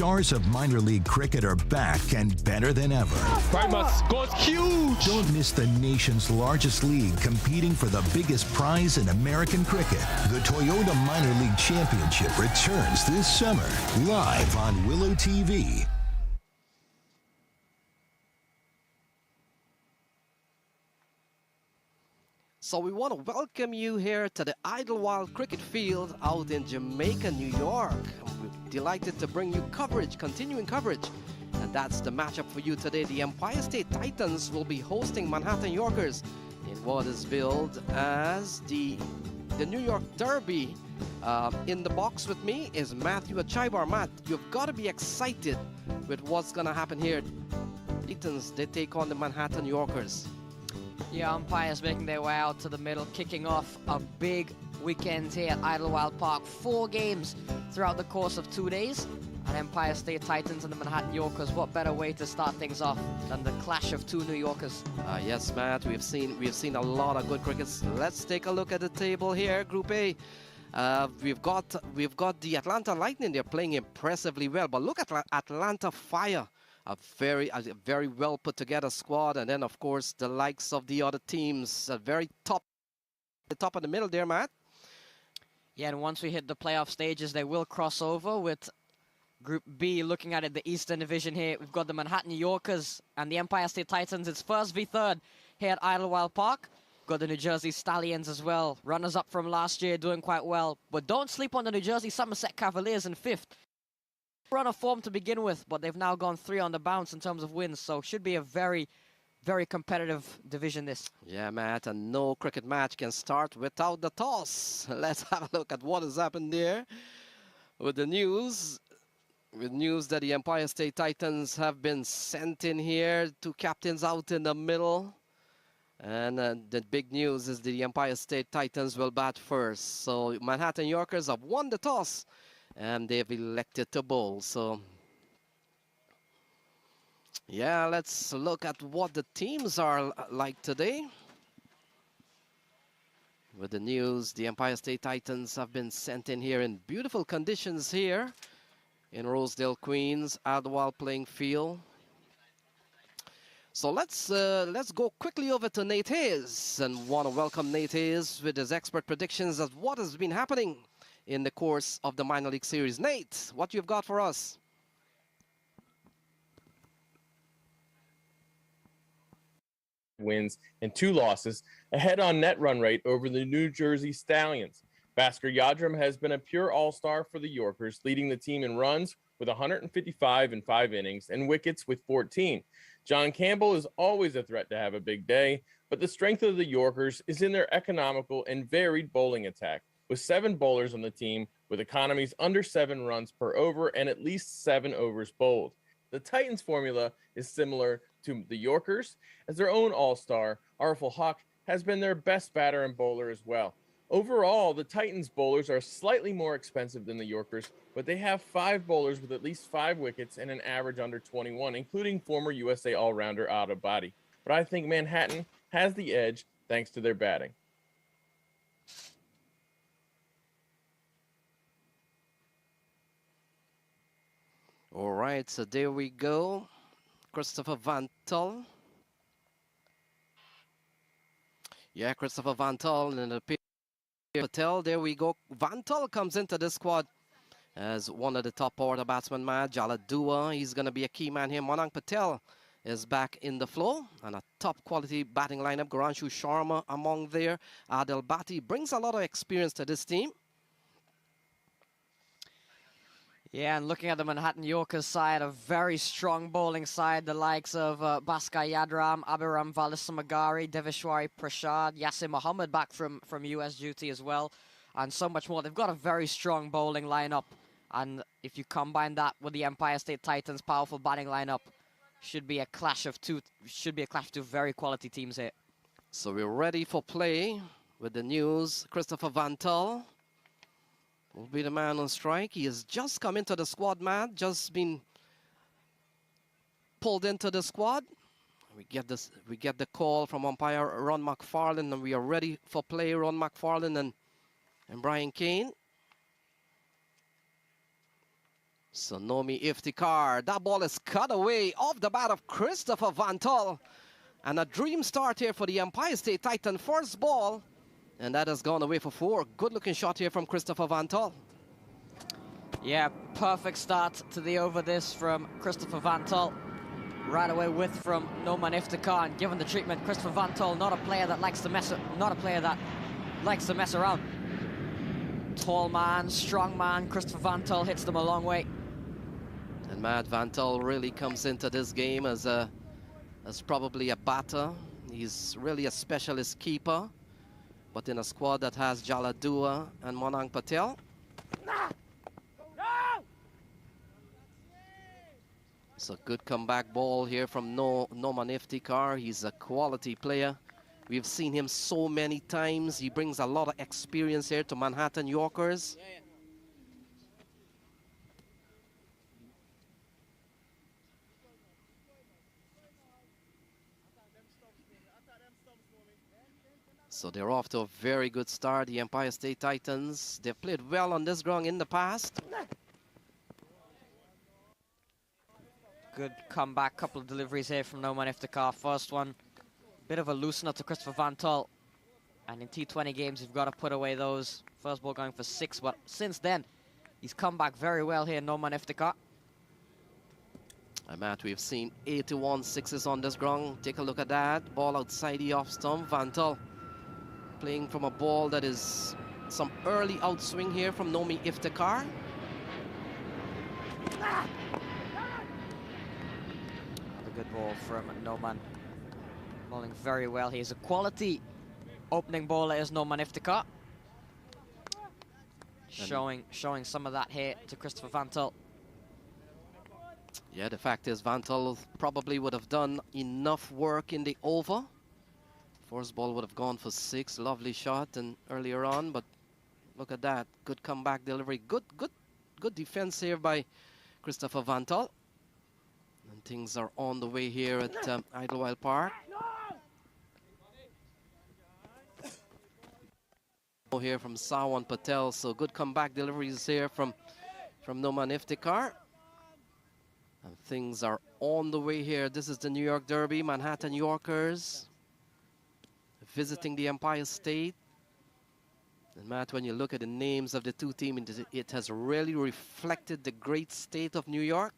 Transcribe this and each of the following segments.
stars of minor league cricket are back and better than ever. Primus goes huge! Don't miss the nation's largest league competing for the biggest prize in American cricket. The Toyota Minor League Championship returns this summer, live on Willow TV. So we want to welcome you here to the Idlewild cricket field out in Jamaica, New York. We're delighted to bring you coverage, continuing coverage. And that's the matchup for you today. The Empire State Titans will be hosting Manhattan Yorkers in what is billed as the New York Derby. In the box with me is Matthew Achaibar. Matt, you've got to be excited with what's going to happen here. Titans, they take on the Manhattan Yorkers. Yeah, umpires making their way out to the middle, kicking off a big weekend here at Idlewild Park. 4 games throughout the course of 2 days. And Empire State Titans and the Manhattan Yorkers, what better way to start things off than the clash of 2 New Yorkers? Yes, Matt, we've seen a lot of good crickets. Let's take a look at the table here. Group A. We've got the Atlanta Lightning. They're playing impressively well, but look at Atlanta Fire. A very well put together squad, and then of course the likes of the other teams, the top of the middle there, Matt. Yeah, and once we hit the playoff stages, they will cross over with Group B. Looking at it, the Eastern Division here, we've got the Manhattan Yorkers and the Empire State Titans. It's first v third here at Idlewild Park. Got the New Jersey Stallions as well, runners up from last year, doing quite well. But don't sleep on the New Jersey Somerset Cavaliers in 5th. Run of form to begin with, but they've now gone 3 on the bounce in terms of wins, so should be a very, very competitive division this. Yeah, Matt, and no cricket match can start without the toss. Let's have a look at what has happened there with the news. With news that the Empire State Titans have been sent in here, 2 captains out in the middle. And the big news is the Empire State Titans will bat first. So Manhattan Yorkers have won the toss, and they've elected to bowl. So yeah, let's look at what the teams are like today. With the news, the Empire State Titans have been sent in here in beautiful conditions here in Rosedale, Queens, Idlewild playing field. So let's go quickly over to Nate Hayes, and want to welcome Nate Hayes with his expert predictions of what has been happening in the course of the minor league series. Nate, what you've got for us? Wins and 2 losses, ahead on net run rate over the New Jersey Stallions. Bhaskar Yadram has been a pure all-star for the Yorkers, leading the team in runs with 155 in 5 innings and wickets with 14. John Campbell is always a threat to have a big day, but the strength of the Yorkers is in their economical and varied bowling attack, with 7 bowlers on the team with economies under 7 runs per over and at least 7 overs bowled. The Titans' formula is similar to the Yorkers, as their own all-star, Arful Hawk, has been their best batter and bowler as well. Overall, the Titans' bowlers are slightly more expensive than the Yorkers, but they have 5 bowlers with at least 5 wickets and an average under 21, including former USA all-rounder Otto Body. But I think Manhattan has the edge thanks to their batting. All right, so there we go. Christopher Van Tull. Yeah, Christopher Van Tull and Patel. There we go. Van Tull comes into the squad as one of the top order batsmen. Jaladua, he's going to be a key man here. Monang Patel is back in the flow, and a top quality batting lineup. Garanshu Sharma among there. Adel Bhatti brings a lot of experience to this team. Yeah, and looking at the Manhattan Yorkers side, a very strong bowling side. The likes of Bhaskar Yadram, Abhiram Valasamagari, Deveshwari Prasad, Yasir Muhammad back from US duty as well, and so much more. They've got a very strong bowling lineup, and if you combine that with the Empire State Titans' powerful batting lineup, should be a clash of two very quality teams here. So we're ready for play with the news. Christopher Van Tull will be the man on strike. He has just come into the squad, man. Just been pulled into the squad. We get the call from umpire Ron McFarlane, and we are ready for play. Ron McFarlane and Brian Kane. So Nomi Iftikhar, that ball is cut away off the bat of Christopher Van Tol. And a dream start here for the Empire State Titan. First ball, and that has gone away for 4. Good looking shot here from Christopher Van Tol. Yeah, perfect start to the over this from Christopher Van Tol. Right away with from Noman Iftikhar, and given the treatment, Christopher Van Tol, not a player that likes to mess around. Tall man, strong man, Christopher Van Tol hits them a long way. And Matt Van Tol really comes into this game as probably a batter. He's really a specialist keeper, but in a squad that has Jaladua and Monang Patel. It's a good comeback ball here from Noman Iftikhar. He's a quality player. We've seen him so many times. He brings a lot of experience here to Manhattan Yorkers. So they're off to a very good start, the Empire State Titans. They've played well on this ground in the past. Good comeback, couple of deliveries here from Noman Iftikhar. First one, bit of a loosener to Christopher Van Tol. And in T20 games, you've got to put away those. First ball going for 6, but since then, he's come back very well here, Noman Iftikhar. Matt, we've seen 81 sixes on this ground. Take a look at that. Ball outside the off stump. Van Tol playing from a ball that is some early outswing here from Nomi Iftikhar. Another good ball from Noman. Bowling very well. He's a quality opening bowler, is Noman Iftikhar. Showing some of that here to Christopher Van Tol. Yeah, the fact is Van Tol probably would have done enough work in the over. First ball would have gone for 6. Lovely shot and earlier on, but look at that. Good comeback delivery. Good defense here by Christopher Van Tol. And things are on the way here at Idlewild Park. Here from Sawan Patel, so good comeback deliveries here from Noman Iftikhar. And things are on the way here. This is the New York Derby. Manhattan Yorkers visiting the Empire State. And Matt, when you look at the names of the two teams, it has really reflected the great state of New York.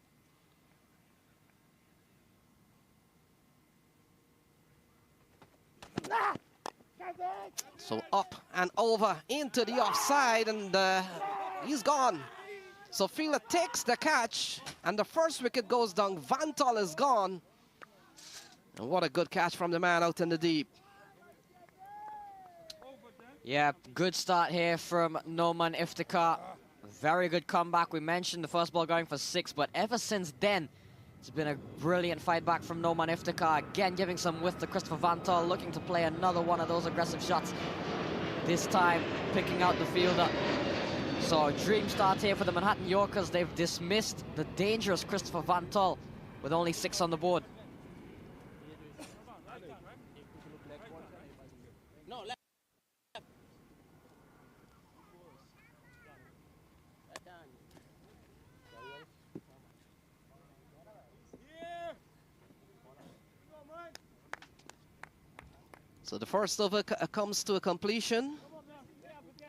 So up and over into the offside, and he's gone. So Fila takes the catch, and the first wicket goes down. Van Tol is gone. And what a good catch from the man out in the deep. Yeah, good start here from Noman Iftikhar. Very good comeback. We mentioned the first ball going for 6, but ever since then, it's been a brilliant fight back from Noman Iftikhar. Again, giving some width to Christopher Van Tol, looking to play another one of those aggressive shots. This time, picking out the fielder. So, dream start here for the Manhattan Yorkers. They've dismissed the dangerous Christopher Van Tol with only 6 on the board. So the first over comes to a completion.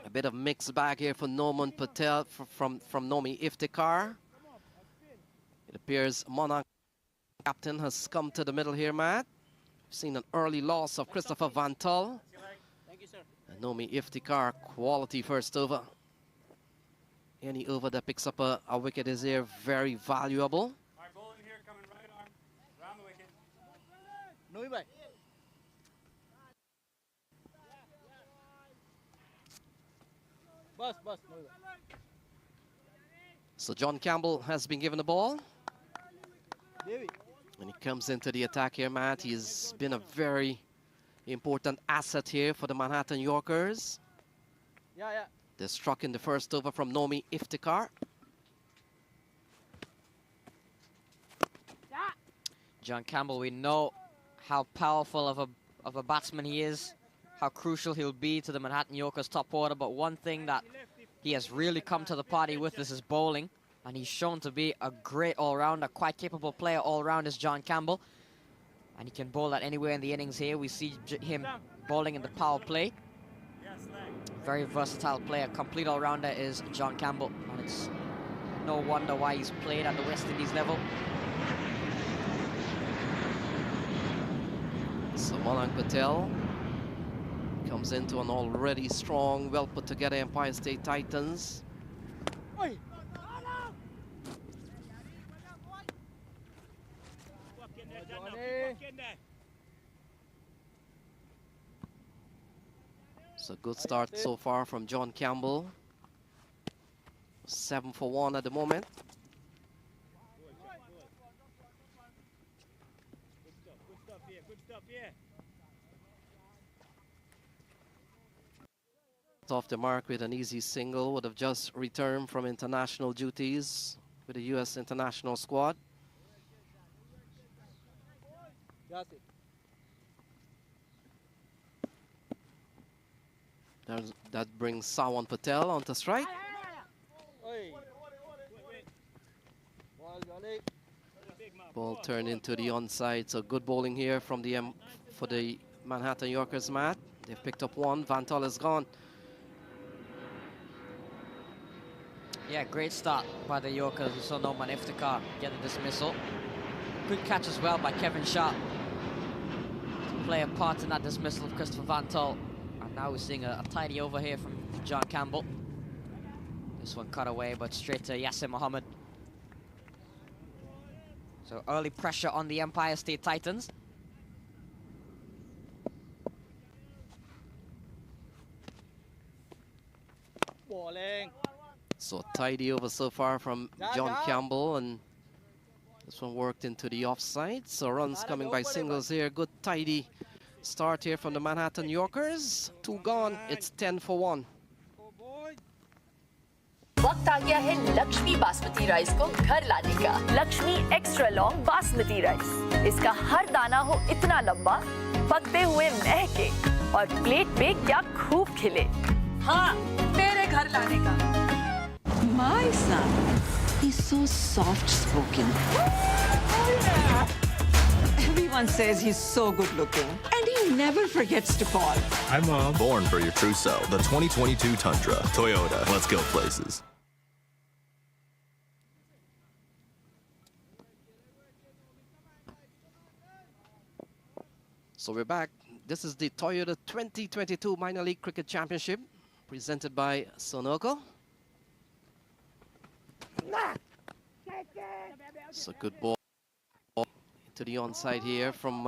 A bit of mixed bag here for Noman Patel from Nomi Iftikhar. It appears Monarch captain has come to the middle here, Matt. We've seen an early loss of Christopher Van Tol. Thank you, sir. And Nomi Iftikhar, quality first over. Any over that picks up a wicket is here very valuable. All right, bowling here, coming right arm, around the wicket. No, bye. Bus. So John Campbell has been given the ball. And he comes into the attack here, Matt. He's been a very important asset here for the Manhattan Yorkers. Yeah. They struck in the first over from Nomi Iftikhar. John Campbell, we know how powerful of a batsman he is, how crucial he'll be to the Manhattan Yorkers top order, but one thing that he has really come to the party with is his bowling. And he's shown to be a great all-rounder, quite capable player all-round is John Campbell. And he can bowl at anywhere in the innings here. We see him bowling in the power play. Very versatile player, complete all-rounder is John Campbell. And it's no wonder why he's played at the West Indies level. So Malang Patel comes into an already strong, well put together Empire State Titans. So good start so far from John Campbell. 7 for 1 at the moment. Off the mark with an easy single, would have just returned from international duties with the U.S. international squad. That brings Sawan Patel onto strike. Ball turned into the onside, so good bowling here from the for the Manhattan Yorkers, Matt. They've picked up one. Vantal is gone. Yeah, great start by the Yorkers. We saw Noman Iftikhar get the dismissal. Good catch as well by Kevin Sharp to play a part in that dismissal of Christopher Vantal. And now we're seeing a tidy over here from John Campbell. This one cut away, but straight to Yasir Mohammed. So early pressure on the Empire State Titans. Bowling. So tidy over so far from John Campbell, and this one worked into the offside. So runs coming by singles here. Good tidy start here from the Manhattan Yorkers. 2 gone. It's 10 for 1. वक्त आ गया है Lakshmi basmati rice को घर लाने का। Lakshmi extra long basmati rice, इसका हर दाना हो इतना लंबा, पकते हुए महके और प्लेट पे क्या खूब खिले। हाँ, तेरे घर लाने का। My son is so soft-spoken. Everyone says he's so good-looking, and he never forgets to call. Hi, Mom. Born for your trousseau, the 2022 Tundra. Toyota. Let's go places. So we're back. This is the Toyota 2022 Minor League Cricket Championship presented by Sunoco. So good ball into the onside here from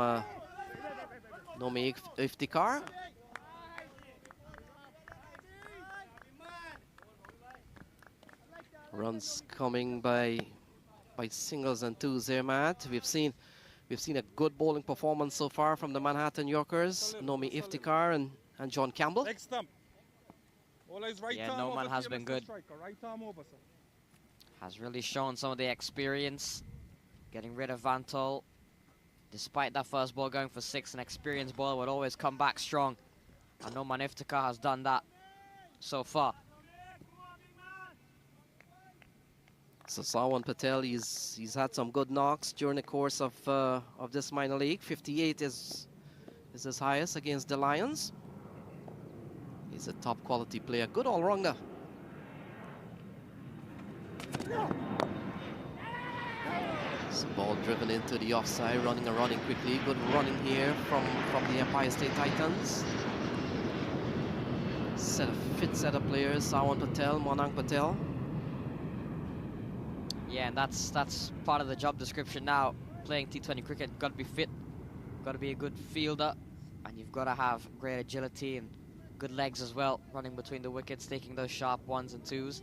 Nomi Iftikhar. Runs coming by singles and twos there, Matt. We've seen a good bowling performance so far from the Manhattan Yorkers, Nomi Iftikhar and John Campbell. Yeah, Noman has been good. Has really shown some of the experience, getting rid of Vantal. Despite that first ball going for 6, an experienced bowler would always come back strong. And Noman Iftikhar has done that so far. So Sawan Patel, he's had some good knocks during the course of this minor league. 58 is his highest against the Lions. He's a top quality player, good all-rounder. So ball driven into the offside, running quickly. Good running here from the Empire State Titans. Fit set of players, Sawan Patel, Malang Patel. Yeah, and that's part of the job description now. Playing T20 cricket, got to be fit, got to be a good fielder, and you've got to have great agility and good legs as well, running between the wickets, taking those sharp 1s and 2s.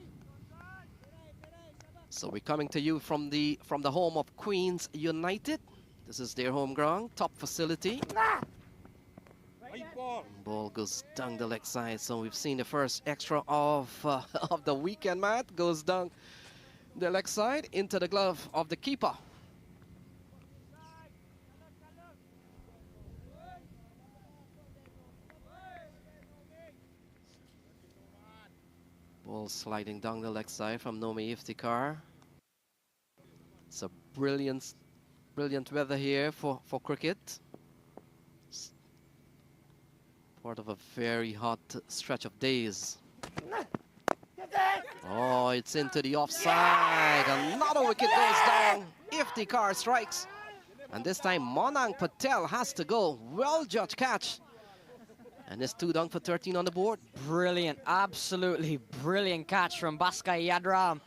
So we're coming to you from the home of Queens United. This is their home ground, top facility. Ball goes down the leg side. So we've seen the first extra of the weekend, Matt. Goes down the leg side into the glove of the keeper. Ball sliding down the leg side from Nomi Iftikhar. It's a brilliant weather here for cricket. It's part of a very hot stretch of days. Oh, it's into the offside. Another wicket goes down. Iftikhar strikes. And this time Monang Patel has to go. Well judged catch. And it's 2 down for 13 on the board. Brilliant, absolutely brilliant catch from Bhaskar Yadram.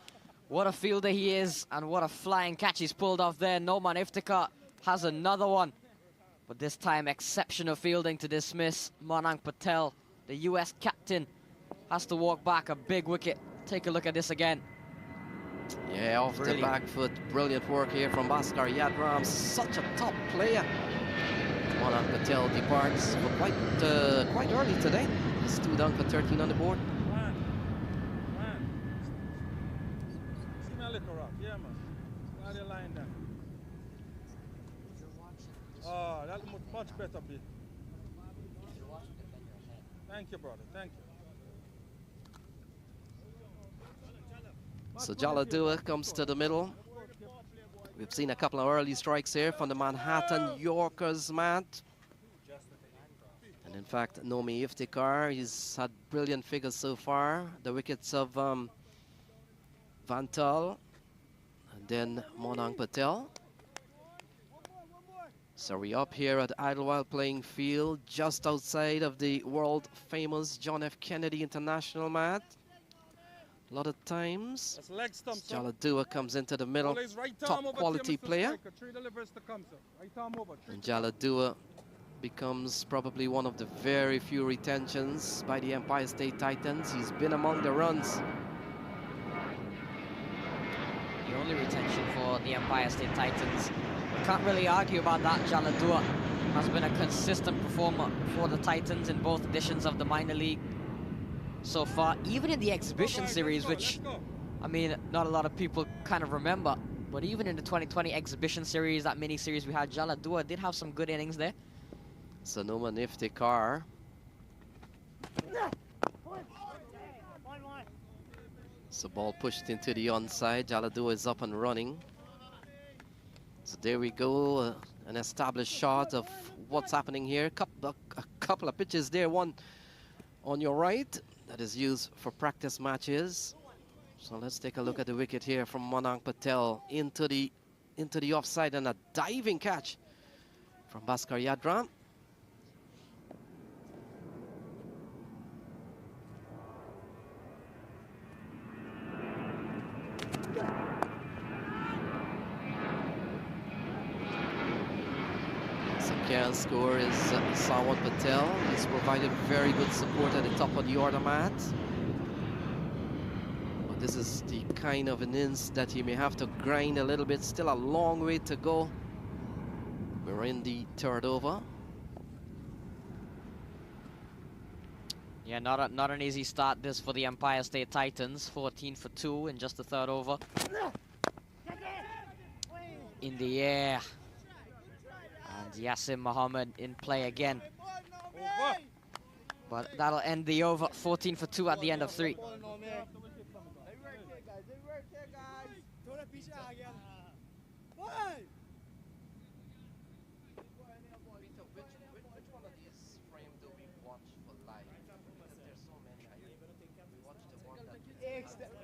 What a fielder he is, and what a flying catch he's pulled off there. Noman Iftikhar has another one. But this time, exceptional fielding to dismiss. Monang Patel, the US captain, has to walk back a big wicket. Take a look at this again. Yeah, off the back foot. Brilliant work here from Bhaskar Yadram. Such a top player. Monang Patel departs for quite early today. It's 2 down for 13 on the board. Oh, that's much better, B. Thank you, brother. Thank you. So Jaladua comes to the middle. We've seen a couple of early strikes here from the Manhattan Yorkers, Matt. And in fact, Nomi Iftikhar, he's had brilliant figures so far. The wickets of Vantal and then Monang Patel. So we're up here at Idlewild playing field, just outside of the world famous John F. Kennedy International, Matt. A lot of times, Jaladua comes into the middle, top quality player. And Jaladua becomes probably one of the very few retentions by the Empire State Titans. He's been among the runs. The only retention for the Empire State Titans. Can't really argue about that. Jaladua has been a consistent performer for the Titans in both editions of the minor league so far, even in the exhibition series, which, I mean, not a lot of people kind of remember, but even in the 2020 exhibition series, that mini series we had, Jaladua did have some good innings there. So Noman Iftikhar. So ball pushed into the onside. Jaladua is up and running. So there we go, an established shot of what's happening here. A couple of pitches there, one on your right that is used for practice matches. So let's take a look at the wicket here from Monang Patel into the offside, and a diving catch from Bhaskar Yadram. Second score is Sawan Patel. He's provided very good support at the top of the order, mat. But this is the kind of innings that he may have to grind a little bit. Still a long way to go. We're in the third over. Yeah, not an easy start this for the Empire State Titans. 14 for 2 in just the third over. In the air. And Yassim Mohammed in play again. But that'll end the over. 14 for 2 at the end of 3.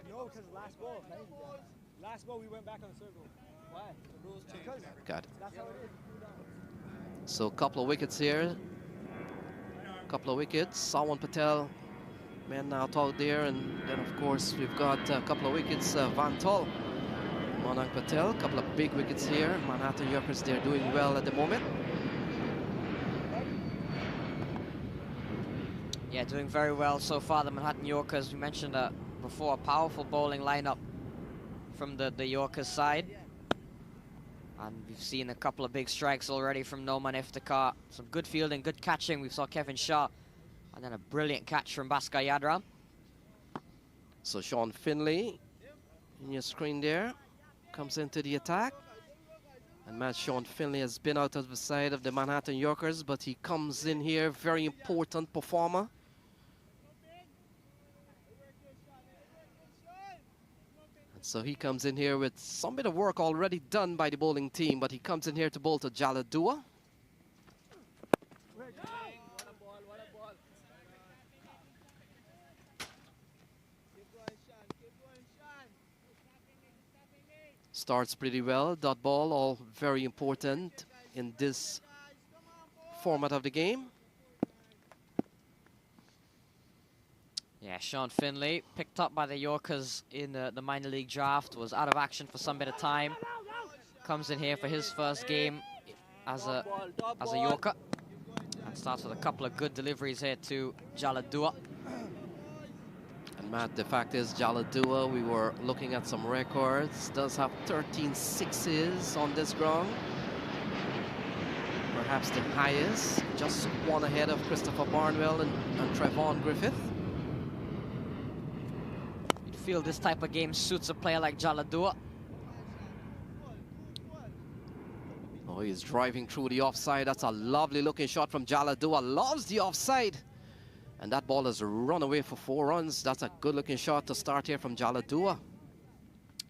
No, because last ball we went back on the circle. Why? The rules changed. Got it. That's how it is. So a couple of wickets here. Couple of wickets. Sawan Patel, man out out there, and then of course we've got a couple of wickets. Van Tol, Monang Patel, a couple of big wickets here. Manhattan Yorkers, they're doing well at the moment. Yeah, doing very well so far, the Manhattan Yorkers. We mentioned before, a powerful bowling lineup from the Yorkers side. And we've seen a couple of big strikes already from Noman Iftikhar. Some good fielding, good catching. We saw Kevin Shah. And then a brilliant catch from Bhaskar Yadram. So Sean Finley, in your screen there, comes into the attack. And Matt Sean Finley has been out of the side of the Manhattan Yorkers, but he comes in here, very important performer. And So he comes in here with some bit of work already done by the bowling team, but he comes in here to bowl to Jaladua. Starts pretty well. Dot ball, all very important in this format of the game. Yeah, Sean Finley, picked up by the Yorkers in the minor league draft, was out of action for some bit of time. Comes in here for his first game as a Yorker. And starts with a couple of good deliveries here to Jaladua. And Matt, the fact is Jaladua, we were looking at some records, does have 13 sixes on this ground. Perhaps the highest, just one ahead of Christopher Barnwell and Trevon Griffith. Feel this type of game suits a player like Jaladua. Oh, he's driving through the offside. That's a lovely looking shot from Jaladua. Loves the offside. And that ball has run away for 4 runs. That's a good looking shot to start here from Jaladua.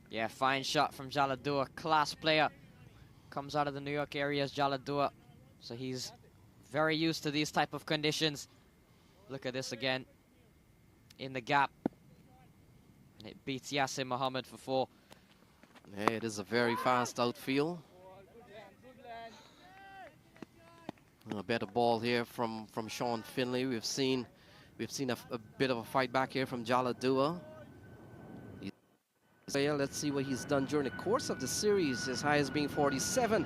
Yeah, fine shot from Jaladua. Class player. Comes out of the New York area as Jaladua. So he's very used to these type of conditions. Look at this again. In the gap. It beats Yasser Mohammed for 4. Yeah, it is a very fast outfield. A better ball here from Sean Finley. We've seen a bit of a fight back here from Jaladua. Let's see what he's done during the course of the series. His highest being 47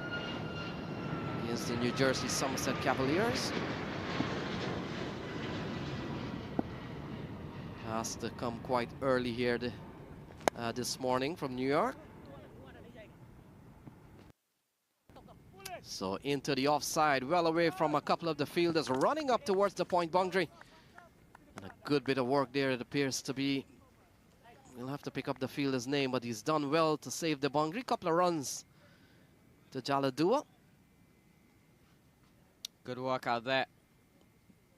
against the New Jersey Somerset Cavaliers. Has to come quite early here this morning from New York. So into the offside, well away from a couple of the fielders, running up towards the point boundary. And a good bit of work there, it appears to be. We'll have to pick up the fielder's name, but he's done well to save the boundary. Couple of runs to Jaladua. Good work out there.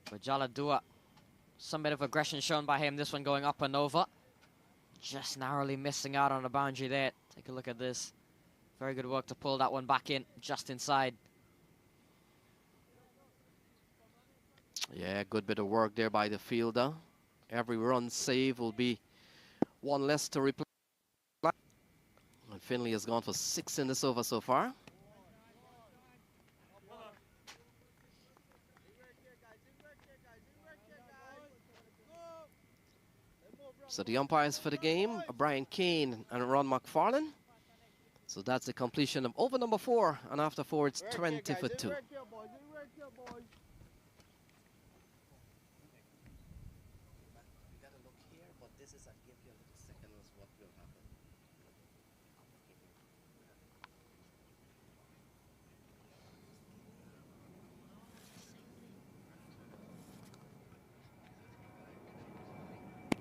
But Jaladua, some bit of aggression shown by him. This one going up and over. Just narrowly missing out on the boundary there. Take a look at this. Very good work to pull that one back in, just inside. Yeah, good bit of work there by the fielder. Every run save will be one less to replace. And Finley has gone for 6 in this over so far. So the umpires for the game are Brian Kane and Ron McFarlane. So that's the completion of over number 4, and after 4 it's 20 for 2.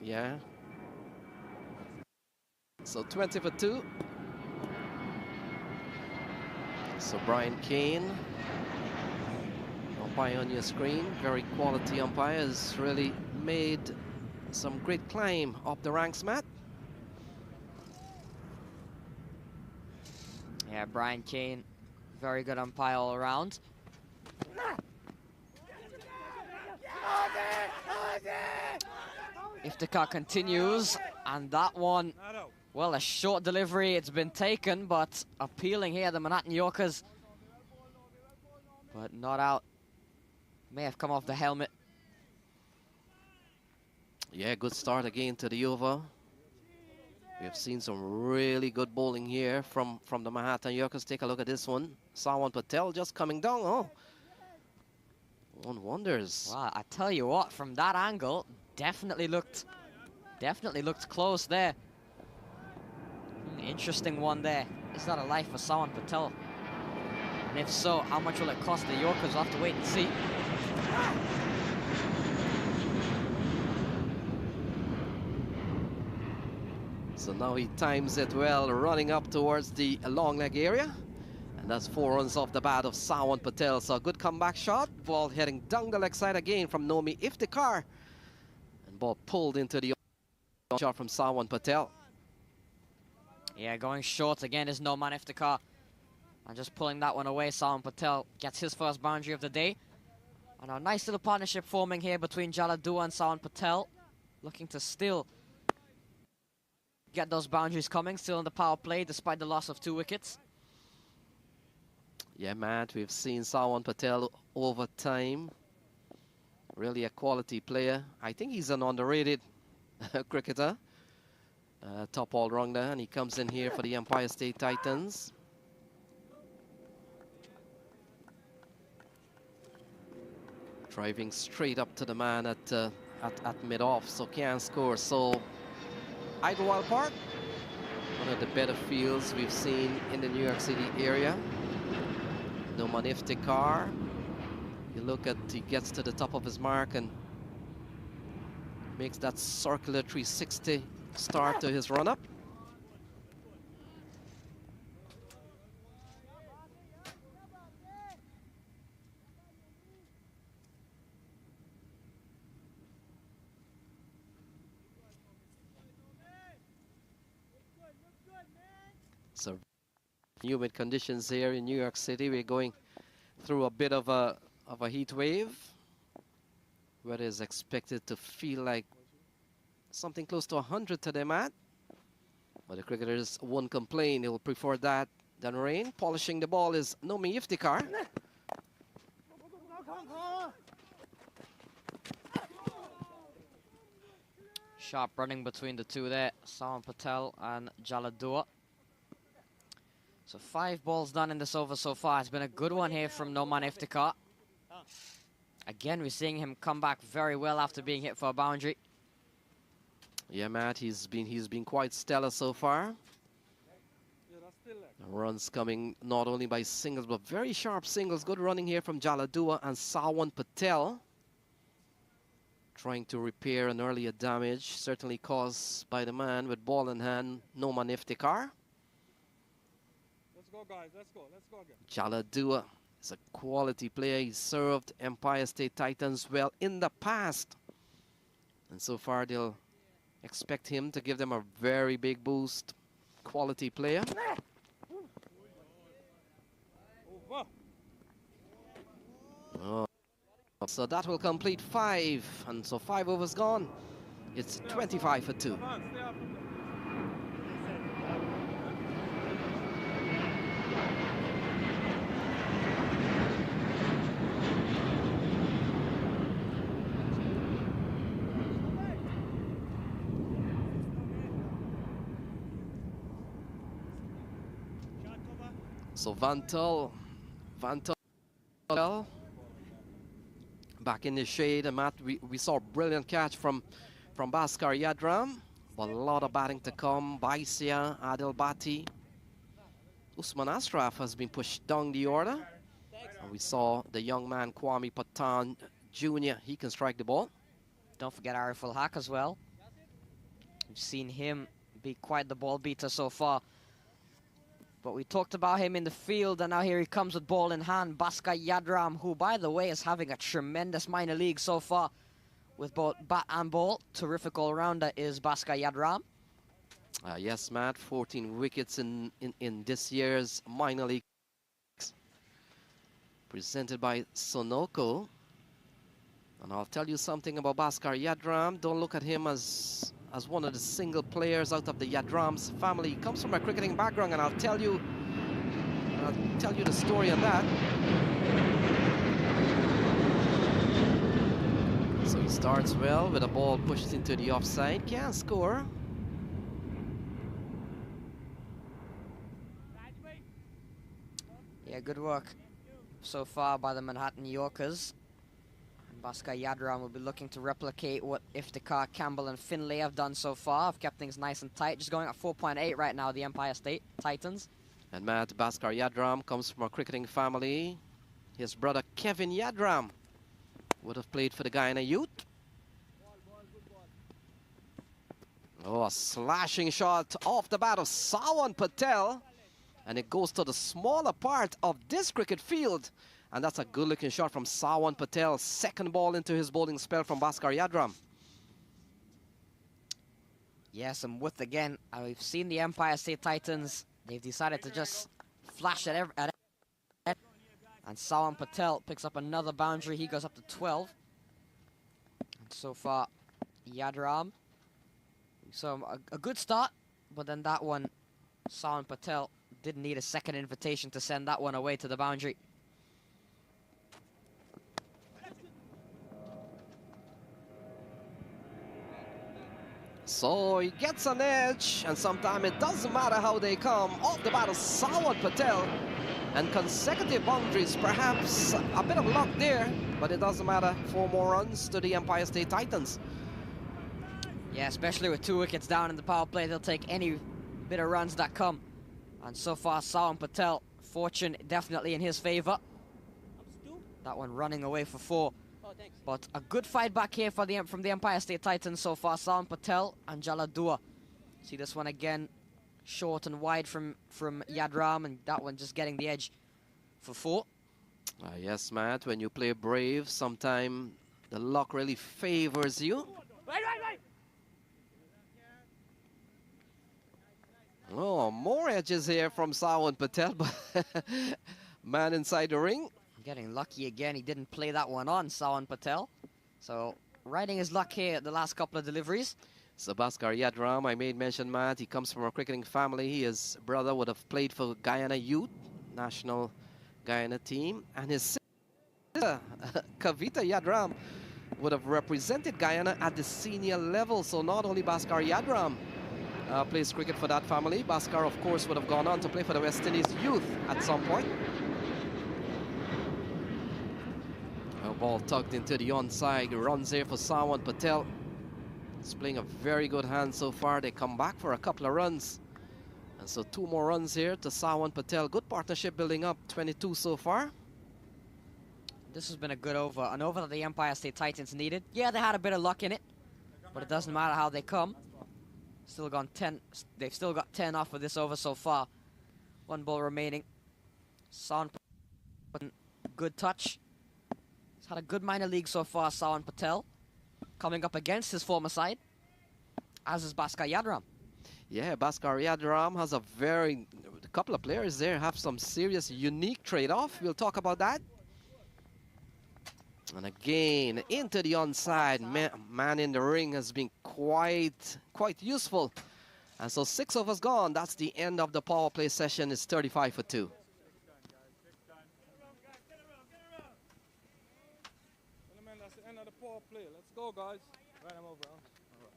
Yeah. So 20 for 2. So Brian Kane, umpire on your screen, very quality umpire, has really made some great climb up the ranks, Matt. Yeah, Brian Kane, very good umpire all around. Iftikhar continues, and that one, well, a short delivery, it's been taken, but appealing here, the Manhattan Yorkers. But not out. May have come off the helmet. Yeah, good start again to the over. We have seen some really good bowling here from the Manhattan Yorkers. Take a look at this one. Sawan Patel just coming down. Oh, one wonders. Wow, I tell you what, from that angle, definitely looked close there. Interesting one there. Is that a life for Sawan Patel? And if so, how much will it cost the Yorkers? We'll have to wait and see. So now he times it well, running up towards the long leg area. And that's 4 runs off the bat of Sawan Patel. So a good comeback shot. Ball heading down the leg side again from Nomi Iftikhar. And ball pulled into the shot from Sawan Patel. Yeah, going short again is Noman Iftikhar. And just pulling that one away, Sawan Patel gets his first boundary of the day. And a nice little partnership forming here between Jaladua and Sawan Patel. Looking to still get those boundaries coming, still in the power play despite the loss of 2 wickets. Yeah, Matt, we've seen Sawan Patel over time. Really a quality player. I think he's an underrated cricketer. Top all-rounder, and he comes in here for the Empire State Titans. Driving straight up to the man at mid-off, so can't score. So Idlewild Park, one of the better fields we've seen in the New York City area. Noman Iftikhar, you look at, he gets to the top of his mark and makes that circular 360 start to his run-up. So humid conditions here in New York City. We're going through a bit of a heat wave. Weather is expected to feel like something close to 100 today, Matt. But the cricketers won't complain. They will prefer that than rain. Polishing the ball is Noman Iftikhar. Sharp running between the two there, Sawan Patel and Jaladua. So 5 balls done in this over so far. It's been a good one here from Noman Iftikhar. Again, we're seeing him come back very well after being hit for a boundary. Yeah, Matt, he's been quite stellar so far. Runs coming not only by singles, but very sharp singles. Good running here from Jaladua and Sawan Patel. Trying to repair an earlier damage, certainly caused by the man with ball in hand, Noman Iftikhar. Let's go, guys. Let's go. Let's go again. Jaladua is a quality player. He served Empire State Titans well in the past. And so far, they'll expect him to give them a very big boost. Quality player. Oh. So that will complete 5. And so 5 overs gone. It's 25 for 2. So Vantel back in the shade, and Matt, we saw a brilliant catch from Bhaskar Yadram, but a lot of batting to come. Baisia, Adil Bhatti, Usman Ashraf has been pushed down the order, and we saw the young man Kwame Patan Jr. He can strike the ball. Don't forget Arif Ul Haq as well. We've seen him be quite the ball beater so far. But we talked about him in the field, and now here he comes with ball in hand. Bhaskar Yadram, who, by the way, is having a tremendous minor league so far with both bat and ball. Terrific all-rounder is Bhaskar Yadram. Yes, Matt, 14 wickets in this year's minor league. Presented by Sonoko. And I'll tell you something about Bhaskar Yadram. Don't look at him as one of the single players out of the Yadram's family. He comes from a cricketing background, and I'll tell you the story on that. So he starts well with a ball pushed into the offside. Can't score. Yeah, good work so far by the Manhattan Yorkers. Bhaskar Yadram will be looking to replicate what Iftikhar, Campbell and Finlay have done so far. Have kept things nice and tight. Just going at 4.8 right now, the Empire State Titans. And Matt, Bhaskar Yadram comes from a cricketing family. His brother Kevin Yadram would have played for the Guyana Youth. Oh, a slashing shot off the bat of Sawan Patel. And it goes to the smaller part of this cricket field. And that's a good-looking shot from Sawan Patel. Second ball into his bowling spell from Bhaskar Yadram. Yes, and with again, we've seen the Empire State Titans. They've decided to just flash at and Sawan Patel picks up another boundary. He goes up to 12. And so far, Yadram. So a good start, but then that one, Sawan Patel didn't need a second invitation to send that one away to the boundary. So he gets an edge, and sometimes it doesn't matter how they come. Off the bat of Sawan Patel, and consecutive boundaries, perhaps a bit of luck there, but it doesn't matter. 4 more runs to the Empire State Titans. Yeah, especially with 2 wickets down in the power play, they'll take any bit of runs that come. And so far, Sawan Patel, fortune definitely in his favor. That one running away for 4. But a good fight back here for from the Empire State Titans so far. Sawan Patel and Jaladua. See this one again, short and wide from Yadram, and that one just getting the edge for 4. Yes, Matt, when you play brave, sometimes the luck really favors you. Right. Oh, more edges here from Sawan Patel, but man inside the ring. Getting lucky again. He didn't play that one on, Sawan Patel. So riding his luck here at the last couple of deliveries. So Bhaskar Yadram, I made mention, Matt, he comes from a cricketing family. His brother would have played for Guyana Youth, national Guyana team. And his sister, Kavita Yadram, would have represented Guyana at the senior level. So not only Bhaskar Yadram plays cricket for that family, Bhaskar, of course, would have gone on to play for the West Indies youth at some point. A ball tucked into the onside. Runs there for Sawan Patel. He's playing a very good hand so far. They come back for a couple of runs. And so 2 more runs here to Sawan Patel. Good partnership building up. 22 so far. This has been a good over. An over that the Empire State Titans needed. Yeah, they had a bit of luck in it, but it doesn't matter how they come. Still gone 10. They've still got 10 off of this over so far. 1 ball remaining. Sawan Patel, good touch. He's had a good minor league so far, Sawan Patel. Coming up against his former side, as is Bhaskar Yadram. Yeah, Bhaskar Yadram has a couple of players there have some serious unique trade-off. We'll talk about that. And again, into the onside. Man in the ring has been quite useful. And so 6 overs gone. That's the end of the power play session. It's 35 for 2. That's the end of the power play. Let's go, guys. Right, I'm over. Huh? All right.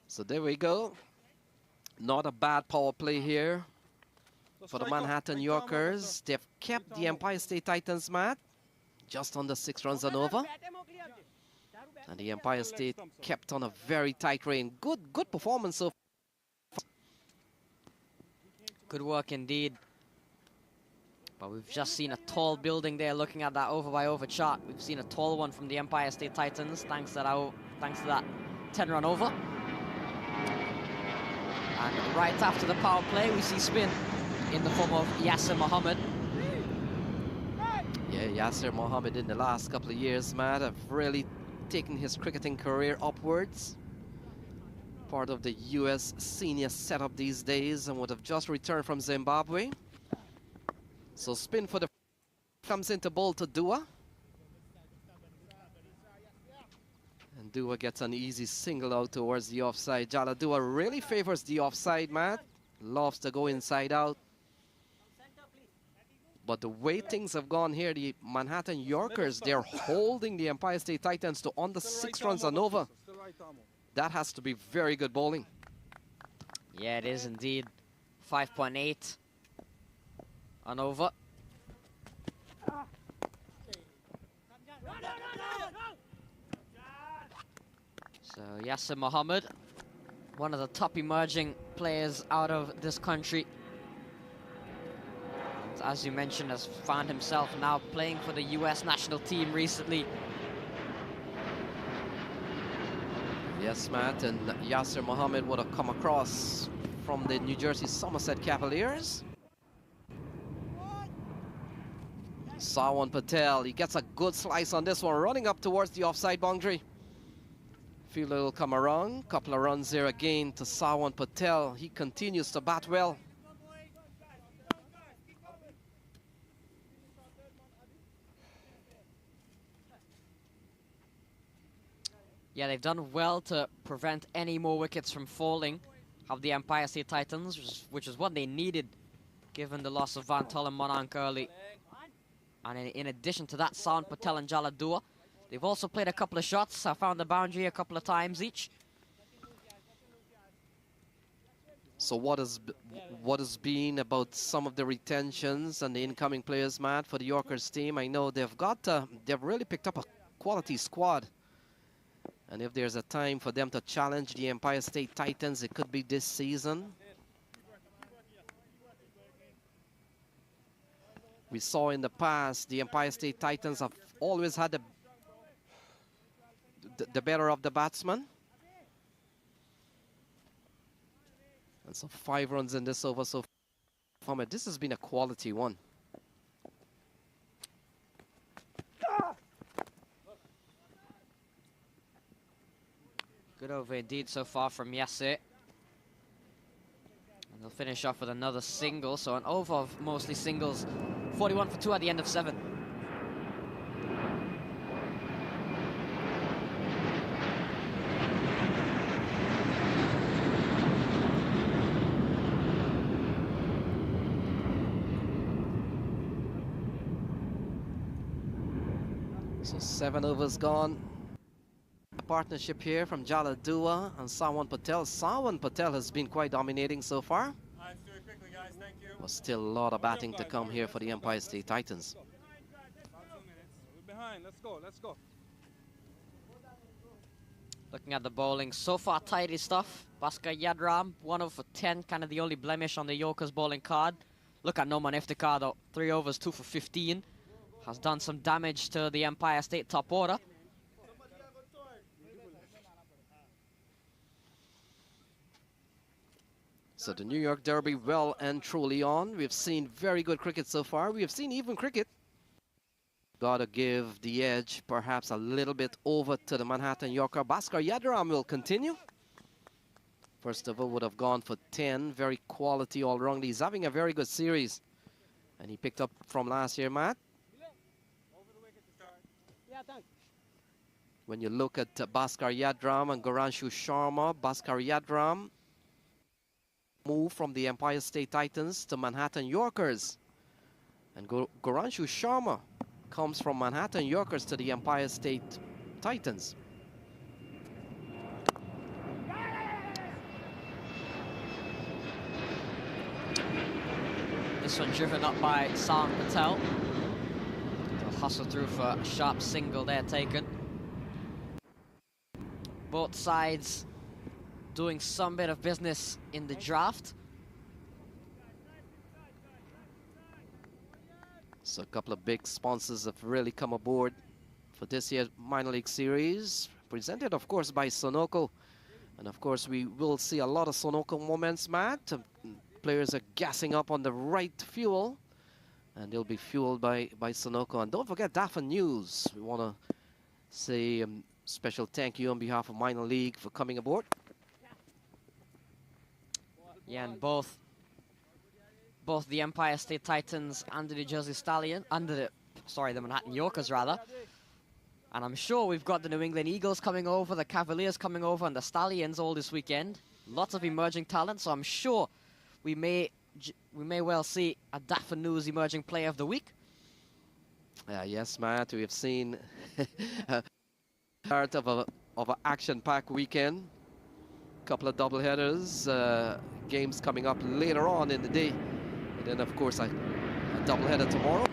So there we go. Not a bad power play here for the Manhattan Yorkers. They've kept the Empire State Titans, Matt, just under 6 runs and over. And the Empire State kept on a very tight rein. Good performance so far. Good work indeed. But we've just seen a tall building there. Looking at that over by over chart, we've seen a tall one from the Empire State Titans thanks to that 10-run over. And right after the power play, we see spin in the form of Yasser Mohammed. Yeah, Yasser Mohammed in the last couple of years, Matt, have really taken his cricketing career upwards. Part of the US senior setup these days, and would have just returned from Zimbabwe. So spin for the comes into bowl to Dua. And Dua gets an easy single out towards the offside. Jaladua really favors the offside, Matt. Loves to go inside out. But the way things have gone here, the Manhattan Yorkers, they're holding the Empire State Titans to under 6 runs and over. That has to be very good bowling. Yeah, it is indeed. 5.8 on over. So Yasser Mohammed, one of the top emerging players out of this country. And as you mentioned, has found himself now playing for the US national team recently. Yes, Matt, and Yasser Mohammed would have come across from the New Jersey Somerset Cavaliers. Sawan Patel, he gets a good slice on this one, running up towards the offside boundary. Fielder will come around. Couple of runs there again to Sawan Patel. He continues to bat well. Yeah, they've done well to prevent any more wickets from falling of the Empire State Titans, which is what they needed given the loss of Van Tull and Monank early. And in addition to that, Sawan Patel and Jaladua, they've also played a couple of shots. Found the boundary a couple of times each. So what has been about some of the retentions and the incoming players, Matt, for the Yorkers team? I know they've really picked up a quality squad. And if there's a time for them to challenge the Empire State Titans, it could be this season. We saw in the past, the Empire State Titans have always had the better of the batsman. And so 5 runs in this over so far. This has been a quality one. Good over indeed so far from Yasser. And they'll finish off with another single, so an over of mostly singles. 41 for 2 at the end of 7. So 7 overs gone. A partnership here from Jaladua and Sawan Patel. Sawan Patel has been quite dominating so far. Let's do it quickly, guys. Thank you. But still a lot of batting to come here for the Empire State Titans. About 2 minutes. We're behind. Let's go. Let's go. Looking at the bowling, so far tidy stuff. Bhaskar Yadram, 1 over 10, kind of the only blemish on the Yorkers bowling card. Look at Noman Iftikhar though, 3 overs, 2 for 15. Has done some damage to the Empire State top order. So the New York Derby well and truly on. We've seen very good cricket so far. We have seen even cricket. Gotta give the edge perhaps a little bit over to the Manhattan Yorker. Bhaskar Yadram will continue. First over would have gone for 10. Very quality all round. He's having a very good series. And he picked up from last year, Matt. When you look at Bhaskar Yadram and Goranshu Sharma, Bhaskar Yadram move from the Empire State Titans to Manhattan Yorkers. And Goranshu Sharma comes from Manhattan Yorkers to the Empire State Titans. This one driven up by Sawan Patel. They'll hustle through for a sharp single there taken. Both sides doing some bit of business in the draft. So a couple of big sponsors have really come aboard for this year's minor league series, presented of course by Sunoco. And of course we will see a lot of Sunoco moments, Matt. Players are gassing up on the right fuel, and they'll be fueled by Sunoco. And don't forget Daffin News. We want to say special thank you on behalf of minor league for coming aboard. Yeah, and both the Empire State Titans and the New Jersey Stallion, the Manhattan Yorkers rather. And I'm sure we've got the New England Eagles coming over, the Cavaliers coming over, and the Stallions all this weekend. Lots of emerging talent, so I'm sure we may well see a Daffin News Emerging Player of the Week. Yes, Matt, we have seen part of an action-packed weekend. Couple of doubleheaders, games coming up later on in the day. And then, of course, a doubleheader tomorrow.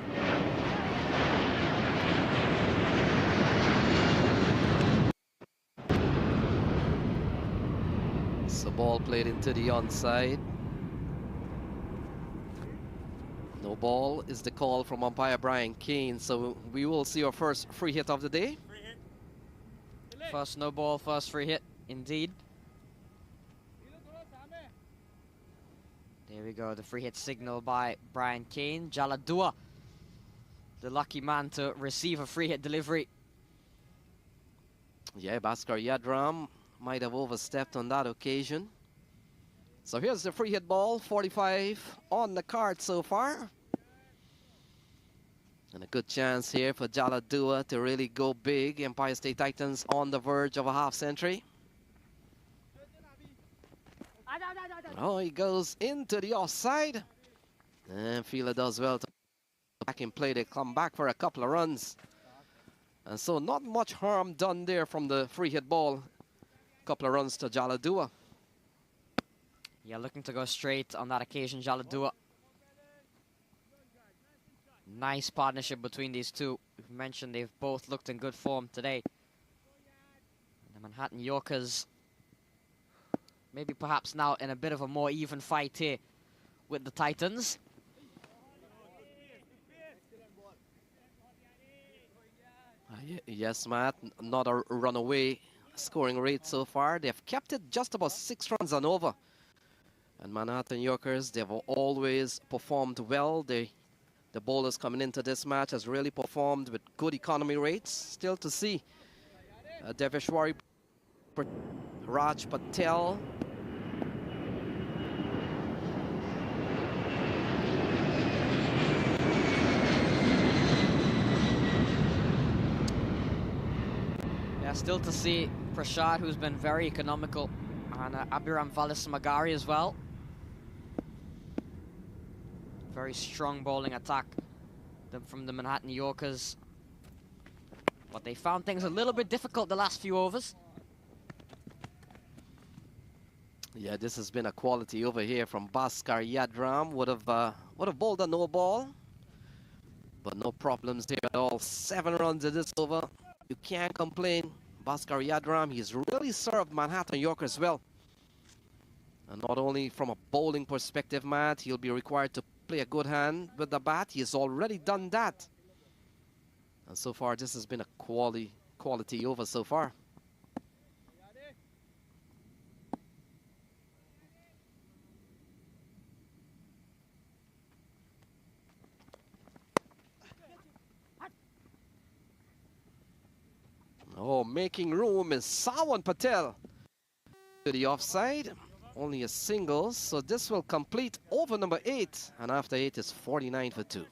So ball played into the onside. No ball is the call from umpire Brian Kane. So we will see our first free hit of the day. First no ball, first free hit, indeed. There we go, the free hit signal by Brian Kane. Jaladua the lucky man to receive a free hit delivery. Yeah, Bhaskar Yadram might have overstepped on that occasion. So here's the free hit ball, 45 on the card so far. And a good chance here for Jaladua to really go big. Empire State Titans on the verge of a half century. Oh, he goes into the offside. And Fielder does well to back in play. They come back for a couple of runs. And so not much harm done there from the free hit ball. Couple of runs to Jaladua. Yeah, looking to go straight on that occasion, Jaladua. Nice partnership between these two. We've mentioned they've both looked in good form today. The Manhattan Yorkers, maybe perhaps now in a bit of a more even fight here with the Titans. Yes, Matt, not a runaway scoring rate so far. They've kept it just about 6 runs and over. And Manhattan Yorkers, they've always performed well. The bowlers coming into this match has really performed with good economy rates. Still to see Deveshwari, Raj Patel. Yeah, still to see Prashad, who's been very economical, and Abiram Valis Magari as well. Very strong bowling attack from the Manhattan Yorkers. But they found things a little bit difficult the last few overs. Yeah, this has been a quality over here from Bhaskar Yadram. Would have bowled a no ball, but no problems there at all. 7 runs in this over. You can't complain. Bhaskar Yadram, he's really served Manhattan Yorkers well. And not only from a bowling perspective, Matt, he'll be required to play a good hand with the bat. He's already done that. And so far, this has been a quality over so far. Oh, making room is Sawan Patel to the offside. Only a single, so this will complete over number 8. And after 8 is 49 for 2.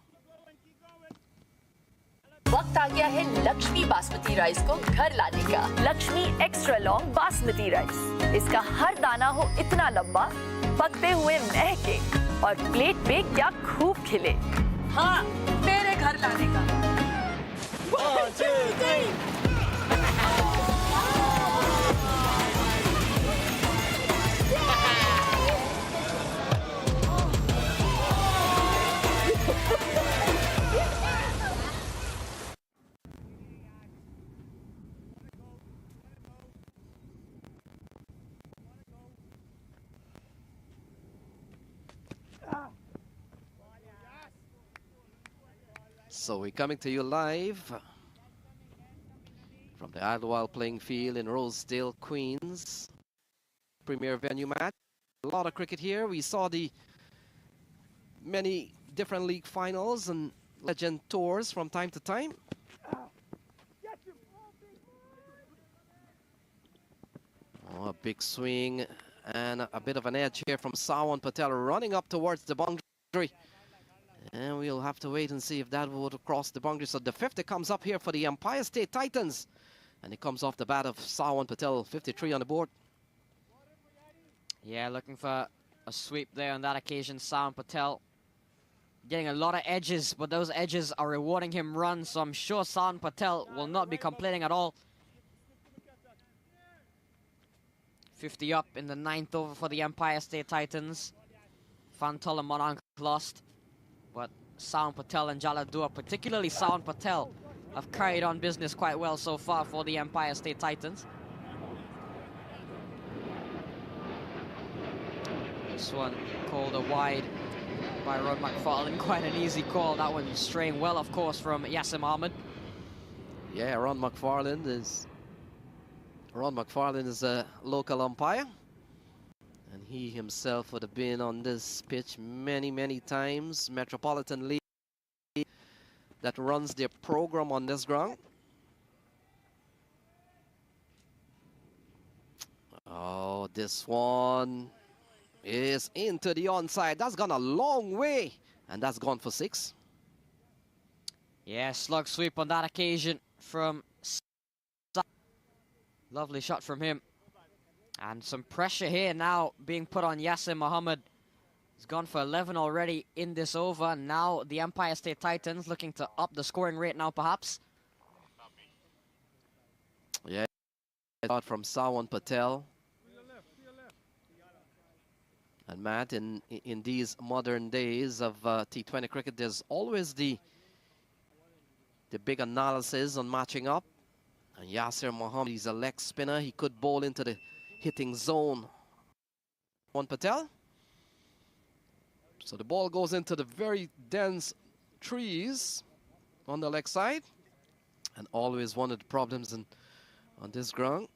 वक्त आ गया है Lakshmi basmati rice को घर लाने का। Lakshmi extra long basmati rice. इसका हर दाना हो इतना लंबा, पकते हुए महके और प्लेट पे क्या खूब खिले। हाँ, तेरे घर लाने का। 1, 2, 3. So we're coming to you live from the Idlewild playing field in Rosedale, Queens. Premier venue match. A lot of cricket here. We saw the many different league finals and legend tours from time to time. Oh, a big swing and a bit of an edge here from Sawan Patel running up towards the boundary. And we'll have to wait and see if that would cross the boundary. So the 50 comes up here for the Empire State Titans. And it comes off the bat of Sawan Patel, 53 on the board. Yeah, looking for a sweep there on that occasion. Sawan Patel getting a lot of edges, but those edges are rewarding him runs. So I'm sure Sawan Patel will not be complaining at all. 50 up in the 9th over for the Empire State Titans. Fantola Monarch lost. But Sawan Patel and Jaladua, particularly Sawan Patel, have carried on business quite well so far for the Empire State Titans. This one called a wide by Ron McFarlane. Quite an easy call. That one straying well, of course, from Yassim Ahmed. Yeah, Ron McFarlane is a local umpire. And he himself would have been on this pitch many, many times. Metropolitan League that runs their program on this ground. Oh, this one is into the onside. That's gone a long way, and that's gone for 6. Yeah, slug sweep on that occasion from lovely shot from him. And some pressure here now being put on Yasser Mohammed. He's gone for 11 already in this over. Now the Empire State Titans looking to up the scoring rate now, perhaps. Yeah, shot from Sawan Patel. And Matt, in these modern days of T20 cricket, there's always the big analysis on matching up. And Yasser Mohammed, he's a leg spinner. He could bowl into the hitting zone. On Patel. So the ball goes into the very dense trees on the leg side. And always one of the problems on this ground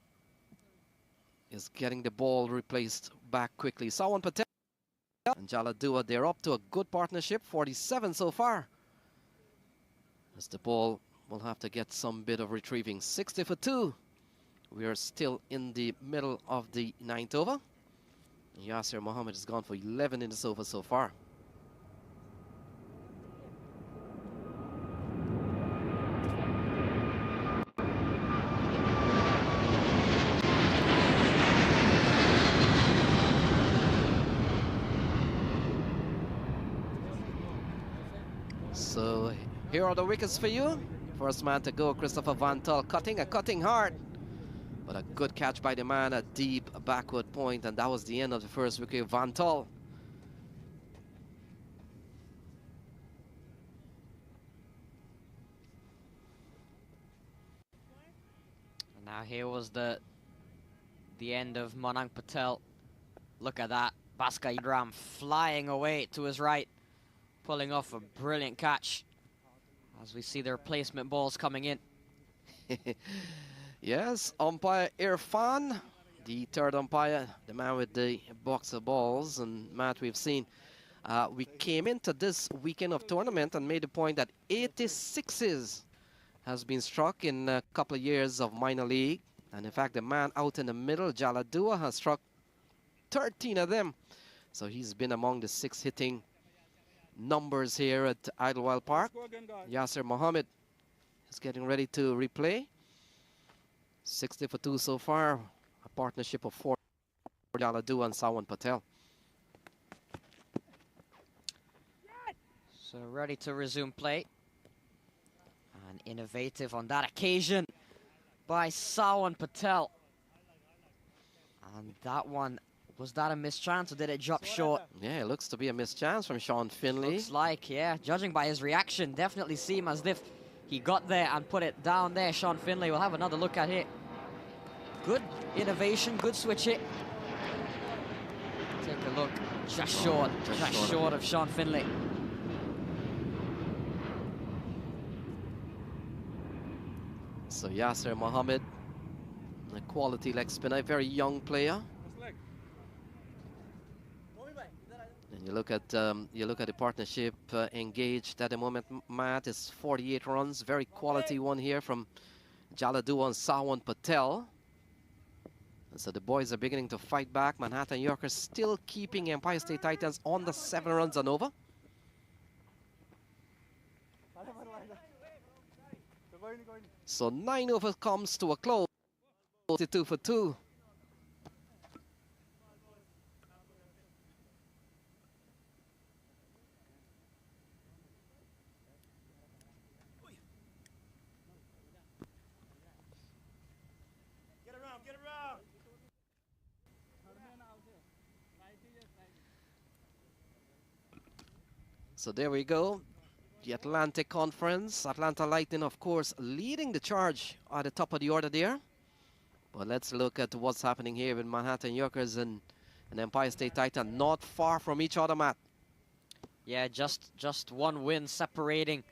is getting the ball replaced back quickly. Sawan Patel and Jaladua, they're up to a good partnership, 47 so far. As the ball will have to get some bit of retrieving. 60 for 2. We are still in the middle of the 9th over. Yasser Mohammed has gone for 11 in this over so far. So here are the wickets for you. First man to go, Christopher Van Tull, cutting hard. But a good catch by the man, a deep backward point, and that was the end of the first wicket. Van Tull. And now here was the end of Manang Patel. Look at that. Bhaskar Yadram flying away to his right, pulling off a brilliant catch. As we see the replacement balls coming in. Yes, umpire Irfan, the third umpire, the man with the box of balls. And Matt, we've seen, we came into this weekend of tournament and made the point that 86s has been struck in a couple of years of minor league. And in fact, the man out in the middle, Jaladua, has struck 13 of them. So he's been among the 6 hitting numbers here at Idlewild Park. Yasser Mohammed is getting ready to replay. 60 for 2 so far. A partnership of 4, Jaladua and Sawan Patel. So ready to resume play. And innovative on that occasion by Sawan Patel. And that one, was that a missed chance or did it drop short? Yeah, it looks to be a missed chance from Sean Finley. Looks like, yeah. Judging by his reaction, definitely seemed as if he got there and put it down there. Sean Finley will have another look at it. Good innovation, good switch hit. Take a look. Just short of Sean Finley. So Yasser Mohammed, a quality leg spinner, very young player. And you look at the partnership engaged at the moment. Matt is 48 runs, very quality one here from Jaladua and Sawan Patel. And so the boys are beginning to fight back. Manhattan Yorkers still keeping Empire State Titans on the 7 runs and over. So 9 overs comes to a close. 42 for 2. So there we go. The Atlantic Conference. Atlanta Lightning, of course, leading the charge at the top of the order there. But let's look at what's happening here with Manhattan Yorkers and Empire State Titan. Not far from each other, Matt. Yeah, just one win separating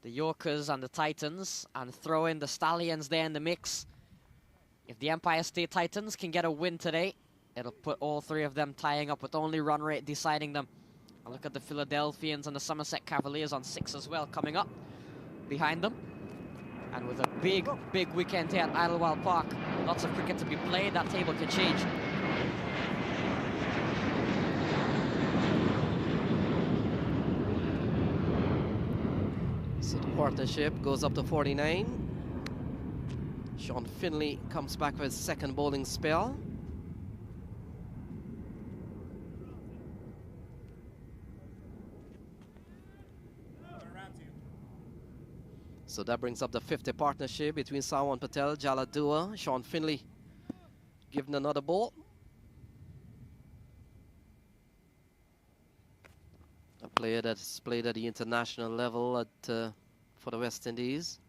the Yorkers and the Titans, and throw in the Stallions there in the mix. If the Empire State Titans can get a win today, it'll put all 3 of them tying up with only run rate deciding them And look at the Philadelphians and the Somerset Cavaliers on 6 as well, coming up behind them. And with a big, big weekend here at Idlewild Park, lots of cricket to be played, that table can change. So the partnership goes up to 49. Sean Finley comes back for his second bowling spell. So that brings up the 50 partnership between Sawan Patel, Jala Dua, Sean Finley given another ball. A player that's played at the international level at, for the West Indies.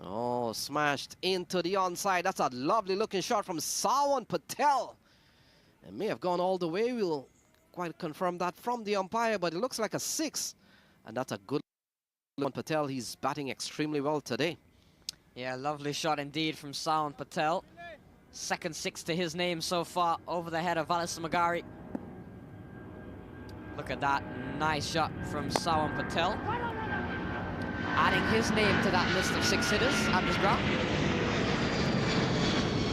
Oh, smashed into the onside. That's a lovely looking shot from Sawan Patel. It may have gone all the way. We'll quite confirm that from the umpire, but it looks like a 6. And that's a good one. Patel, he's batting extremely well today. Yeah, lovely shot indeed from Sawan Patel. Second 6 to his name so far, over the head of Alistair McGarry. Look at that, nice shot from Sawan Patel. Adding his name to that list of 6 hitters at this ground.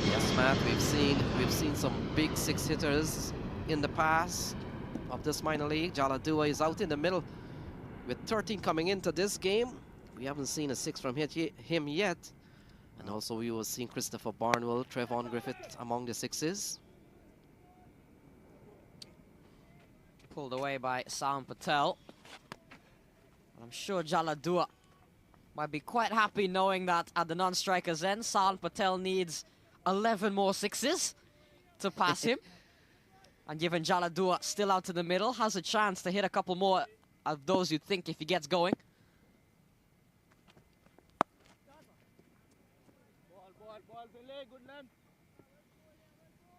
Yes, Matt, we've seen some big 6 hitters in the past of this minor league. Jala Dua is out in the middle with 13 coming into this game. We haven't seen a 6 from him yet. And also we were seeing Christopher Barnwell, Trevon Griffith among the 6s. Pulled away by Sawan Patel. I'm sure Jala Dua might be quite happy knowing that at the non-striker's end, Sawan Patel needs 11 more 6s to pass him. And given Jala Dua still out to the middle, has a chance to hit a couple more of those you'd think if he gets going.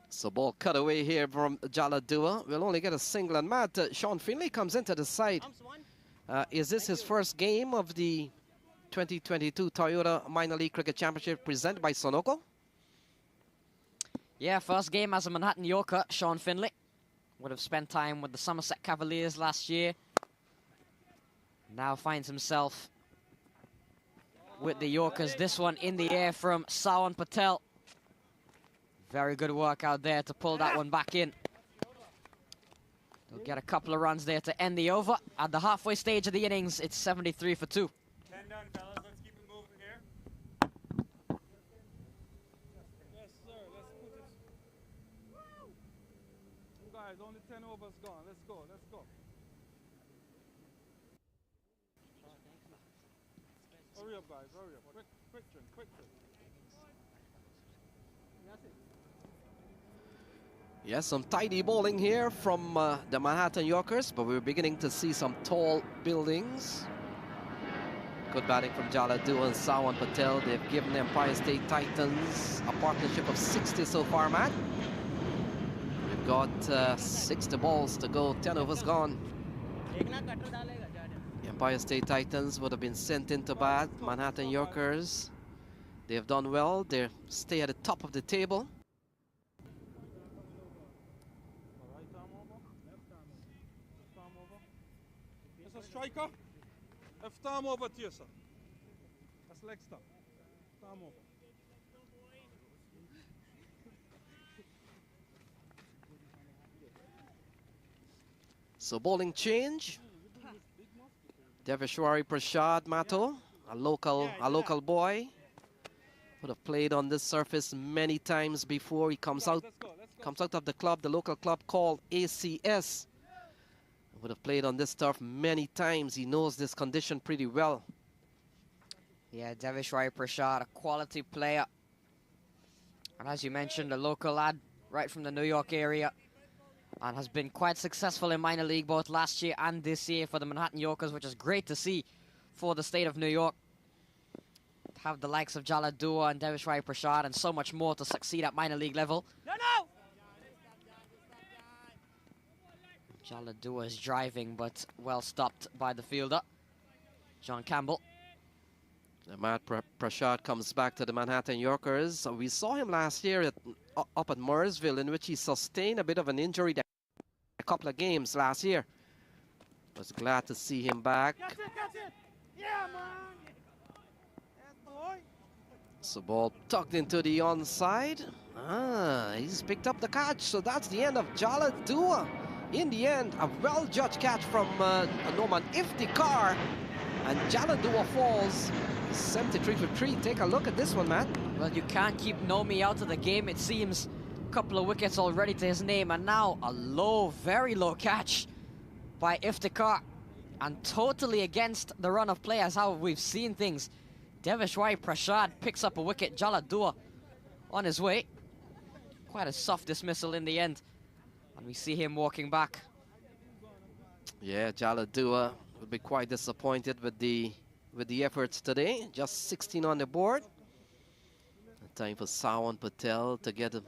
So ball cut away here from Jala Dua. We'll only get a single, and Matt, Sean Finley comes into the side. Is this his first game of the 2022 Toyota Minor League Cricket Championship presented by Sunoco? Yeah, first game as a Manhattan Yorker, Sean Finley. Would have spent time with the Somerset Cavaliers last year. Now finds himself with the Yorkers. This one in the air from Sawan Patel. Very good work out there to pull that one back in. They'll get a couple of runs there to end the over. At the halfway stage of the innings, it's 73 for 2. 10 done, fellas. Let's keep it moving here. Yes, sir. Let's put it. You guys, only 10 overs gone. Let's go. Let's go. Hurry up, guys. Hurry up. Quick turn. Quick turn. That's it. Yes, some tidy bowling here from the Manhattan Yorkers, but we're beginning to see some tall buildings. Good batting from Jala Dua and Sawan Patel. They've given the Empire State Titans a partnership of 60 so far, Matt. We've got 60 balls to go, 10 overs gone. The Empire State Titans would have been sent into bat. Manhattan Yorkers, they've done well. They stay at the top of the table. Striker, left arm over to you, sir. That's leg stop. Left arm over. So bowling change. Deveshwari Prasad Mato, a local boy, would have played on this surface many times before. He comes out of the club, the local club called ACS. Would have played on this turf many times. He knows this condition pretty well. Yeah, Deveshwari Prasad, a quality player. And as you mentioned, a local lad right from the New York area. And has been quite successful in minor league both last year and this year for the Manhattan Yorkers, which is great to see for the state of New York. Have the likes of Jala Dua and Deveshwari Prasad and so much more to succeed at minor league level. No! Jala Dua is driving, but well stopped by the fielder, John Campbell. Matt Prasad comes back to the Manhattan Yorkers. We saw him last year up at Mooresville, in which he sustained a bit of an injury a couple of games last year. Was glad to see him back. Yeah, man. Yes, boy. So ball tucked into the onside. He's picked up the catch. So that's the end of Jala Dua. In the end, a well-judged catch from Norman Iftikhar. And Jala Dua falls 73 for 3. Take a look at this one, man. Well, you can't keep Nomi out of the game, it seems. Couple of wickets already to his name, and now a low, very low catch by Iftikhar. And totally against the run of play as how we've seen things. Deveshwari Prasad picks up a wicket. Jala Dua on his way. Quite a soft dismissal in the end. And we see him walking back. Yeah, Jala Dua will be quite disappointed with the efforts today. Just 16 on the board. Time for Sawan Patel to get a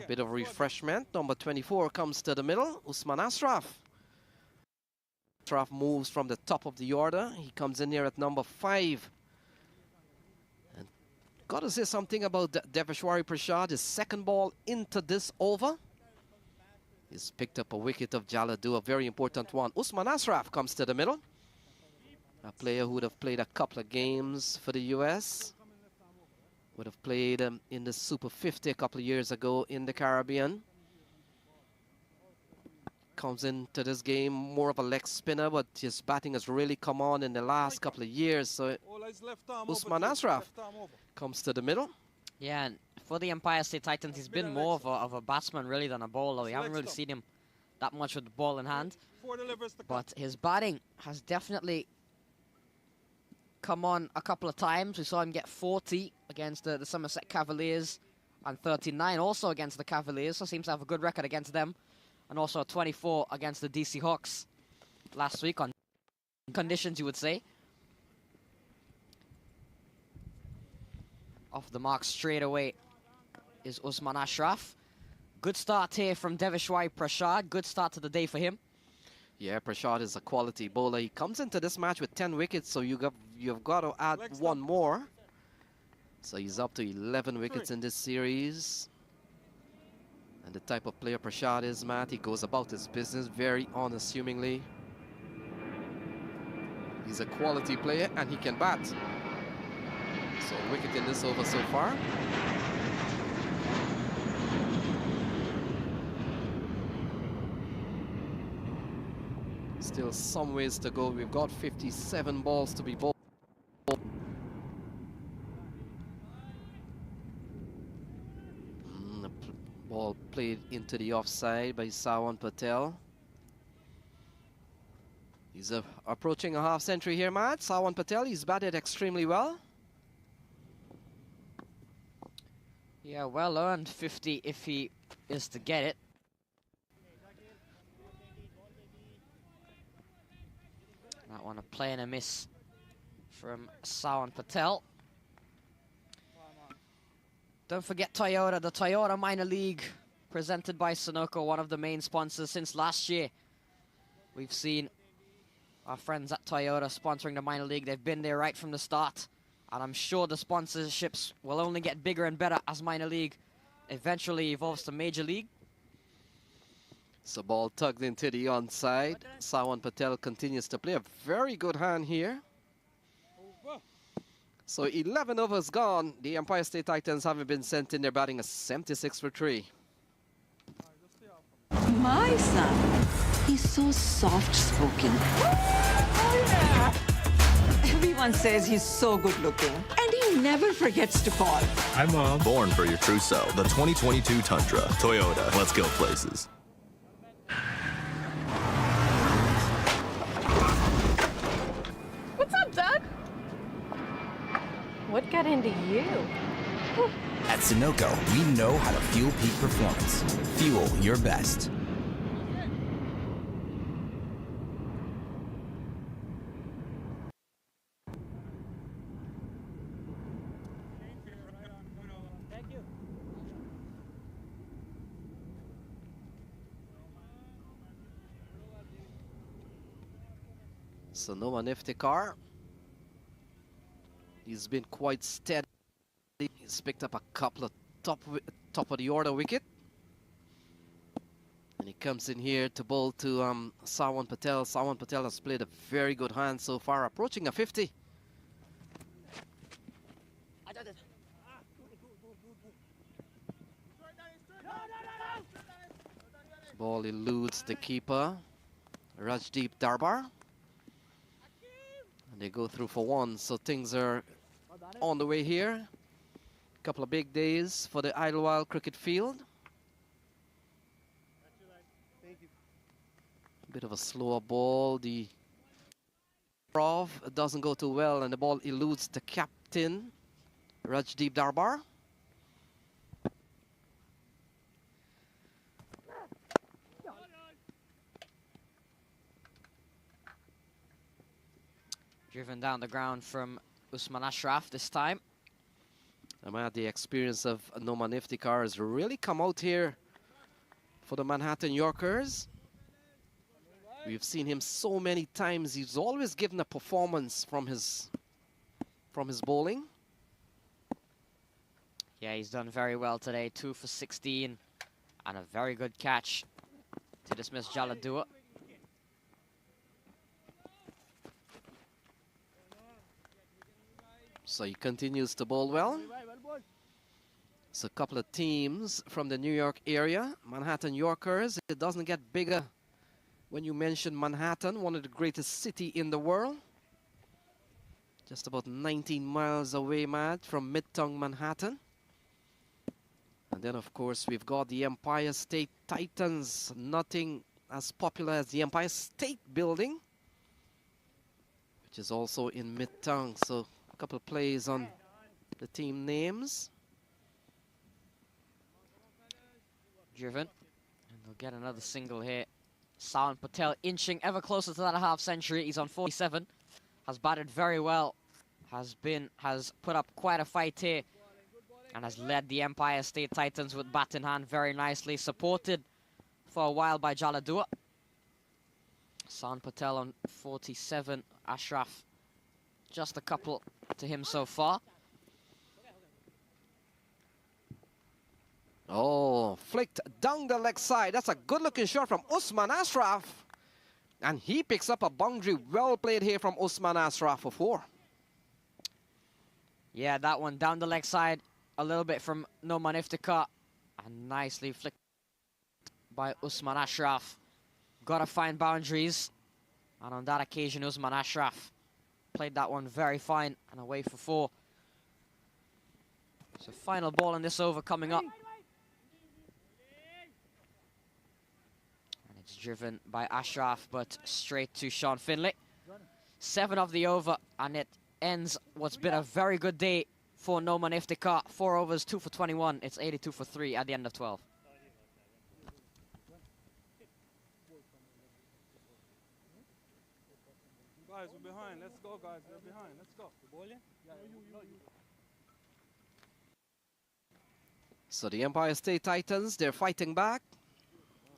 bit of refreshment. Number 24 comes to the middle. Usman Ashraf. Ashraf moves from the top of the order. He comes in here at number 5. And got to say something about Deveshwari Prasad. His second ball into this over. He's picked up a wicket of Jala Dua, a very important one. Usman Ashraf comes to the middle. A player who would have played a couple of games for the US. Would have played in the Super 50 a couple of years ago in the Caribbean. Comes into this game more of a leg spinner, but his batting has really come on in the last couple of years. So Usman Ashraf comes to the middle. Yeah, and for the Empire State Titans, he's been more of a batsman really than a bowler. We haven't really seen him that much with the ball in hand. But his batting has definitely come on a couple of times. We saw him get 40 against the Somerset Cavaliers and 39 also against the Cavaliers, so seems to have a good record against them. And also a 24 against the DC Hawks last week on conditions, you would say. Off the mark straight away is Usman Ashraf. Good start here from Deveshwari Prasad. Good start to the day for him. Yeah, Prasad is a quality bowler. He comes into this match with 10 wickets, so you've got to add one more. So he's up to 11 wickets in this series. And the type of player Prasad is, Matt, he goes about his business very unassumingly. He's a quality player and he can bat. So wicket in this over so far. Still some ways to go. We've got 57 balls to be bowled. Ball played into the offside by Sawan Patel. He's approaching a half century here, Matt. Sawan Patel, he's batted extremely well. Yeah, well earned 50 if he is to get it. That one a play and a miss from Sawan Patel. Don't forget Toyota, the Toyota Minor League presented by Sunoco, one of the main sponsors since last year. We've seen our friends at Toyota sponsoring the minor league. They've been there right from the start. And I'm sure the sponsorships will only get bigger and better as minor league eventually evolves to major league. So ball tugged into the onside. Sawan Patel continues to play a very good hand here. So 11 overs gone. The Empire State Titans haven't been sent in. They're batting a 76 for 3. My son, he's so soft-spoken. Everyone says he's so good-looking, and he never forgets to call. Hi, Mom. Born for your trousseau, the 2022 Tundra. Toyota, let's go places. What's up, Doug? What got into you? At Sunoco, we know how to fuel peak performance. Fuel your best. So Noman Iftikhar, he's been quite steady. He's picked up a couple of top of the order wicket. And he comes in here to bowl to Sawan Patel. Sawan Patel has played a very good hand so far, approaching a 50. Ball eludes the keeper, Rajdeep Darbar. And they go through for one, so things are on the way here. Couple of big days for the Idlewild cricket field. Bit of a slower ball. The Prov doesn't go too well, and the ball eludes the captain, Rajdeep Darbar. Driven down the ground from Usman Ashraf this time. The experience of Noman Iftikhar has really come out here for the Manhattan Yorkers. We've seen him so many times. He's always given a performance from his bowling. Yeah, he's done very well today. 2 for 16 and a very good catch to dismiss Jaladua. So he continues to bowl well. It's a couple of teams from the New York area. Manhattan Yorkers. It doesn't get bigger when you mention Manhattan, one of the greatest cities in the world. Just about 19 miles away, Matt, from Midtown Manhattan. And then, of course, we've got the Empire State Titans. Nothing as popular as the Empire State Building, which is also in Midtown. So a couple of plays on the team names. Driven. And they'll get another single here. Sawan Patel inching ever closer to that half century. He's on 47. Has batted very well. Has put up quite a fight here. And has led the Empire State Titans with bat in hand very nicely. Supported for a while by Jaladua. Sawan Patel on 47. Ashraf just a couple to him so far. Oh, flicked down the leg side. That's a good looking shot from Usman Ashraf. And he picks up a boundary. Well played here from Usman Ashraf for 4. Yeah, that one down the leg side. A little bit from Noman Iftikhar. And nicely flicked by Usman Ashraf. Gotta find boundaries. And on that occasion, Usman Ashraf played that one very fine and away for 4. So final ball in this over coming up. And it's driven by Ashraf, but straight to Sean Finlay. 7 of the over, and it ends what's been a very good day for Noman Iftikhar. 4 overs, 2 for 21. It's 82 for 3 at the end of 12. Guys, we're behind. Let's go, guys. We're behind. Let's go. So the Empire State Titans, they're fighting back.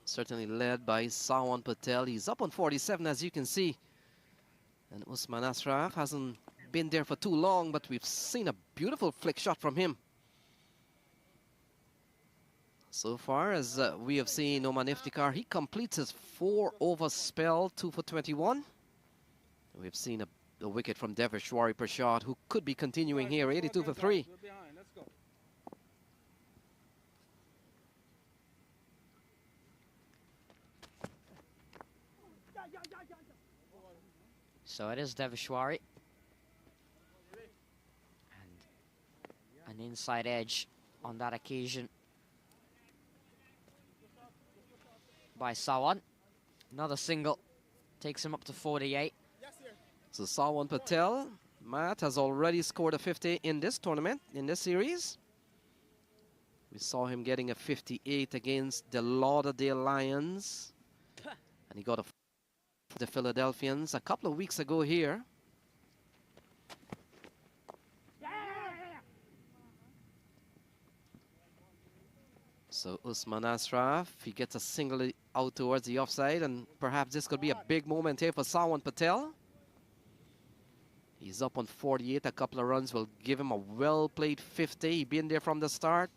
Certainly led by Sawan Patel. He's up on 47, as you can see. And Usman Ashraf hasn't been there for too long, but we've seen a beautiful flick shot from him. So far as we have seen Noman Iftikhar, he completes his 4-over spell, 2 for 21. We've seen a wicket from Deveshwari Prashad, who could be continuing here, 82 for 3. Let's go. So it is Deveshwari. And an inside edge on that occasion by Sawan. Another single takes him up to 48. So Sawan Patel, Matt, has already scored a 50 in this tournament, in this series. We saw him getting a 58 against the Lauderdale Lions. And he got a for the Philadelphians a couple of weeks ago here. So Usman Ashraf, he gets a single out towards the offside, and perhaps this could be a big moment here for Sawan Patel. He's up on 48. A couple of runs will give him a well-played 50. He's been there from the start.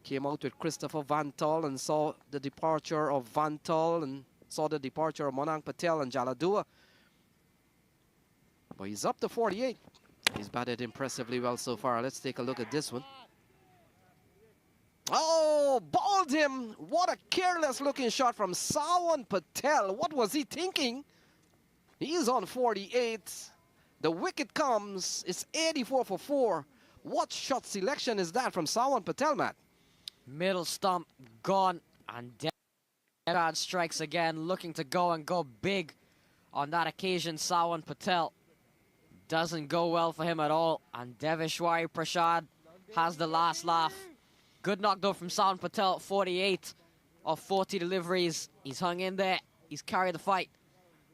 came out with Christopher Van Tol and saw the departure of Van Tol and saw the departure of Monang Patel and Jaladua. But he's up to 48. He's batted impressively well so far. Let's take a look at this one. Oh, balled him. What a careless looking shot from Sawan Patel. What was he thinking? He's on 48. The wicket comes. It's 84 for 4. What shot selection is that from Sawan Patel, Matt? Middle stump gone, and Devishwari strikes again, looking to go big on that occasion. Sawan Patel doesn't go well for him at all, and Devishwari Prasad has the last laugh. Good knock though from Sawan Patel, 48 of 40 deliveries. He's hung in there, he's carried the fight,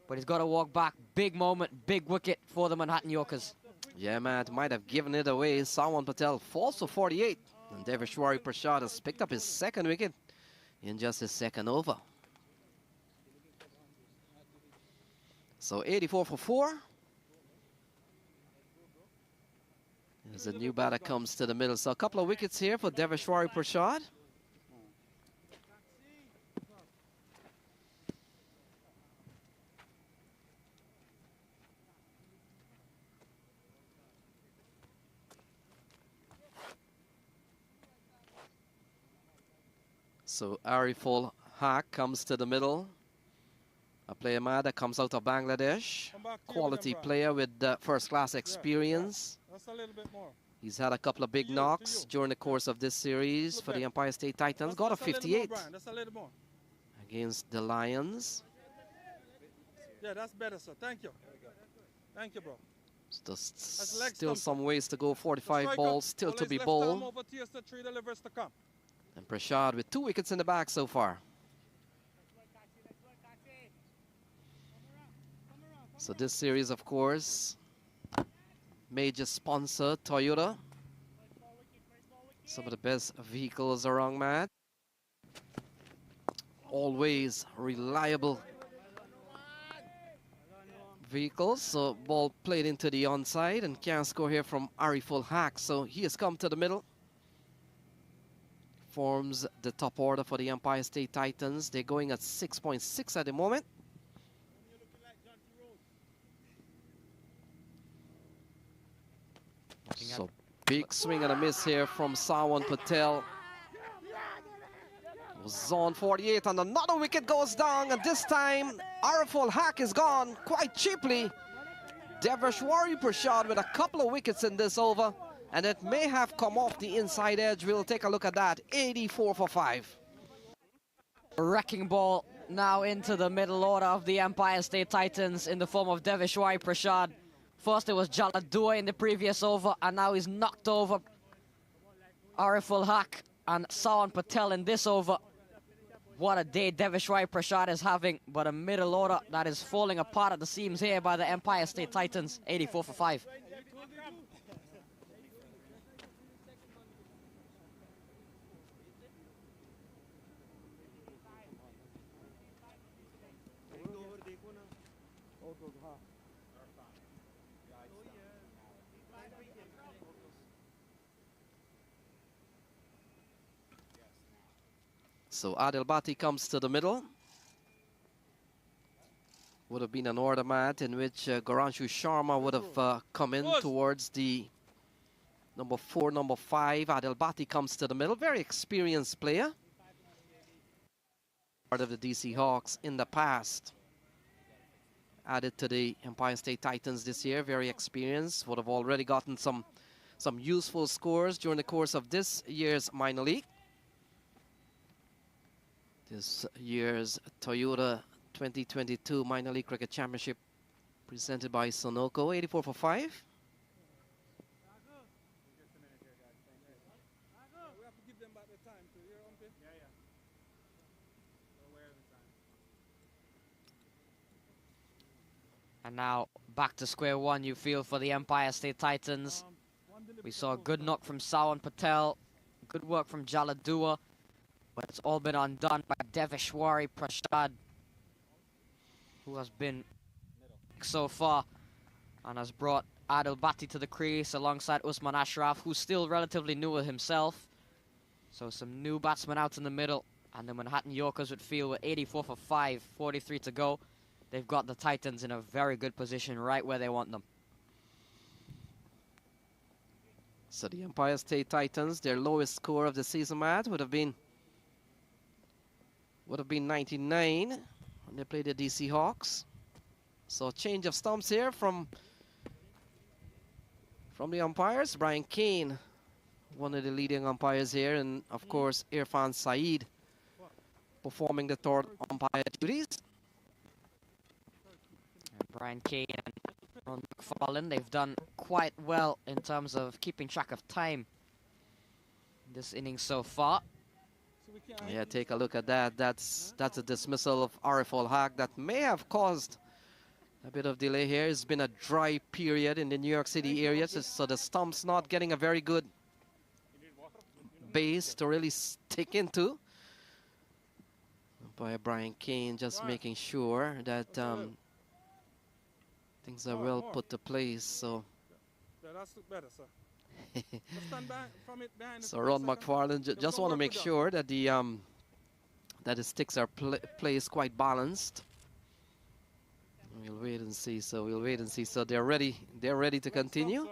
but he's got to walk back. Big moment, big wicket for the Manhattan Yorkers. Yeah, Matt, might have given it away. Sawan Patel falls to 48. And Devishwari Prasad has picked up his second wicket in just his second over. So 84 for 4. As a new batter comes to the middle. So a couple of wickets here for Devishwari Prasad. So Ariful Haq comes to the middle. A player that comes out of Bangladesh. Quality player with first-class experience. That's a little bit more. He's had a couple of big knocks during the course of this series for the Empire State Titans. Got a 58 against the Lions. Yeah, that's better, sir. Thank you. Thank you, bro. Still some ways to go. 45 balls still to be bowled. And Prasad with 2 wickets in the bag so far. So this series, of course, major sponsor Toyota. Some of the best vehicles around, Matt. Always reliable vehicles. So ball played into the onside and can't score here from Ariful Haq. So he has come to the middle. Forms the top order for the Empire State Titans. They're going at 6.6 at the moment. So big swing and a miss here from Sawan Patel. Was on 48 and another wicket goes down, and this time Ariful Haq is gone quite cheaply. Devishwari Prasad with a couple of wickets in this over, and it may have come off the inside edge. We'll take a look at that. 84 for 5. A wrecking ball now into the middle order of the Empire State Titans in the form of Devishwari Prasad. First it was Jaladua in the previous over, and now he's knocked over Ariful Haq and Sawan Patel in this over. What a day Devishwari Prasad is having, but a middle order that is falling apart at the seams here by the Empire State Titans. 84 for 5. So Adil Bhatti comes to the middle. Would have been an order, Matt, in which Garanshu Sharma would have come in towards the number 4, number 5. Adil Bhatti comes to the middle. Very experienced player. Part of the DC Hawks in the past. Added to the Empire State Titans this year. Very experienced. Would have already gotten some useful scores during the course of this year's minor league. This year's Toyota 2022 Minor League Cricket Championship presented by Sunoco. 84 for 5. And now back to square one, you feel, for the Empire State Titans. We saw a good knock from Sawan Patel. Good work from Jaladua. But it's all been undone by Devishwari Prasad, who has been so far and has brought Adil Bhatti to the crease alongside Usman Ashraf, who's still relatively newer himself. So some new batsmen out in the middle, and the Manhattan Yorkers would feel with 84 for 5, 43 to go. They've got the Titans in a very good position, right where they want them. So the Empire State Titans, their lowest score of the season, Matt, would have been 99 when they played the DC Hawks. So change of stumps here from the umpires. Brian Kane, one of the leading umpires here, and of course Irfan Saeed performing the third umpire duties. And Brian Kane and Ron McFarlane, they've done quite well in terms of keeping track of time this inning so far. Yeah, take a look at that. That's a dismissal of Arif Ul-Haq that may have caused a bit of delay here. It's been a dry period in the New York City area, so the stump's not getting a very good base to really stick into. By Brian Kane, just making sure that things are well put to place. So, so Ron McFarlane just want to make sure that the sticks are placed quite balanced. We'll wait and see. So we'll wait and see. So they're ready. They're ready to continue.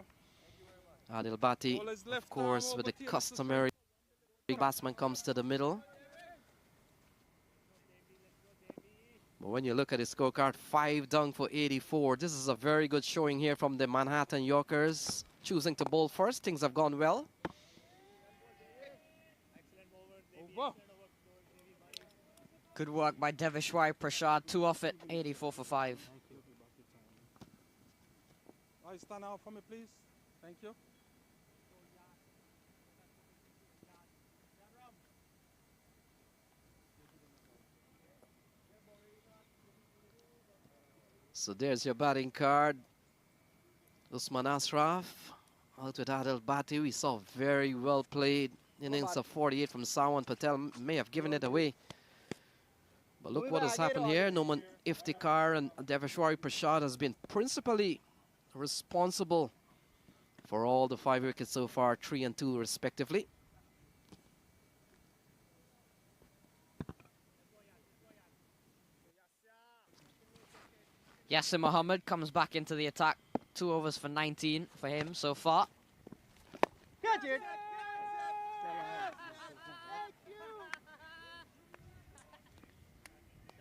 Adil Bhatti, of course, with the customary batsman comes to the middle. But when you look at the scorecard, 5 down for 84. This is a very good showing here from the Manhattan Yorkers, choosing to bowl first. Things have gone well. Good work by Devishwar Prasad, 2 off it, 84 for 5. Stand out for me, please. Thank you. So there's your batting card. Usman Ashraf out with Adil Bhatti. We saw very well played innings of 48 from Sawan Patel. May have given it away. But look what has happened here. Noman Iftikhar and Devishwar Prasad has been principally responsible for all the 5 wickets so far, 3 and 2 respectively. Yasir Mohammed comes back into the attack. 2 overs for 19 for him so far.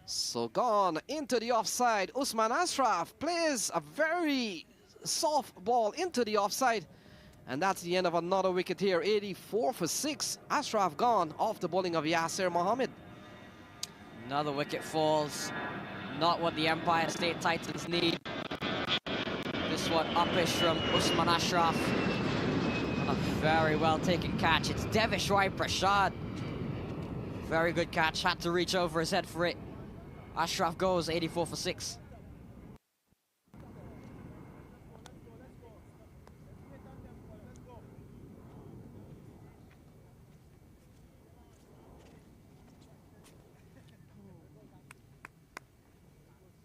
So gone into the offside. Usman Ashraf plays a very soft ball into the offside. And that's the end of another wicket here. 84 for 6. Ashraf gone off the bowling of Yasir Mohammed. Another wicket falls. Not what the Empire State Titans need. This one uppish from Usman Ashraf. And a very well taken catch. It's Devishwar Prasad. Very good catch. Had to reach over his head for it. Ashraf goes 84 for 6.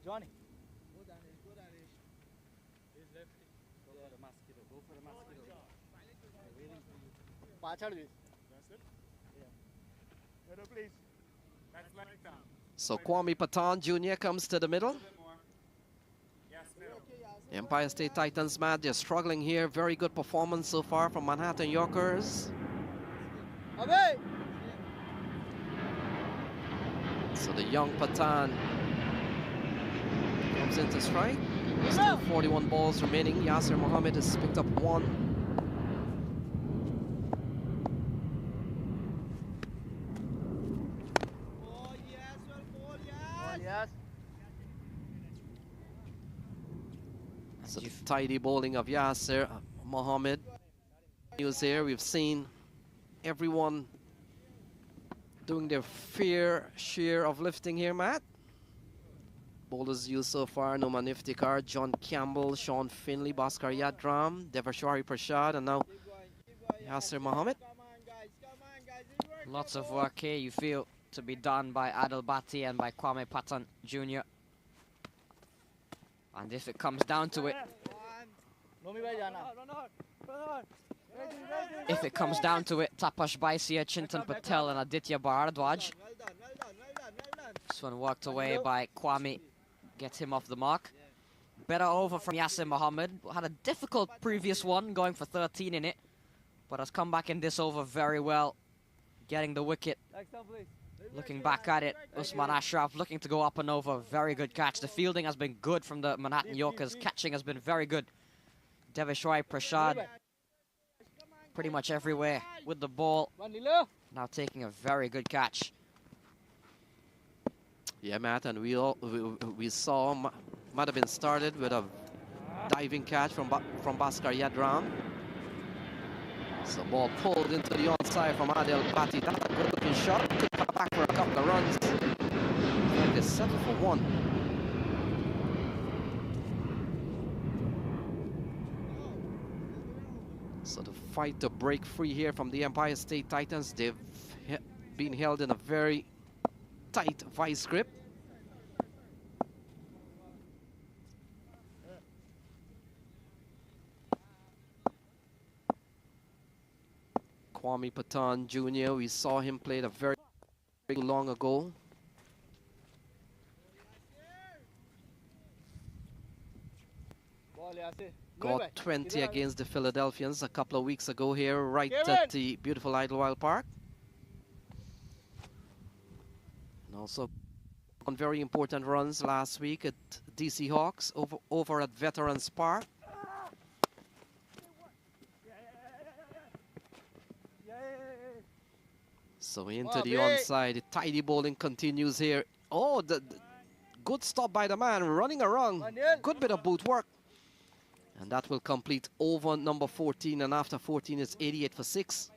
Johnny. Go Danish, go Danish. He's left. Go for the mosquito, go for the mosquito. They're waiting for you. Pachad this. That's it? Yeah. Hello, please. That's like that. So Kwame Patan Jr. comes to the middle. The Empire State Titans, Matt, they're struggling here. Very good performance so far from Manhattan Yorkers. So the young Patan comes into strike. Still 41 balls remaining. Yasir Mohammed has picked up 1. So the tidy bowling of Yasir Mohammed. News here, we've seen everyone doing their fair share of lifting here, Matt. Bowlers used so far: Noman Iftikhar, John Campbell, Sean Finley, Bhaskar Yadram, Devashwar Prasad, and now Yasir Mohammed. Lots of work here, you feel, to be done by Adil Bhatti and by Kwame Patan Jr. And if it comes down to it, if it comes down to it, Tapash Baisia, Chintan Patel and Aditya Bharadwaj. This one worked away by Kwame, gets him off the mark. Better over from Yasser Mohammed. Had a difficult previous one, going for 13 in it, but has come back in this over very well, getting the wicket. Looking back at it, Usman Ashraf looking to go up and over. Very good catch. The fielding has been good from the Manhattan Yorkers. Catching has been very good. Deveshwar Prasad pretty much everywhere with the ball. Now taking a very good catch. Yeah, Matt, and we saw might have been started with a diving catch from Bhaskar Yadram. So ball pulled into the onside from Adel Bhatti. That's a good looking shot. Could come back for a couple of runs. And they settle for one. So the fight to break free here from the Empire State Titans. They've been held in a very tight vice grip. Kwame Patan Jr., we saw him play a very long ago. Got 20 against the Philadelphians a couple of weeks ago here, right at the beautiful Idlewild Park. And also on very important runs last week at DC Hawks over at Veterans Park. So into the onside, the tidy bowling continues here. Oh, the good stop by the man, running around. Good bit of boot work. And that will complete over number 14, and after 14 it's 88 for 6.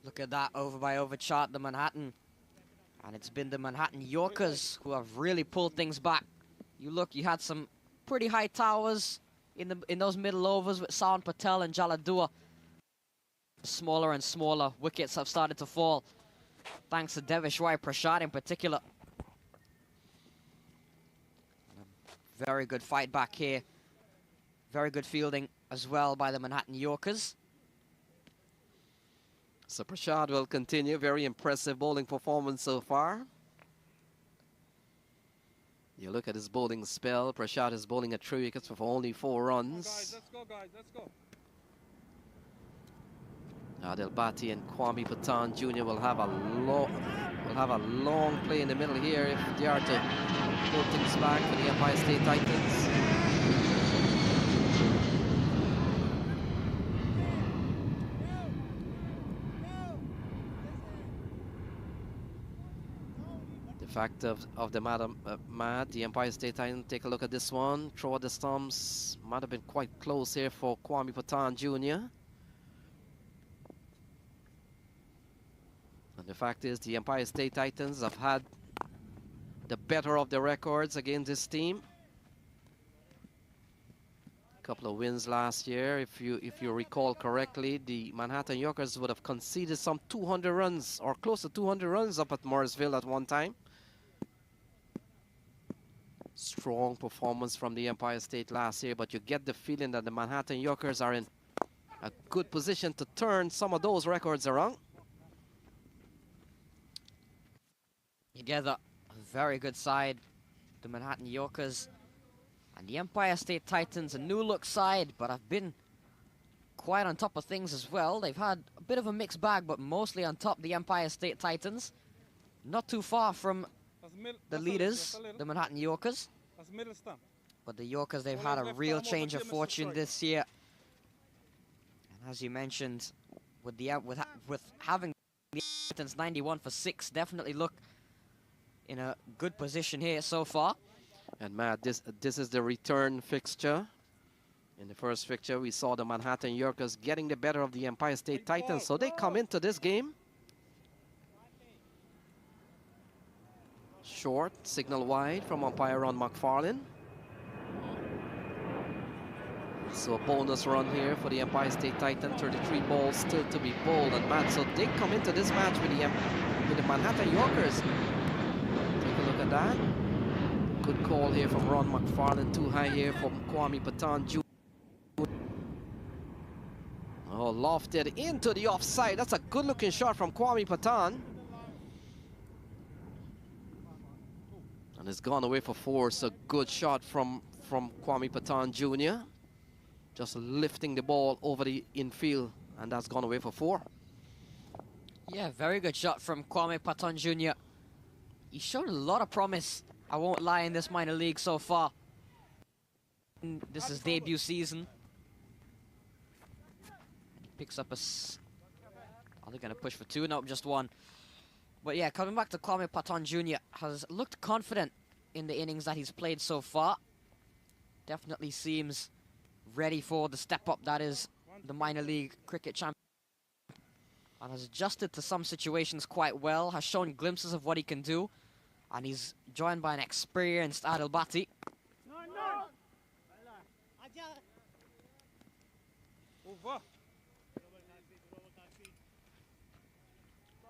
Look at that over by over chart, the Manhattan. And it's been the Manhattan Yorkers who have really pulled things back. You look, you had some pretty high towers in those middle overs with Sawan Patel and Jaladua. Smaller and smaller wickets have started to fall, thanks to Deveshwar Prasad in particular. Very good fight back here. Very good fielding as well by the Manhattan Yorkers. So Prasad will continue. Very impressive bowling performance so far. You look at his bowling spell. Prasad is bowling at 3 wickets for only 4 runs. Let's go, guys. Let's go. Adel Bhatti and Kwame Patan Jr. will have a long play in the middle here if they are to pull things back for the Empire State Titans. The fact of the matter, Matt, the Empire State Titans, take a look at this one. Throw the stumps, might have been quite close here for Kwame Patan Jr. And the fact is, the Empire State Titans have had the better of the records against this team. A couple of wins last year. If you recall correctly, the Manhattan Yorkers would have conceded some 200 runs or close to 200 runs up at Morrisville at one time. Strong performance from the Empire State last year, but you get the feeling that the Manhattan Yorkers are in a good position to turn some of those records around. Together, a very good side, the Manhattan Yorkers. And the Empire State Titans, a new look side, but have been quite on top of things as well. They've had a bit of a mixed bag, but mostly on top, the Empire State Titans. Not too far from the leaders, the Manhattan Yorkers. But the Yorkers, they've had a real change of fortune this year. And as you mentioned, with having the Titans 91 for 6, definitely look in a good position here so far. And Matt, this is the return fixture. In the first fixture, we saw the Manhattan Yorkers getting the better of the Empire State Titans, so they come into this game short, signal wide from umpire Ron McFarlane. So a bonus run here for the Empire State Titan. 33 balls still to be bowled. And man, so they come into this match with the Manhattan Yorkers. Take a look at that. Good call here from Ron McFarlane. Too high here from Kwame Patan Jr. Oh, lofted into the offside. That's a good looking shot from Kwame Patan. And it's gone away for 4. So good shot from Kwame Patan Jr. Just lifting the ball over the infield, and that's gone away for 4. Yeah, very good shot from Kwame Patan Jr. He showed a lot of promise, I won't lie, in this minor league so far. This is debut season. He picks up a... Are they going to push for 2? Nope, just 1. But yeah, coming back to Kwame Patan Jr. has looked confident in the innings that he's played so far. Definitely seems ready for the step up that is the minor league cricket champion, and has adjusted to some situations quite well, has shown glimpses of what he can do, and he's joined by an experienced Adil Bhatti.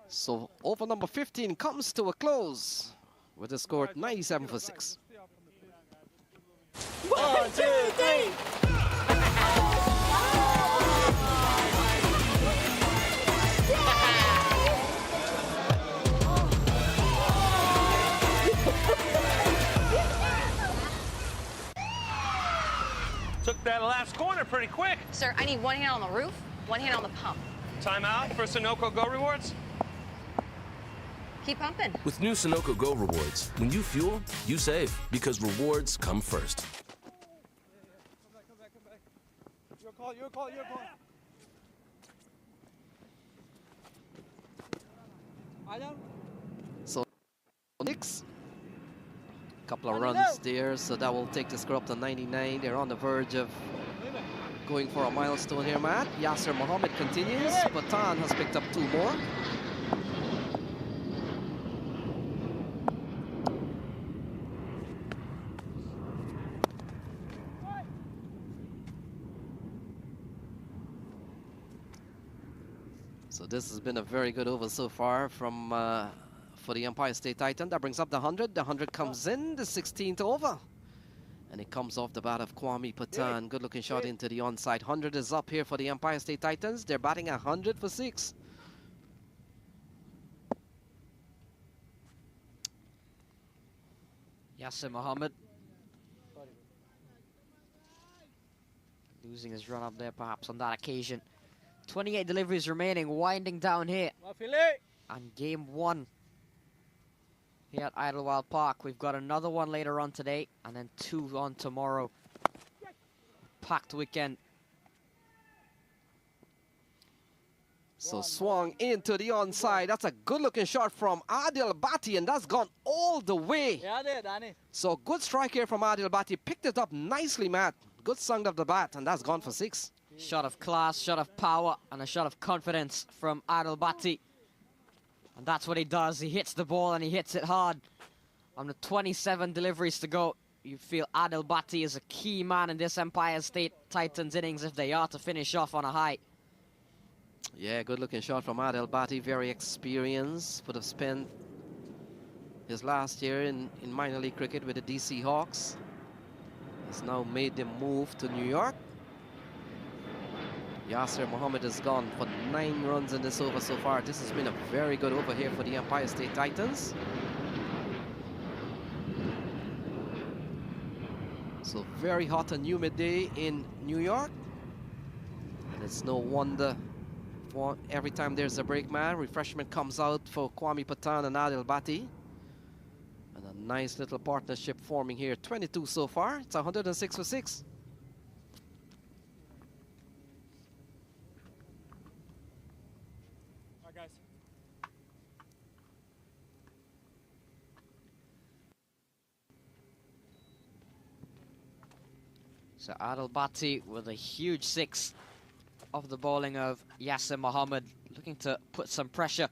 So over number 15 comes to a close with a score 97 for 6. 1, 2, 3. Took that last corner pretty quick. Sir, I need one hand on the roof, one hand on the pump. Timeout for Sunoco Go Rewards. Keep pumping. With new Sunoco Go rewards, when you fuel, you save, because rewards come first. Come back. Your call. So Knicks, couple of runs there, so that will take the score up to 99. They're on the verge of going for a milestone here, Matt. Yasser Mohammed continues. Patan has picked up 2 more. So this has been a very good over so far from for the Empire State Titan. That brings up the 100. The 100 comes in, the 16th over. And it comes off the bat of Kwame Patan. Good looking shot into the onside. 100 is up here for the Empire State Titans. They're batting 100 for 6. Yasser Mohammed losing his run up there perhaps on that occasion. 28 deliveries remaining, winding down here. And game 1 here at Idlewild Park. We've got another one later on today, and then 2 on tomorrow. Packed weekend. So swung into the onside. That's a good looking shot from Adil Bhatti, and that's gone all the way. So good strike here from Adil Bhatti. Picked it up nicely, Matt. Good swung of the bat, and that's gone for 6. Shot of class, shot of power, and a shot of confidence from Adil Bhatti. And that's what he does. He hits the ball and he hits it hard. On the 27 deliveries to go, you feel Adil Bhatti is a key man in this Empire State Titans innings if they are to finish off on a high. Yeah, good looking shot from Adil Bhatti. Very experienced. Would have spent his last year in minor league cricket with the DC Hawks. He's now made the move to New York. Yasser Mohammed has gone for 9 runs in this over so far. This has been a very good over here for the Empire State Titans. So very hot and humid day in New York. And it's no wonder for every time there's a break, man, refreshment comes out for Kwame Patan and Adil Bhatti. And a nice little partnership forming here. 22 so far. It's 106 for 6. So Adil Bhatti with a huge 6 off the bowling of Yasser Mohammed, looking to put some pressure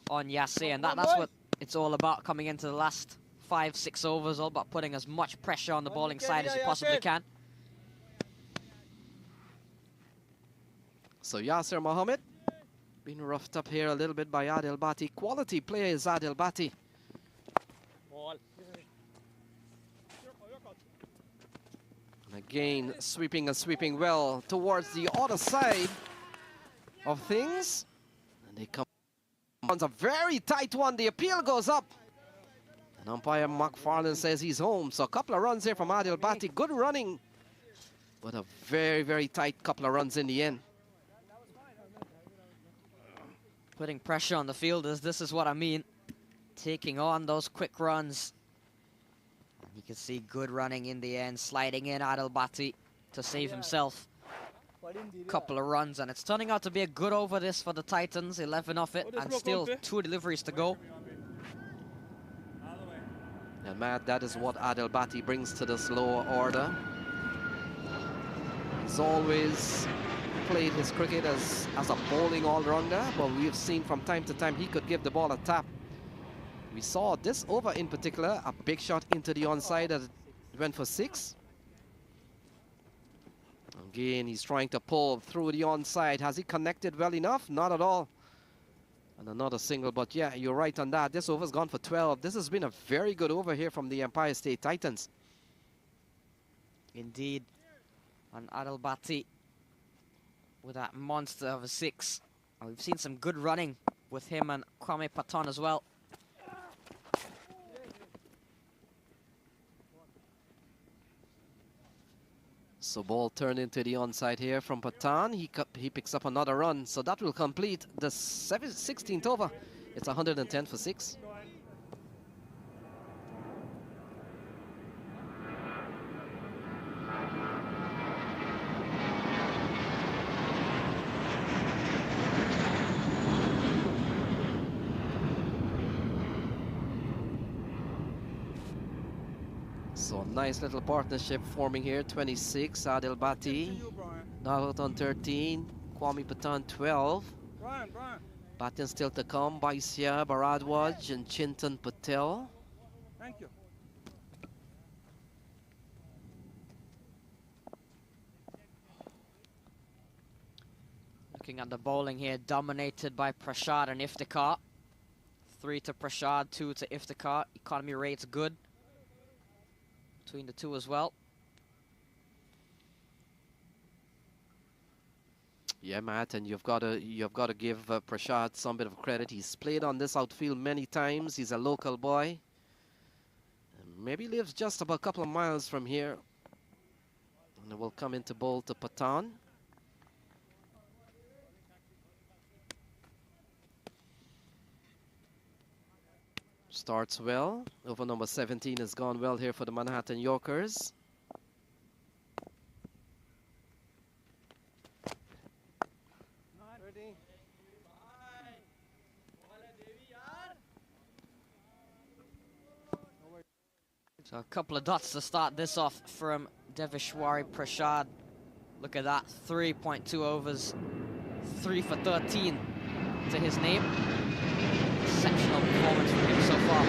on Yasser, and that's what it's all about coming into the last 5-6 overs, all about putting as much pressure on the bowling side as you possibly can. So Yasser Mohammed being roughed up here a little bit by Adil Bati. Quality player is Adil Bati. And again, sweeping and sweeping well towards the other side of things. And they come on a very tight one. The appeal goes up. And umpire McFarlane says he's home. So a couple of runs here from Adil Bati. Good running, but a very, very tight couple of runs in the end. Putting pressure on the fielders, this is what I mean. Taking on those quick runs. And you can see good running in the end, sliding in Adil Bati to save himself. Couple of runs, and it's turning out to be a good over this for the Titans. 11 off it, and still 2 deliveries to go. And Matt, that is what Adil Bati brings to this lower order. He's always played his cricket as a bowling all-rounder, but we've seen from time to time he could give the ball a tap. We saw this over in particular, a big shot into the onside that went for 6. Again, he's trying to pull through the onside. Has he connected well enough? Not at all. And another single, but yeah, you're right on that. This over's gone for 12. This has been a very good over here from the Empire State Titans. Indeed. And Adil Bati with that monster of a 6. And we've seen some good running with him and Kwame Patton as well. So ball turned into the onside here from Patton. He picks up another run, so that will complete the 16th over. It's 110 for 6. So nice little partnership forming here. 26, Adil Bati. Now out on 13. Kwame Patton 12. Batten still to come. Baisia, Baradwaj, and Chintan Patel. Thank you. Looking at the bowling here, dominated by Prashad and Iftikhar. 3 to Prashad, 2 to Iftikhar. Economy rates good between the two as well. Yeah, Matt, and you've got to give Prashad some bit of credit. He's played on this outfield many times. He's a local boy. And maybe lives just about a couple of miles from here. And it will come into bowl to Patton. Starts well. Over number 17 has gone well here for the Manhattan Yorkers. So a couple of dots to start this off from Devishwari Prashad. Look at that, 3.2 overs, 3 for 13 to his name. Exceptional performance from him so far.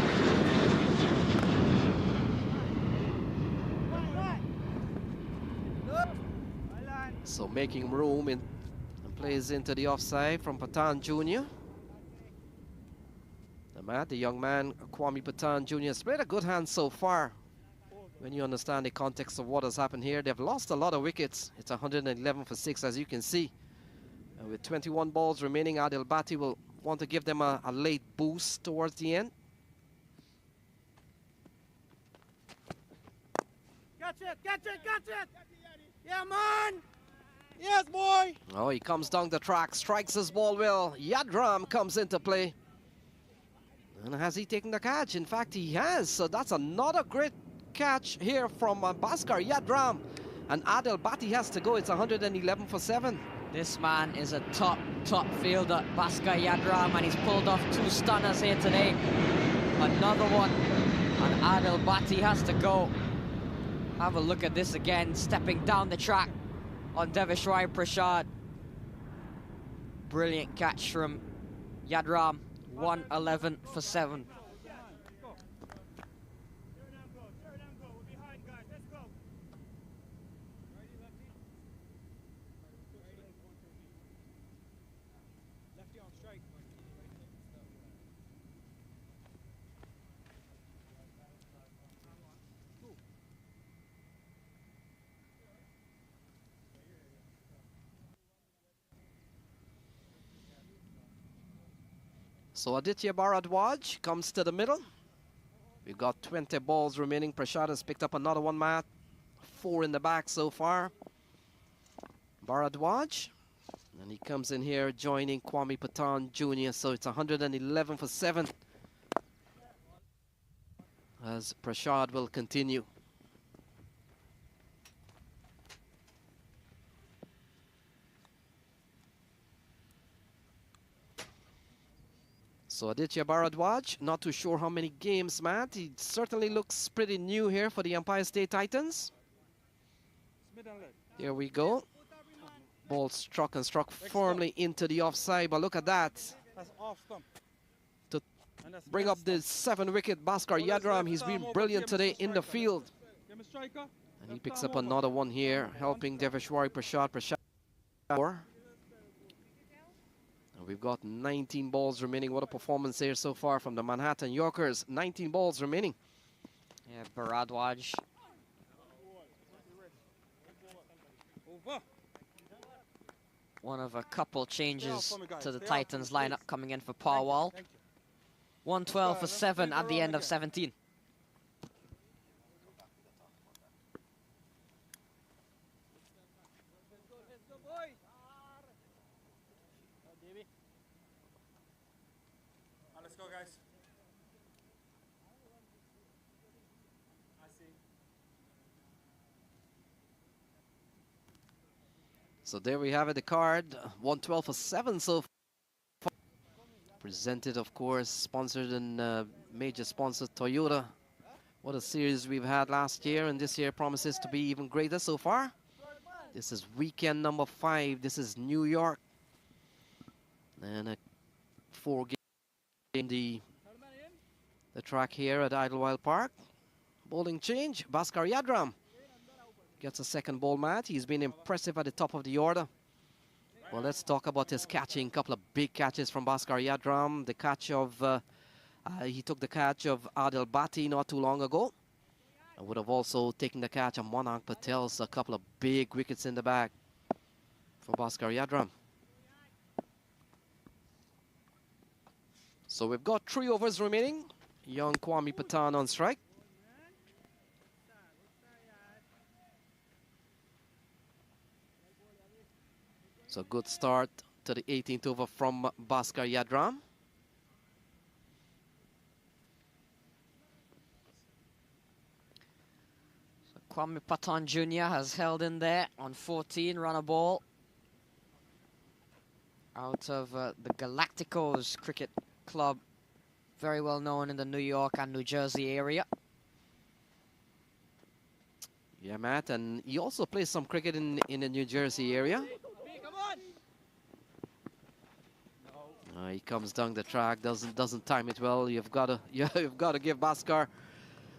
So making room and plays into the offside from Patton Jr. The young man, Kwame Patton Jr. has played a good hand so far. When you understand the context of what has happened here, they've lost a lot of wickets. It's 111 for 6, as you can see. And with 21 balls remaining, Adil Bati will want to give them a late boost towards the end. Catch it, catch it, catch it! Yeah, man! Yes, boy! Oh, he comes down the track, strikes his ball well. Yadram comes into play. And has he taken the catch? In fact, he has. So that's another great catch here from Bhaskar Yadram. And Adil Bati has to go. It's 111 for 7. This man is a top fielder, Bhaskar Yadram, and he's pulled off 2 stunners here today. Another one, and Adil Bati has to go. Have a look at this again, stepping down the track on Devishwari Prashad. Brilliant catch from Yadram, 111 for 7. So Aditya Bharadwaj comes to the middle. We've got 20 balls remaining. Prashad has picked up another one, Matt. 4 in the back so far. Bharadwaj. And he comes in here joining Kwame Patan Jr. So it's 111 for 7. As Prashad will continue. So Aditya Bharadwaj, not too sure how many games, Matt. He certainly looks pretty new here for the Empire State Titans. Here we go. Ball struck and struck firmly into the offside, but look at that. To bring up the 7-wicket Bhaskar Yadram. He's been brilliant today in the field. And he picks up another one here, helping Deveshwari Prashad. We've got 19 balls remaining. What a performance here so far from the Manhattan Yorkers. 19 balls remaining. Yeah, Bharadwaj. One of a couple changes to the Titans lineup coming in for Parwal. 112 for 7 at the end of 17. Let's go, guys. So there we have it, the card. 112 for 7 so far. Presented, of course, sponsored and major sponsor Toyota. What a series we've had last year, and this year promises to be even greater so far. This is weekend number 5. This is New York. And a 4-game the track here at Idlewild Park. Bowling change. Bhaskar Yadram gets a second ball, Matt. He's been impressive at the top of the order. Well, let's talk about his catching. Couple of big catches from Bhaskar Yadram. The catch of, he took the catch of Adil Bhatti not too long ago. I would have also taken the catch of Monarch Patel's. A couple of big wickets in the back for Bhaskar Yadram. So we've got 3 overs remaining. Young Kwame Patan on strike. So good start to the 18th over from Bhaskar Yadram. So Kwame Patan Jr. has held in there on 14, run a ball out of the Galacticos Cricket Club, very well known in the New York and New Jersey area. Yeah, Matt, and he also plays some cricket in the New Jersey area. He comes down the track, doesn't time it well. You've got to give Bhaskar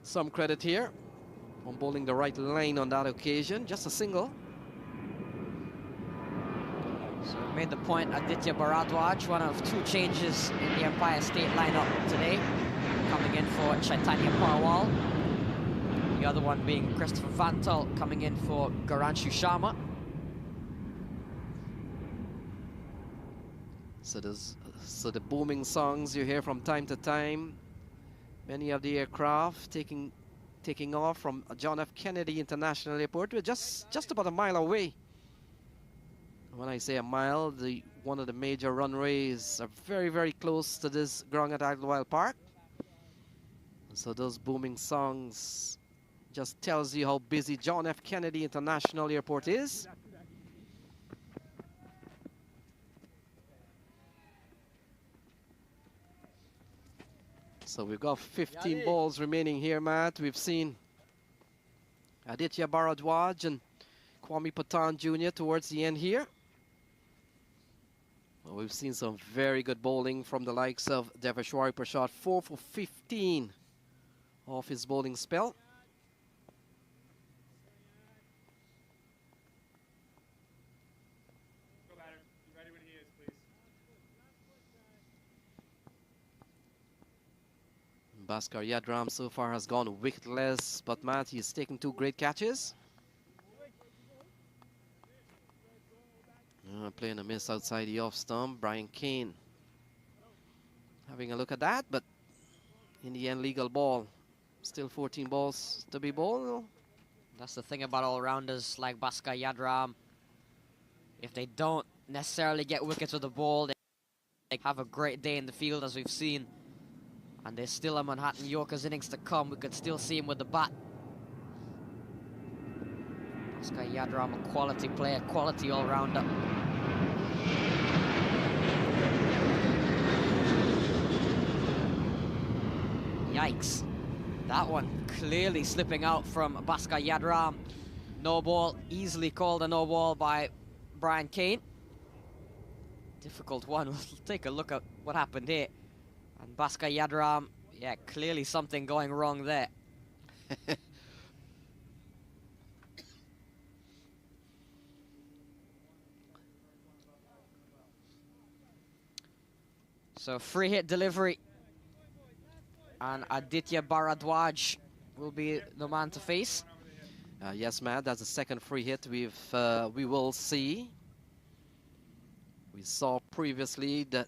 some credit here on bowling the right line on that occasion. Just a single. So we made the point, Aditya Bharadwaj, one of 2 changes in the Empire State lineup today, coming in for Chaitanya Parwal. The other one being Christopher Vantal, coming in for Garanshu Sharma. So the booming songs you hear from time to time. Many of the aircraft taking off from John F. Kennedy International Airport. We're just about a mile away. When I say a mile, one of the major runways are very, very close to this ground at Idlewild Park. So those booming songs just tells you how busy John F. Kennedy International Airport is. So we've got 15 balls remaining here, Matt. We've seen Aditya Bharadwaj and Kwame Patan Jr. towards the end here. Well, we've seen some very good bowling from the likes of Deveshwari Prashad, 4 for 15 off his bowling spell. Go batter. Be ready when he is, please. Bhaskar Yadram so far has gone wicketless, but Matt, he's taken 2 great catches. Playing a miss outside the off stump. Brian Kane having a look at that, but in the end, legal ball. Still 14 balls to be bowled. That's the thing about all-rounders like Bhaskar Yadram. If they don't necessarily get wickets with the ball, they have a great day in the field, as we've seen. And there's still a Manhattan Yorkers innings to come. We could still see him with the bat. Bhaskar Yadram, a quality player, quality all-rounder. Yikes. That one clearly slipping out from Bhaskar Yadram. No ball, easily called a no ball by Brian Kane. Difficult one. We'll take a look at what happened here. And Bhaskar Yadram, yeah, clearly something going wrong there. So free hit delivery. And Aditya Bharadwaj will be the man to face. Yes, Matt, that's the second free hit we will see. We saw previously that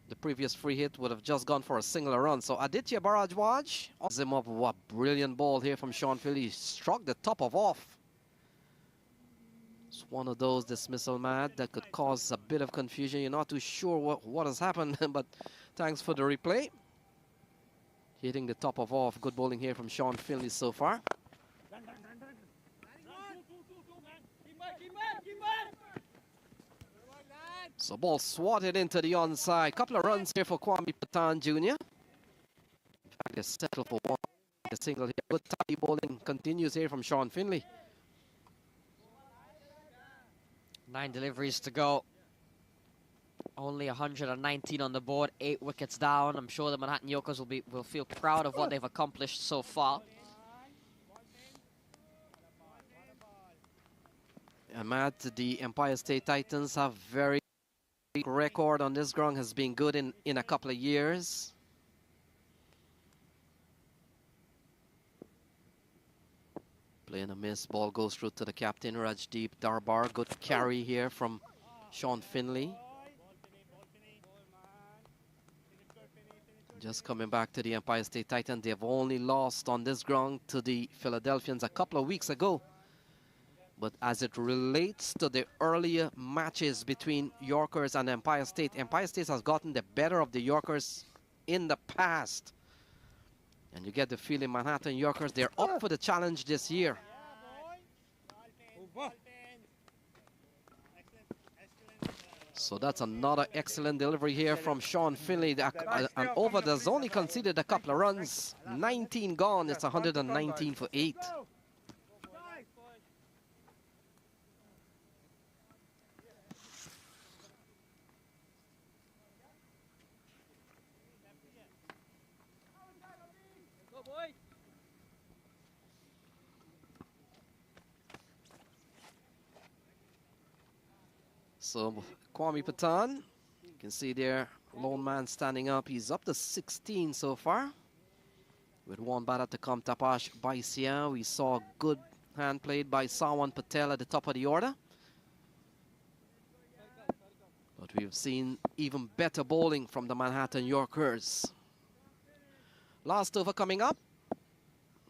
the previous free hit would have just gone for a single run. So Aditya Bharadwaj him up. What brilliant ball here from Sean Philly. Struck the top of off. It's one of those dismissal, Matt, that could cause a bit of confusion. You're not too sure what has happened, but thanks for the replay. Hitting the top of off. Good bowling here from Sean Finley so far. So ball swatted into the onside. Couple of runs here for Kwame Patan Jr. In fact, they settle for one. A single here. Good tidy bowling continues here from Sean Finley. 9 deliveries to go. Only 119 on the board, 8 wickets down. I'm sure the Manhattan Yorkers will feel proud of what they've accomplished so far. And Matt, the Empire State Titans have very good record on this ground, has been good in a couple of years. Playing a miss, ball goes through to the captain, Rajdeep Darbar. Good carry here from Sean Finley. Just coming back to the Empire State Titans, they've only lost on this ground to the Philadelphians a couple of weeks ago. But as it relates to the earlier matches between Yorkers and Empire State has gotten the better of the Yorkers in the past. And you get the feeling Manhattan Yorkers, they're up for the challenge this year. So that's another excellent delivery here from Sean Finley. An over that's only conceded a couple of runs. 19 gone. It's 119 for 8. So Kwame Patan, you can see there, lone man standing up. He's up to 16 so far. With one batter to come, Tapash Baisia. We saw good hand played by Sawan Patel at the top of the order. But we've seen even better bowling from the Manhattan Yorkers. Last over coming up.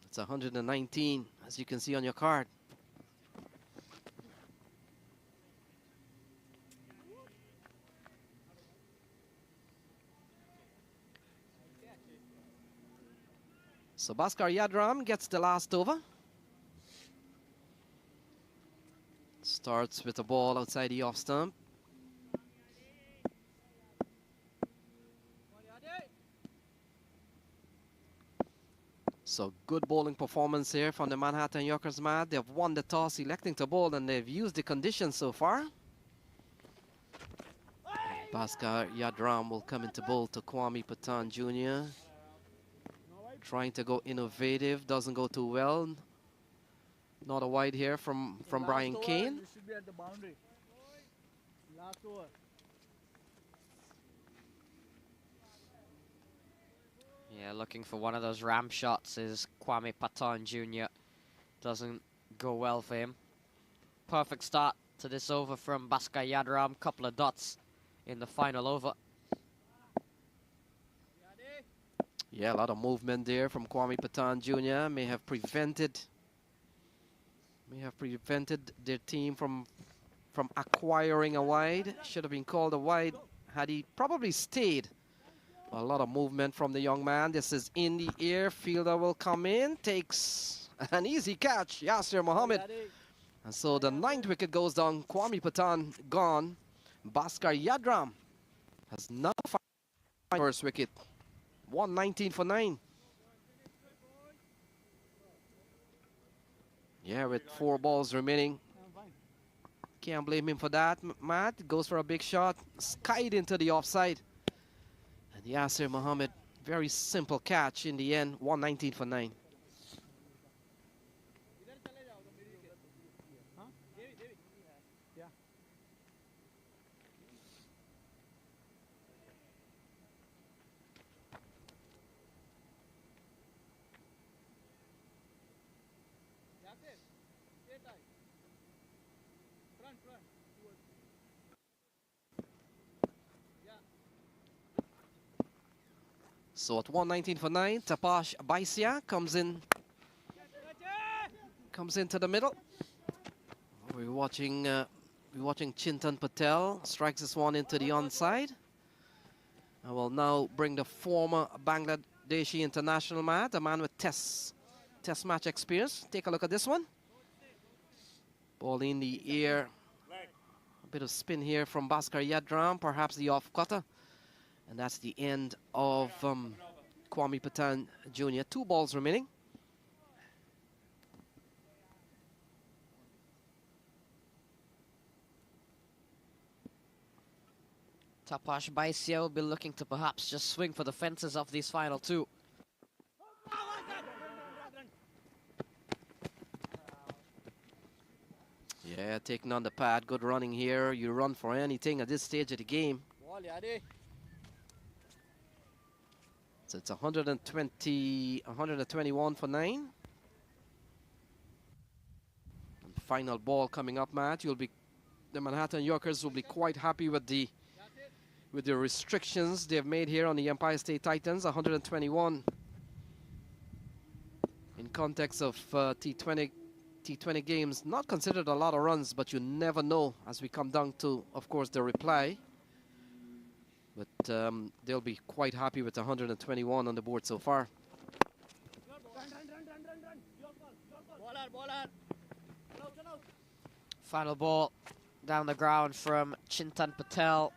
It's 119, as you can see on your card. So Bhaskar Yadram gets the last over. Starts with a ball outside the off stump. So good bowling performance here from the Manhattan Yorkers, Matt. They've won the toss, electing to bowl, and they've used the conditions so far. Bhaskar Yadram will come into bowl to Kwame Patan Jr. Trying to go innovative, doesn't go too well. Not a wide here from Brian Kane. Should be at the boundary. Last over. Yeah, looking for one of those ram shots is Kwame Patan Jr. Doesn't go well for him. Perfect start to this over from Bhaskar Yadram. Couple of dots in the final over. Yeah, a lot of movement there from Kwame Patan Jr. may have prevented their team from acquiring a wide. Should have been called a wide had he probably stayed. A lot of movement from the young man. This is in the air. Fielder will come in. Takes an easy catch. Yasir Mohammed. And so the 9th wicket goes down. Kwame Patan gone. Bhaskar Yadram has now found first wicket. 119 for 9. Yeah, with 4 balls remaining. Can't blame him for that. Matt goes for a big shot. Skied into the offside. And Yasir Mohammed, very simple catch in the end. 119 for 9. So at 119 for 9, Tapash Baisia comes into the middle. We're watching Chintan Patel strikes this one into the onside. I will now bring the former Bangladeshi international man, the man with test match experience. Take a look at this one. Ball in the air. A bit of spin here from Bhaskar Yadram, perhaps the off cutter. And that's the end of Kwame Patan Jr. 2 balls remaining. Tapash Baisia will be looking to perhaps just swing for the fences of these final 2. Yeah, taking on the pad. Good running here. You run for anything at this stage of the game. So it's 121 for 9. And final ball coming up, Matt. The Manhattan Yorkers will be quite happy with the restrictions they've made here on the Empire State Titans. 121 in context of T20 games. Not considered a lot of runs, but you never know as we come down to, of course, the reply. But they'll be quite happy with 121 on the board so far. Final ball down the ground from Chintan Patel.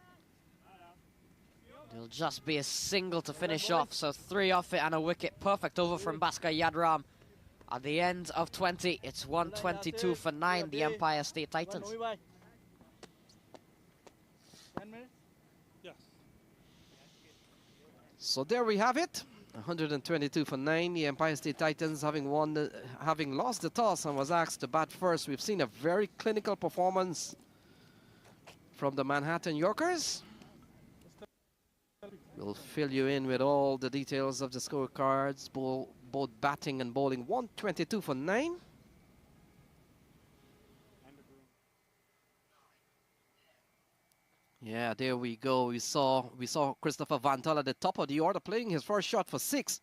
It'll just be a single to finish off, so 3 off it and a wicket. Perfect over from Bhaskar Yadram. At the end of 20, it's 122 for 9, the Empire State Titans. 10 minutes? Yes. So there we have it. 122 for 9. The Empire State Titans having lost the toss and was asked to bat first. We've seen a very clinical performance from the Manhattan Yorkers. We'll fill you in with all the details of the scorecards, both batting and bowling. 122 for 9. Yeah, there we go. We saw Christopher Vantal at the top of the order playing his first shot for 6.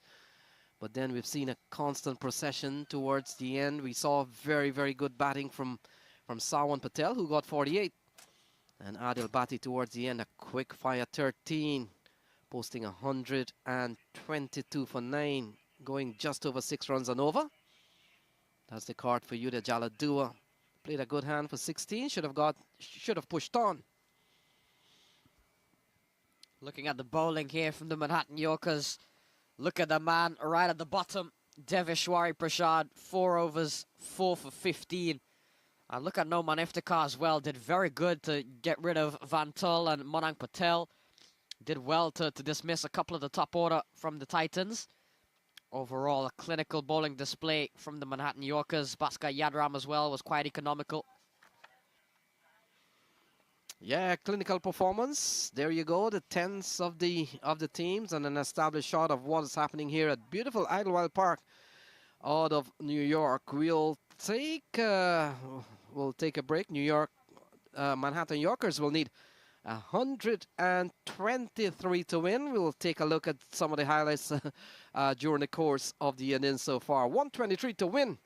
But then we've seen a constant procession towards the end. We saw very, very good batting from Sawan Patel, who got 48. And Adil Bhatti towards the end, a quick fire 13, posting 122 for 9, going just over 6 runs and over. That's the card for you, the Jaladua. Played a good hand for 16, should have pushed on. Looking at the bowling here from the Manhattan Yorkers. Look at the man right at the bottom, Deveshwari Prasad, 4 overs, 4 for 15. And look at Noman Iftikhar as well, did very good to get rid of Vantal and Monang Patel. Did well to dismiss a couple of the top order from the Titans. Overall, a clinical bowling display from the Manhattan Yorkers. Bhaskar Yadram as well was quite economical. Yeah, clinical performance. There you go, the 10s of the teams and an established shot of what is happening here at beautiful Idlewild Park out of New York. We'll take a break. Manhattan Yorkers will need 123 to win. We'll take a look at some of the highlights during the course of the innings so far. 123 to win.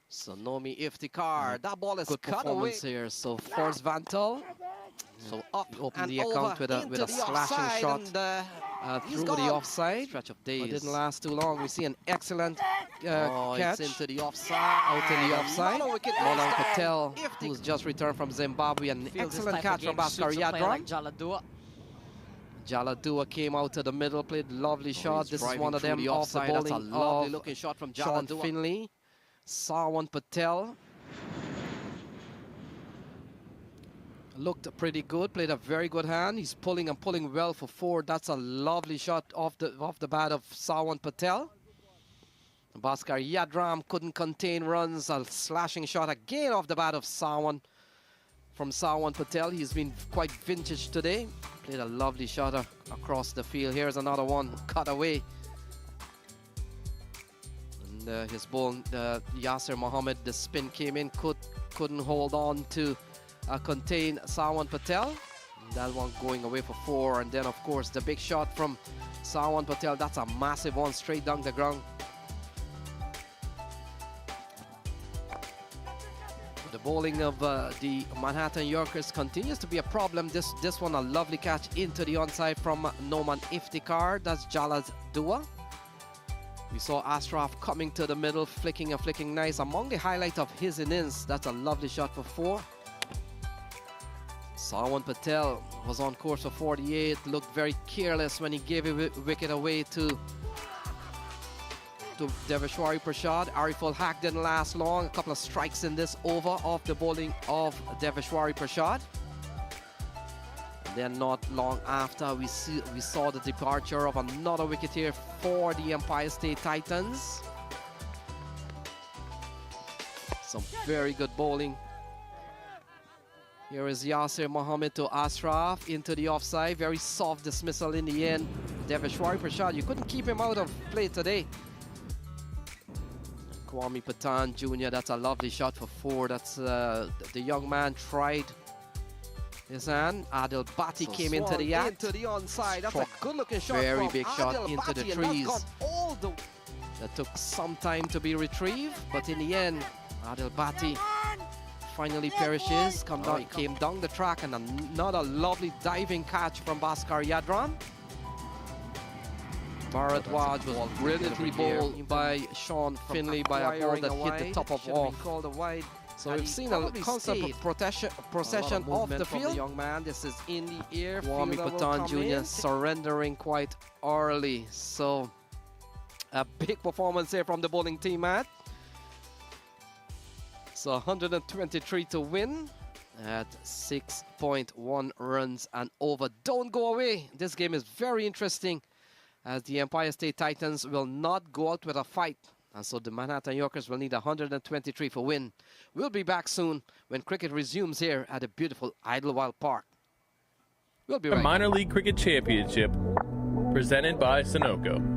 So Nomi Iftikhar, that ball is good cut away here. So Forrest Vantel, so up opened the account with a slashing shot through the offside. Stretch of days. But didn't last too long. We see an excellent catch into the offside. Out in the offside. Molang Patel, who's just returned from Zimbabwe, an excellent catch from Bhaskar Yadram. Like Jaladua came out to the middle, played lovely shot. This is one of them off the bowling. That's a lovely looking shot from Sean Finley. Sawan Patel looked pretty good, played a very good hand. He's pulling and pulling well for 4. That's a lovely shot off the bat of Sawan Patel. Bhaskar Yadram couldn't contain runs. A slashing shot again off the bat of Sawan from Sawan Patel. He's been quite vintage today. Played a lovely shot across the field. Here's another one cut away. His ball, Yasir Mohammed, the spin came in, couldn't hold on to contain Sawan Patel. That one going away for 4. And then, of course, the big shot from Sawan Patel. That's a massive one straight down the ground. The bowling of the Manhattan Yorkers continues to be a problem. This one, a lovely catch into the onside from Noman Iftikhar. That's Jalad Dua. We saw Ashraf coming to the middle, flicking and flicking nice. Among the highlight of his innings, that's a lovely shot for 4. Sawan Patel was on course for 48, looked very careless when he gave a wicket away to Deveshwari Prasad. Ariful Haq didn't last long. A couple of strikes in this over off the bowling of Deveshwari Prasad. Then not long after, we saw the departure of another wicket here for the Empire State Titans. Some very good bowling. Here is Yasir Mohammed to Ashraf into the offside. Very soft dismissal in the end. Deveshwari Prasad, you couldn't keep him out of play today. Kwame Patan Jr., that's a lovely shot for 4. That's the young man tried his hand. Adil Bhatti came into the act. Into the onside. That's a good looking shot. Very big shot into the trees. That took some time to be retrieved, but in the end, Adil Bhatti finally perishes. Came down the track, and another lovely diving catch from Bhaskar Yadram. Bharadwaj was brilliantly bowled by Sean Finley by a ball that hit the top of off. So we've seen a constant procession off the field. The young man, this is in the air. Kwame Patan Jr. surrendering quite early. So a big performance here from the bowling team, Matt. So 123 to win at 6.1 runs and over. Don't go away. This game is very interesting, as the Empire State Titans will not go out with a fight. And so the Manhattan Yorkers will need 123 for win. We'll be back soon when cricket resumes here at the beautiful Idlewild Park. We'll be right back. Minor League Cricket Championship, presented by Sunoco.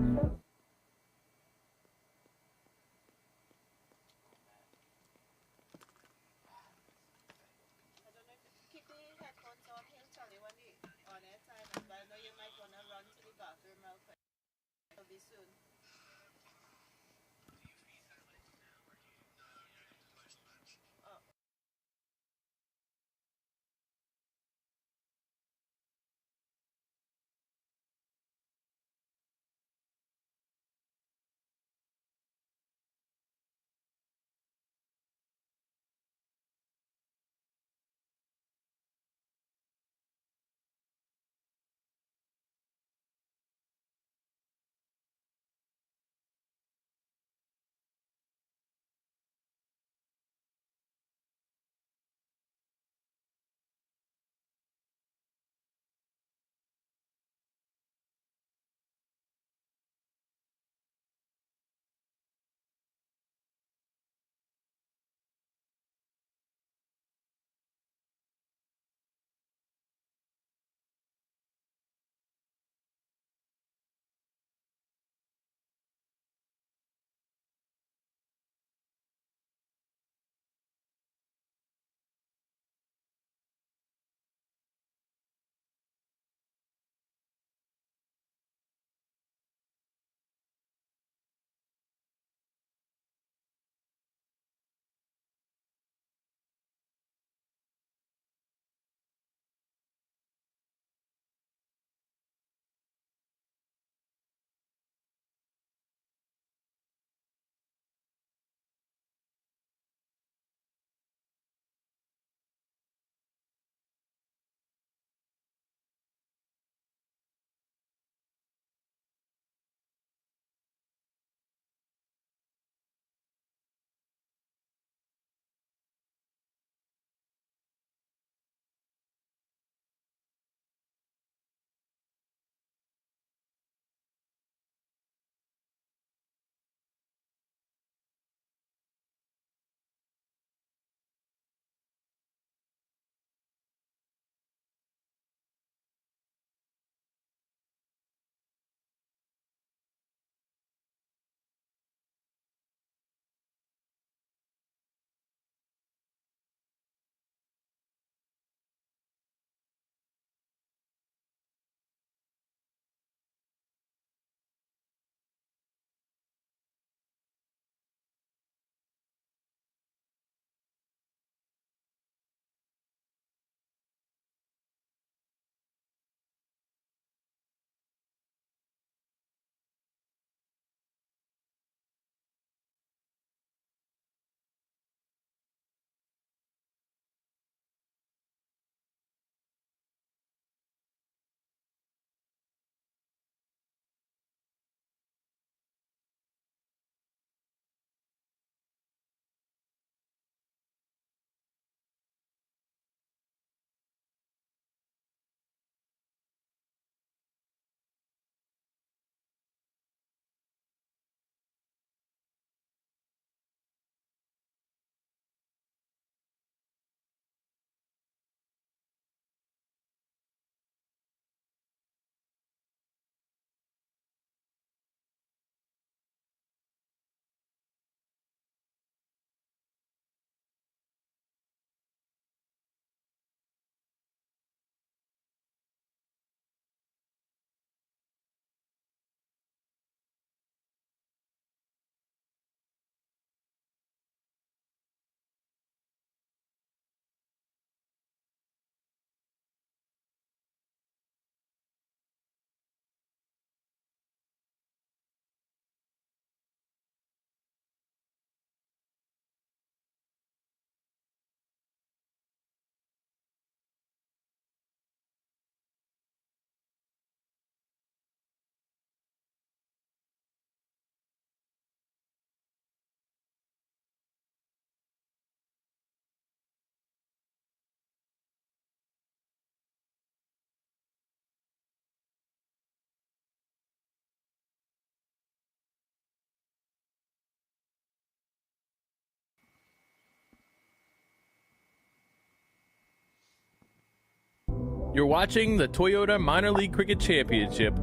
You're watching the Toyota Minor League Cricket Championship,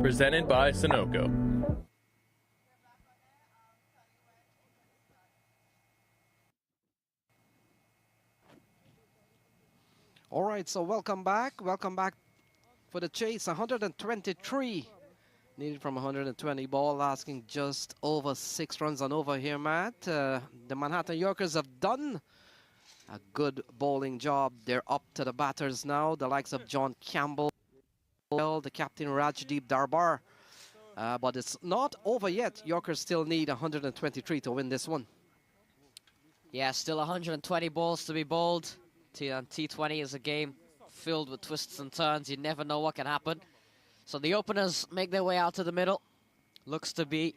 presented by Sunoco. All right, so welcome back. Welcome back for the chase. 123 needed from 120 ball, asking just over 6 runs on over here, Matt. The Manhattan Yorkers have done a good bowling job. They're up to the batters now, the likes of John Campbell, the captain Rajdeep Darbar. But it's not over yet. Yorkers still need 123 to win this one. Yeah, still 120 balls to be bowled. T20 is a game filled with twists and turns. You never know what can happen. So the openers make their way out to the middle. Looks to be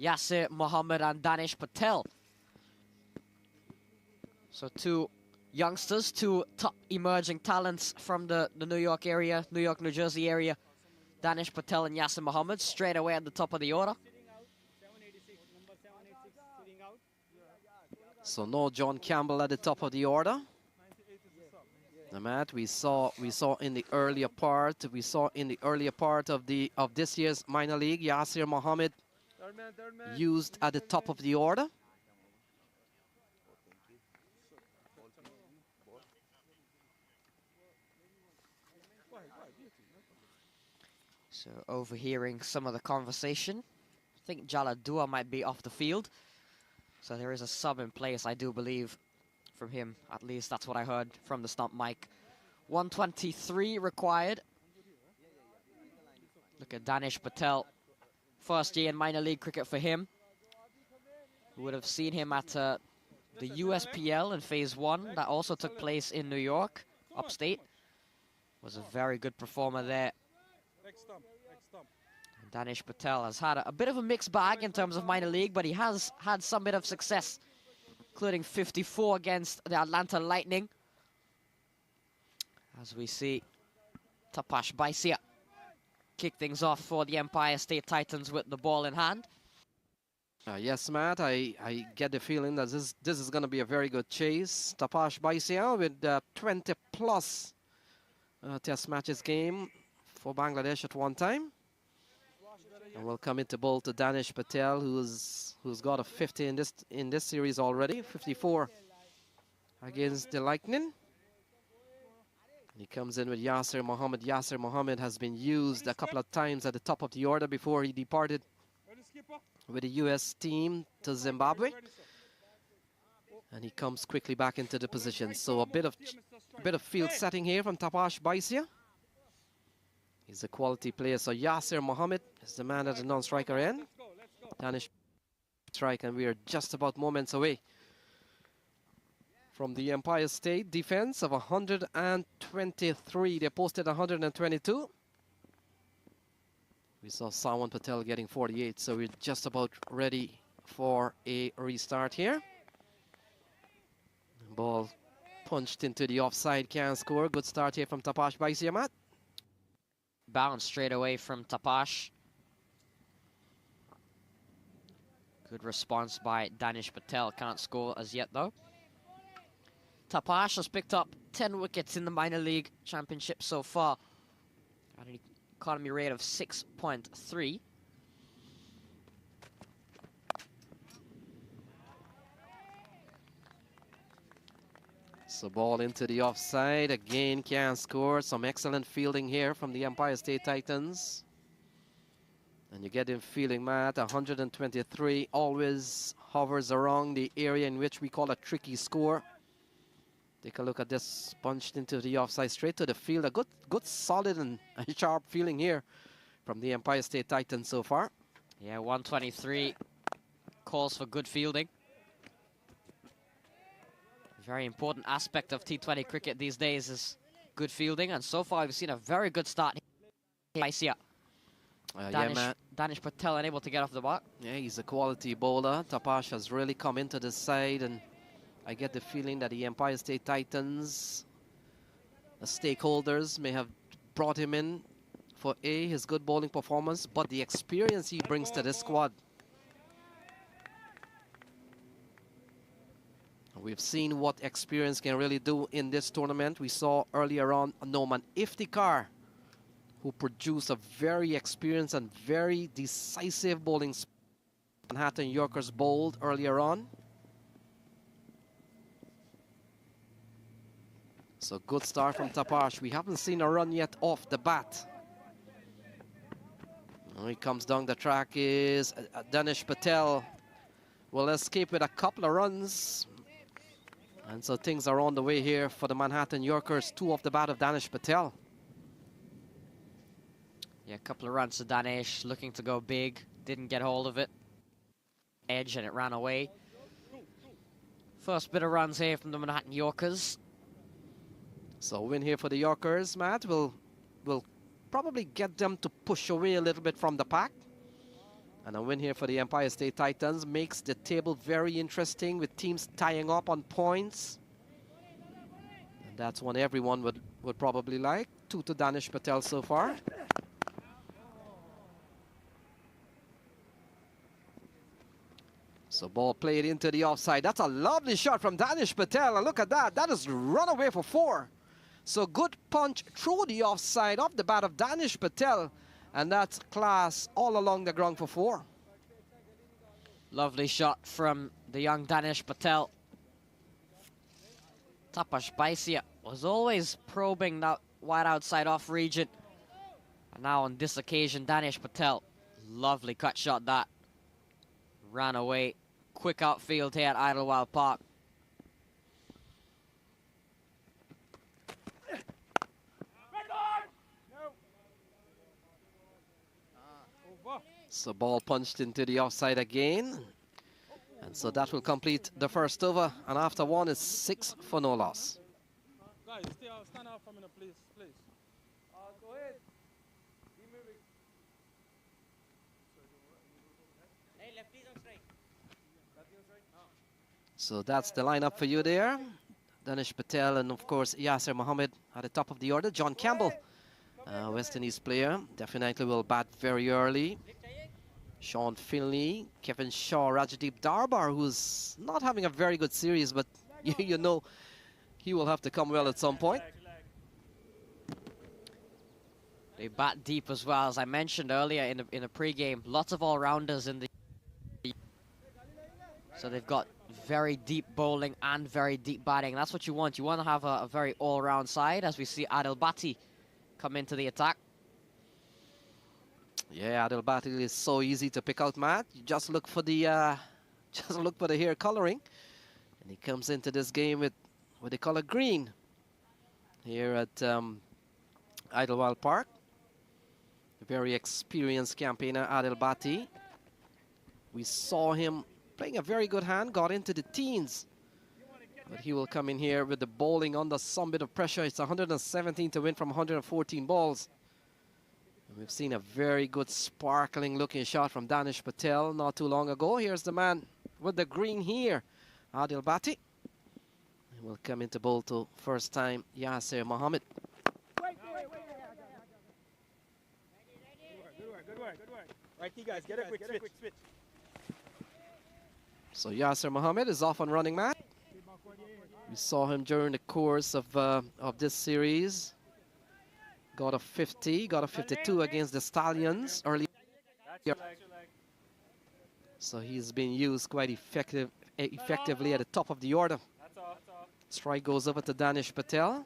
Yasir Mohammed and Danish Patel. So two youngsters, two top emerging talents from the New York area, New York, New Jersey area. Danish Patel and Yasir Mohammed straight away at the top of the order. So no John Campbell at the top of the order. Matt, we saw in the earlier part of this year's minor league, Yasir Mohammed used at the top of the order. So overhearing some of the conversation, I think Jaladua might be off the field. So there is a sub in place, I do believe, from him. At least that's what I heard from the stump mic. 123 required. Look at Danish Patel. First year in minor league cricket for him. We would have seen him at the USPL in phase 1. That also took place in New York, upstate. Was a very good performer there. Danish Patel has had a bit of a mixed bag in terms of minor league, but he has had some bit of success, including 54 against the Atlanta Lightning. As we see Tapash Baisia kick things off for the Empire State Titans with the ball in hand. Yes, Matt, I get the feeling that this is going to be a very good chase. Tapash Baisia with 20-plus test matches game for Bangladesh at one time. And we'll come into bowl to Danish Patel, who's got a 50 in this series already, 54 against the Lightning. And he comes in with Yasir Mohammed. Yasir Mohammed has been used a couple of times at the top of the order before he departed with the U.S. team to Zimbabwe. And he comes quickly back into the position. So a bit of field setting here from Tapash Baisia. He's a quality player. So Yasir Mohammed is the man at the non-striker end. Danish strike, and we are just about moments away from the Empire State defense of 123. They posted 122. We saw Sawan Patel getting 48, so we're just about ready for a restart here. Ball punched into the offside, can't score. Good start here from Tapash Baisia, Matt. Bounce straight away from Tapash. Good response by Danish Patel. Can't score as yet, though. Tapash has picked up 10 wickets in the minor league championship so far. At an economy rate of 6.3. So ball into the offside. Again, can't score. Some excellent fielding here from the Empire State Titans. And you get him feeling, Matt. 123 always hovers around the area in which we call a tricky score. Take a look at this, punched into the offside, straight to the field. A good solid and sharp feeling here from the Empire State Titans so far. Yeah, 123 calls for good fielding. Very important aspect of T20 cricket these days is good fielding, and so far we've seen a very good start here. Danish Patel unable to get off the mark. Yeah, he's a quality bowler. Tapash has really come into the side, and I get the feeling that the Empire State Titans, the stakeholders, may have brought him in for his good bowling performance, but the experience he brings to this squad. We've seen what experience can really do in this tournament. We saw earlier on Noman Iftikhar, who produced a very experienced and very decisive bowling. Manhattan Yorkers bowled earlier on. So good start from Tapash. We haven't seen a run yet off the bat. When he comes down the track is Danish Patel. Will escape with a couple of runs. And so things are on the way here for the Manhattan Yorkers. 2 off the bat of Danish Patel. Yeah, a couple of runs to Danish, looking to go big. Didn't get hold of it. Edge and it ran away. First bit of runs here from the Manhattan Yorkers. So win here for the Yorkers, Matt, will probably get them to push away a little bit from the pack. And a win here for the Empire State Titans makes the table very interesting with teams tying up on points. And that's one everyone would probably like. 2 to Danish Patel so far. So ball played into the offside. That's a lovely shot from Danish Patel. And look at that. That is run away for 4. So good punch through the offside off the bat of Danish Patel. And that's class all along the ground for 4. Lovely shot from the young Danish Patel. Tapash Baisia was always probing that wide outside off region. And now on this occasion, Danish Patel. Lovely cut shot that. Ran away. Quick outfield here at Idlewild Park. So ball punched into the offside again. And so that will complete the first over. And after 1, it's 6 for no loss. Guys, stand out from in a place, please. Go ahead. Be moving. Hey, lefties on strike. Lefties on strike. So that's the lineup for you there. Danish Patel and, of course, Yasser Mohammed at the top of the order. John Campbell, West Indies player, definitely will bat very early. Sean Finley, Kevin Shaw, Rajdeep Darbar, who's not having a very good series, but you know he will have to come well at some point. They bat deep as well, as I mentioned earlier in the pre-game. Lots of all-rounders in the... So they've got very deep bowling and very deep batting. That's what you want. You want to have a very all-round side, as we see Adil Bhatti come into the attack. Yeah, Adil Bhatti is so easy to pick out, Matt. You just look for the hair coloring, and he comes into this game with the color green here at Idlewild Park. A very experienced campaigner, Adil Bhatti. We saw him playing a very good hand, got into the teens. But he will come in here with the bowling under some bit of pressure. It's 117 to win from 114 balls. And we've seen a very good sparkling looking shot from Danish Patel not too long ago. Here's the man with the green here, Adil Bhatti. He will come into bowl to first time Yasser Mohammed. Good work. Right, you guys, get a quick switch. So Yasser Mohammed is off and running, Matt. We saw him during the course of this series. Got a 50, got a 52 against the Stallions early. So he's been used quite effectively at the top of the order. Strike goes over to Danish Patel.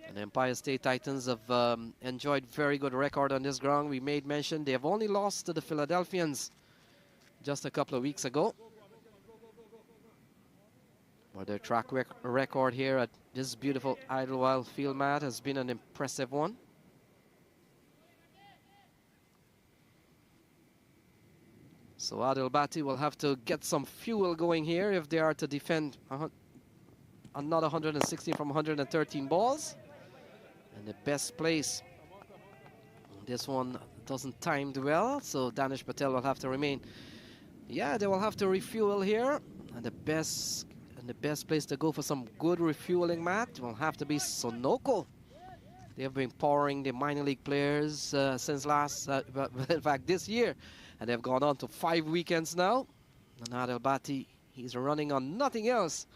And Empire State Titans have enjoyed very good record on this ground. We made mention they have only lost to the Philadelphians just a couple of weeks ago. But their track record here at this beautiful Idlewild field, Matt, has been an impressive one. So Adil Bhatti will have to get some fuel going here if they are to defend another 116 from 113 balls. And the best place, this one doesn't time well, so Danish Patel will have to remain. Yeah, they will have to refuel here, and the best place to go for some good refueling, Matt, will have to be Sunoco. They have been powering the minor league players since in fact, this year. And they've gone on to 5 weekends now. And Idlewild, he's running on nothing else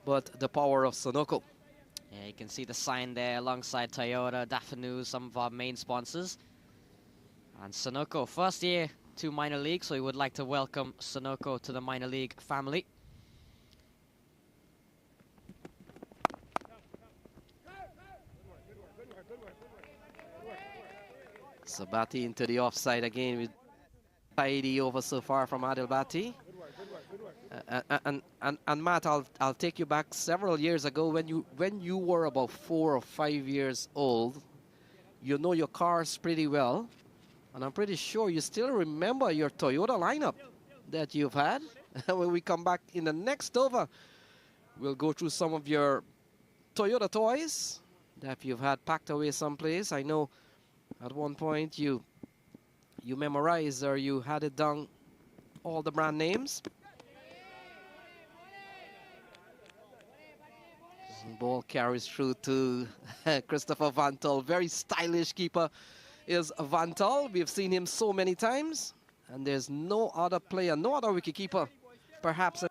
but the power of Sunoco. Yeah, you can see the sign there alongside Toyota, Dafanu, some of our main sponsors. And Sunoco, first year to minor league, so we would like to welcome Sunoco to the minor league family. Sabati into the offside again with tidy over so far from Idlewild. And Matt, I'll take you back several years ago when you were about 4 or 5 years old. You know your cars pretty well, and I'm pretty sure you still remember your Toyota lineup that you've had. When we come back in the next over, we'll go through some of your Toyota toys that you've had packed away someplace. I know at one point you memorized or you had it down all the brand names. Ball carries through to Christopher Vantal. Very stylish keeper is Vantal. We've seen him so many times, and there's no other player, no other wicketkeeper, perhaps in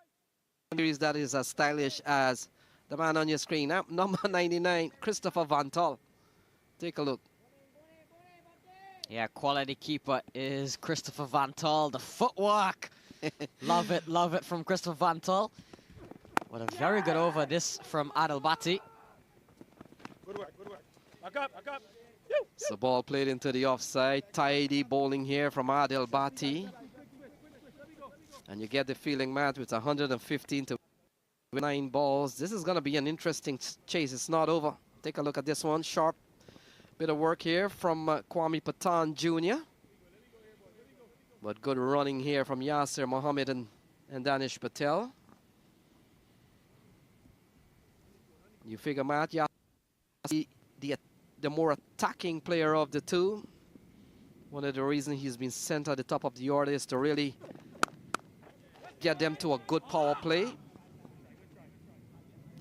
the series that is as stylish as the man on your screen. Number 99, Christopher Vantal. Take a look. Yeah, quality keeper is Christopher Vantal. The footwork. Love it from Christopher Vantal. What a very good over this from Idlewild. Good work, good work. Back up, back up. So ball played into the offside. Tidy bowling here from Idlewild. And you get the feeling, Matt, with 115 to 9 balls. This is going to be an interesting chase. It's not over. Take a look at this one. Sharp bit of work here from Kwame Patan Jr. But good running here from Yasser Mohammed and Danish Patel. You figure, Matt, the more attacking player of the two. One of the reasons he's been sent at the top of the order is to really get them to a good power play.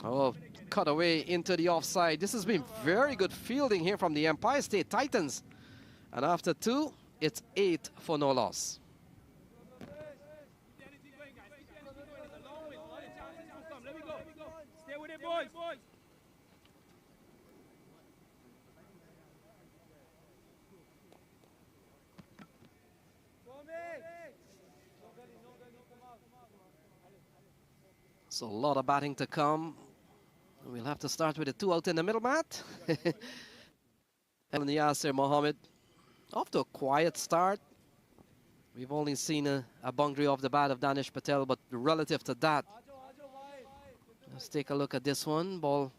Oh, cut away into the offside. This has been very good fielding here from the Empire State Titans. And after 2, it's 8 for no loss. Stay with it, boys. So a lot of batting to come. We'll have to start with a 2 out in the middle, Matt. And Yasser Mohammed off to a quiet start. We've only seen a boundary off the bat of Danish Patel, but relative to that, let's take a look at this one. Ball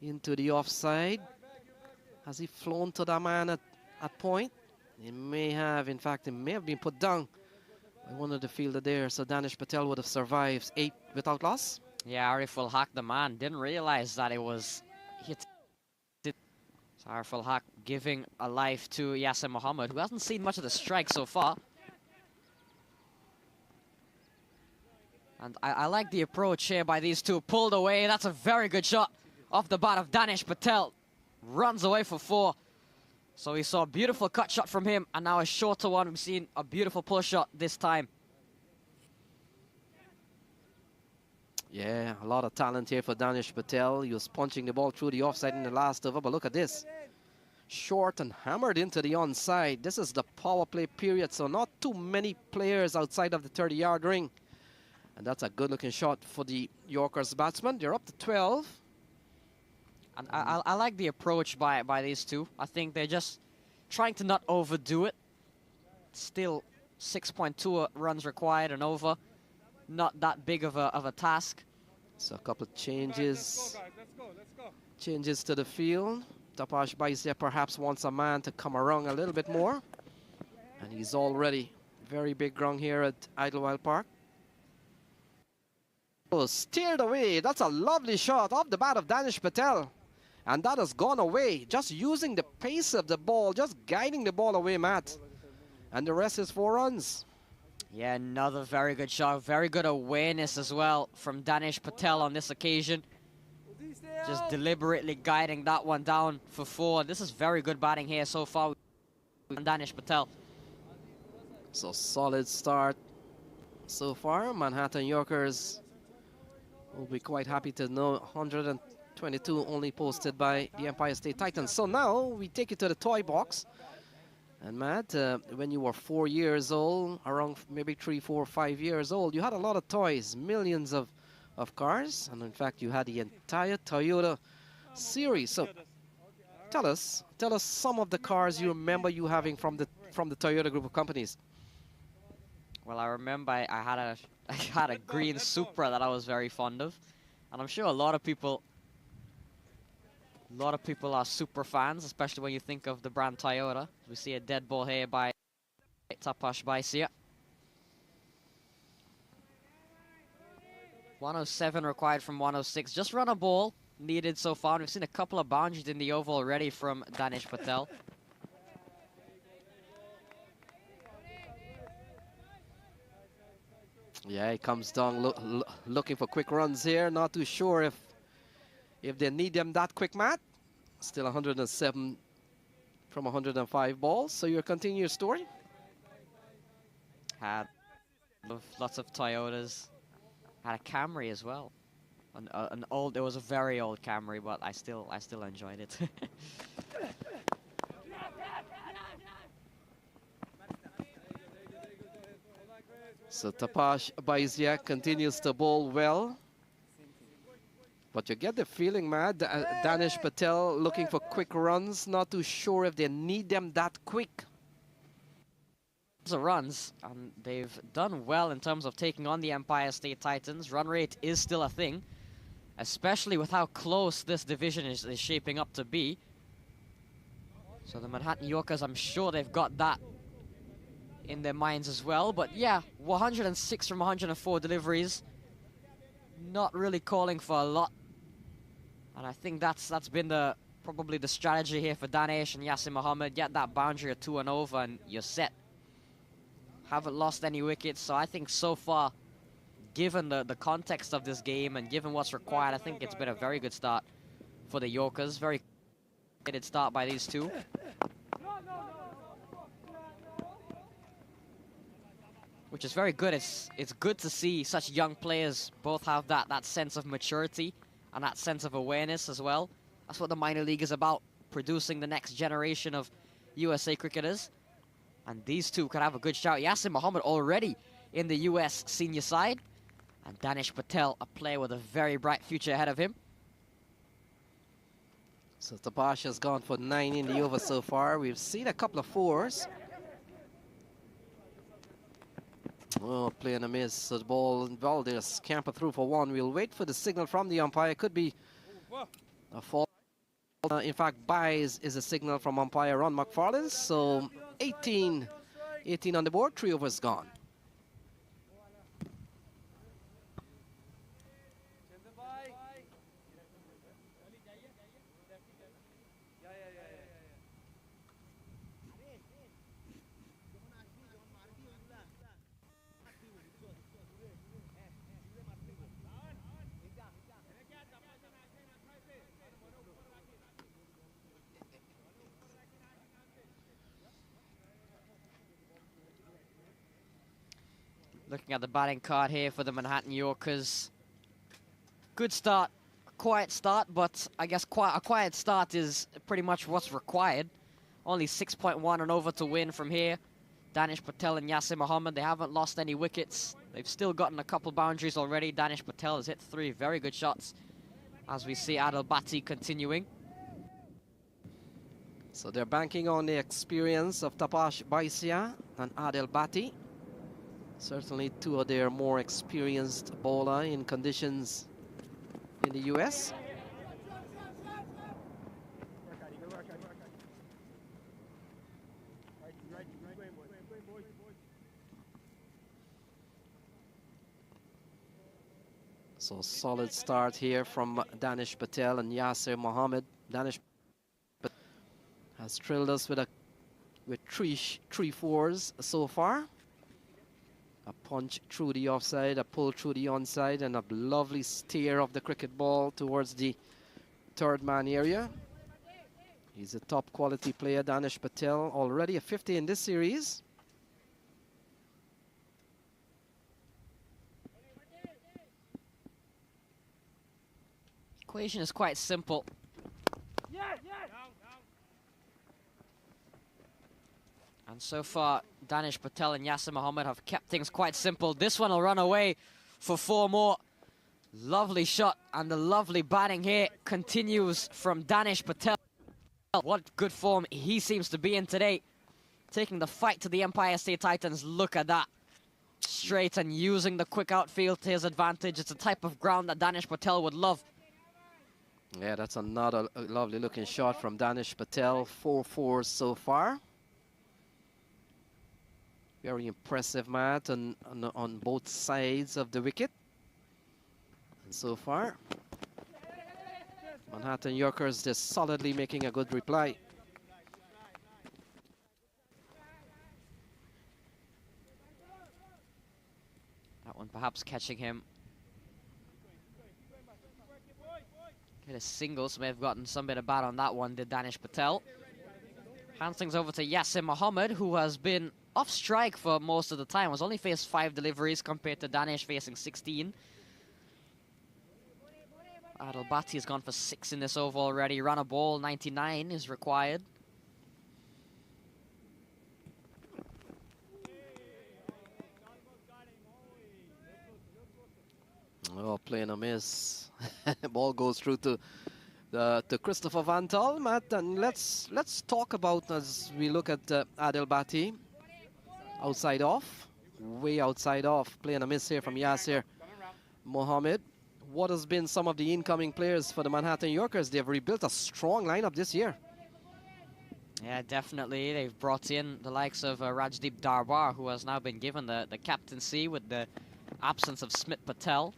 into the offside. Has he flown to that man at point? He may have, in fact, he may have been put down by one of the fielder there, so Danish Patel would have survived 8 without loss. Yeah, Arif ul Haq, the man, didn't realize that it was hit. So Arif ul Haq giving a life to Yasser Mohammed, who hasn't seen much of the strike so far. And I like the approach here by these two. Pulled away. That's a very good shot off the bat of Danish Patel. Runs away for 4. So we saw a beautiful cut shot from him, and now a shorter one. We've seen a beautiful pull shot this time. Yeah, a lot of talent here for Danish Patel. He was punching the ball through the offside in the last over, but look at this. Short and hammered into the onside. This is the power play period, so not too many players outside of the 30-yard ring. And that's a good-looking shot for the Yorkers batsmen. They're up to 12. And I like the approach by these two. I think they're just trying to not overdo it. Still 6.2 runs required and over. Not that big of a task. So a couple of changes. Right, let's go, let's go. Changes to the field. Tapash Baizia perhaps wants a man to come around a little bit more. And he's already very big ground here at Idlewild Park. Oh, steered away. That's a lovely shot off the bat of Danish Patel. And that has gone away. Just using the pace of the ball, just guiding the ball away, Matt. And the rest is 4 runs. Yeah, another very good shot. Very good awareness as well from Danish Patel on this occasion. Just deliberately guiding that one down for 4. This is very good batting here so far with Danish Patel. So solid start so far. Manhattan Yorkers will be quite happy to know 122 only posted by the Empire State Titans. So now we take you to the toy box. And Matt, when you were 4 years old, around maybe 3, 4, 5 years old, you had a lot of toys, millions of cars, and in fact you had the entire Toyota series. So tell us some of the cars you remember you having from the Toyota group of companies. Well, I remember I had a green Supra that I was very fond of, and I'm sure a lot of people are super fans, especially when you think of the brand Toyota. We see a dead ball here by Tapash Baisia. 107 required from 106. Just run a ball needed so far. We've seen a couple of boundaries in the over already from Danish Patel. Yeah, he comes down looking for quick runs here. Not too sure if they need them that quick, Matt. Still 107 from 105 balls. So you continue your story? Had lots of Toyotas. Had a Camry as well. It was a very old Camry, but I still enjoyed it. So Tapash Baisia continues to bowl well. But you get the feeling, Matt, Danish Patel looking for quick runs. Not too sure if they need them that quick. The runs, and they've done well in terms of taking on the Empire State Titans. Run rate is still a thing, especially with how close this division is shaping up to be. So the Manhattan Yorkers, I'm sure they've got that in their minds as well. But yeah, 106 from 104 deliveries. Not really calling for a lot. And I think that's been probably the strategy here for Danesh and Yasir Mohammed. Get that boundary of 2 and over and you're set. Haven't lost any wickets, so I think so far, given the context of this game and given what's required, I think it's been a very good start for the Yorkers. Very good start by these two. Which is very good. It's good to see such young players both have that sense of maturity and that sense of awareness as well. That's what the minor league is about, producing the next generation of USA cricketers. And these two could have a good shout. Yasir Mohammed already in the US senior side. And Danish Patel, a player with a very bright future ahead of him. So Tapash has gone for 9 in the over so far. We've seen a couple of 4s. Oh, playing a miss. So the ball, well, there's scamper through for 1. We'll wait for the signal from the umpire. Could be a fall. In fact, buys is a signal from umpire Ron McFarland. So 18 on the board, 3 overs gone. Looking at the batting card here for the Manhattan Yorkers. Good start, quiet start, but I guess a quiet start is pretty much what's required. Only 6.1 and over to win from here. Danish Patel and Yasir Mohammed, they haven't lost any wickets. They've still gotten a couple boundaries already. Danish Patel has hit 3 very good shots. As we see Idlewild continuing. So they're banking on the experience of Tapash Baisia and Idlewild. Certainly 2 of their more experienced bowler in conditions in the US. So solid start here from Danish Patel and Yasir Mohammed. Danish has thrilled us with three fours so far. A punch through the offside, a pull through the onside, and a lovely steer of the cricket ball towards the third man area. He's a top quality player, Danish Patel, already a 50 in this series. Equation is quite simple. And so far, Danish Patel and Yasir Mohammed have kept things quite simple. This one will run away for 4 more. Lovely shot, and the lovely batting here continues from Danish Patel. What good form he seems to be in today. Taking the fight to the Empire State Titans. Look at that. Straight and using the quick outfield to his advantage. It's a type of ground that Danish Patel would love. Yeah, that's another lovely looking shot from Danish Patel. 4 so far. Very impressive, Matt, on both sides of the wicket. And so far, Manhattan Yorkers just solidly making a good reply. That one perhaps catching him. Hit a single, so may have gotten some bit of bat on that one, did Danish Patel. Hands things over to Yasir Mohammed, who has been off strike for most of the time. Has only faced 5 deliveries compared to Danish facing 16. Adil has gone for 6 in this over already. Run a ball, 99 is required. Oh, playing a miss. Ball goes through to Christopher Van Tal, Matt, and let's talk about, as we look at Adil Bhatti, outside off, way outside off, playing a miss here from Yasir Mohammed. What has been some of the incoming players for the Manhattan Yorkers? They've rebuilt a strong lineup this year. Yeah, definitely. They've brought in the likes of Rajdeep Darbar, who has now been given the captaincy with the absence of Smith Patel.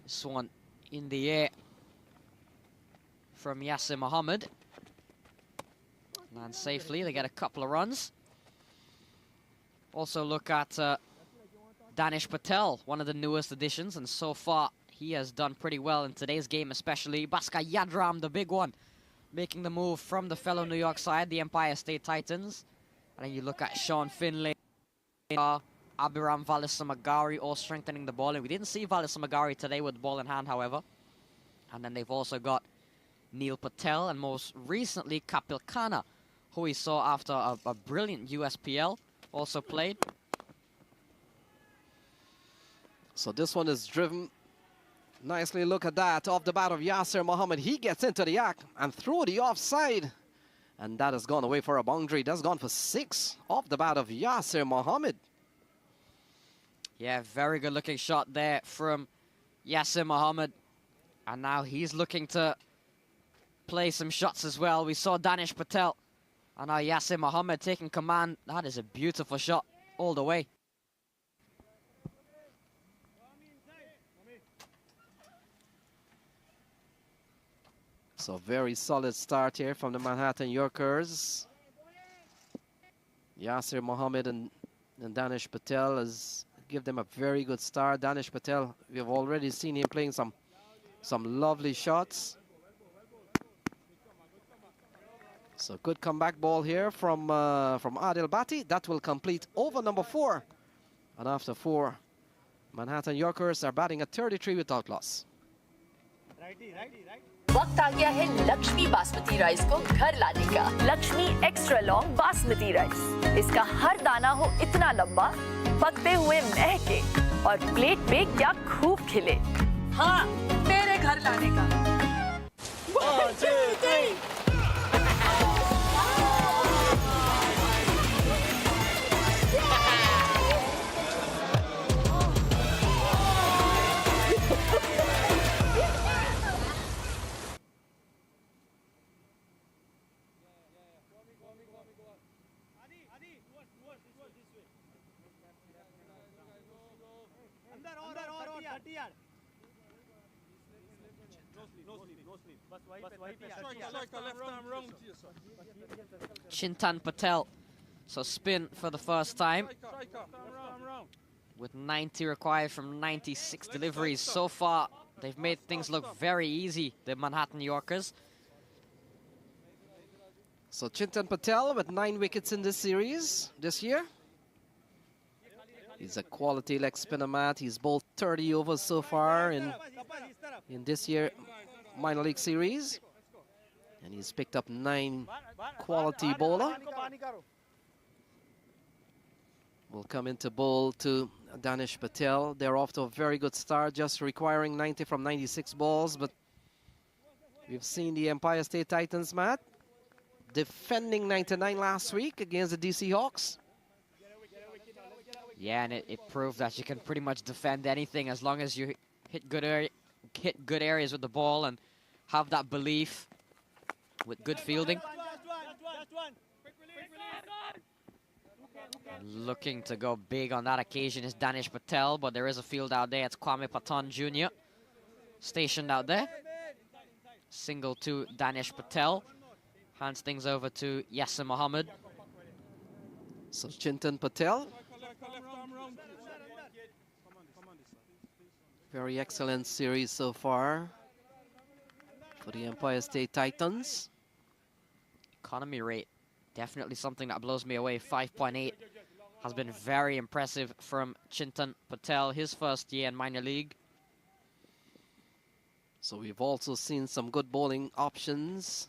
This one in the air from Yasir Mohammed. Lands safely, they get a couple of runs. Also look at Danish Patel, one of the newest additions, and so far he has done pretty well in today's game especially. Bhaskar Yadram, the big one, making the move from the fellow New York side, the Empire State Titans. And then you look at Sean Finlay, Abhiram Valisamagari, all strengthening the ball. And we didn't see Valisamagari today with the ball in hand, however. And then they've also got Neil Patel and most recently Kapil Khanna, who we saw after a brilliant USPL, also played. So this one is driven nicely. Look at that, off the bat of Yasir Mohammed. He gets into the act and through the offside. And that has gone away for a boundary. That's gone for 6 off the bat of Yasir Mohammed. Yeah, very good looking shot there from Yasir Mohammed. And now he's looking to play some shots as well. We saw Danish Patel. And now Yasir Mohammed taking command. That is a beautiful shot all the way. So very solid start here from the Manhattan Yorkers. Yasir Mohammed and Danish Patel has give them a very good start. Danish Patel, we have already seen him playing some lovely shots. So good comeback ball here from Adil Bhatti. That will complete over number 4. And after 4, Manhattan Yorkers are batting at 33 without loss. वक्त आ गया है Lakshmi basmati rice को घर लाने का। Lakshmi extra long basmati rice. इसका हर दाना हो इतना लंबा, पकते हुए महके और प्लेट पे क्या खूब खिले। हाँ, तेरे घर लाने का। 1, 2, 3 Chintan Patel, so spin for the first time. with 90 required from 96 deliveries. So far, they've made things look very easy, the Manhattan Yorkers. So Chintan Patel with 9 wickets in this series this year. He's a quality leg spinner, Matt. He's bowled 30 overs so far in this year minor league series. And he's picked up 9 quality bowler. Will come into bowl to Danish Patel. They're off to a very good start, just requiring 90 from 96 balls. But we've seen the Empire State Titans, Matt, defending 99 last week against the DC Hawks. Yeah, and it proved that you can pretty much defend anything as long as you hit good areas with the ball and have that belief with good fielding. Looking to go big on that occasion is Danish Patel, but there is a field out there. It's Kwame Patan Jr. stationed out there. Single to Danish Patel. Hands things over to Yasser Mohammed. So Chintan Patel. Very excellent series so far for the Empire State Titans. Economy rate, definitely something that blows me away. 5.8 has been very impressive from Chintan Patel, his first year in minor league. So we've also seen some good bowling options.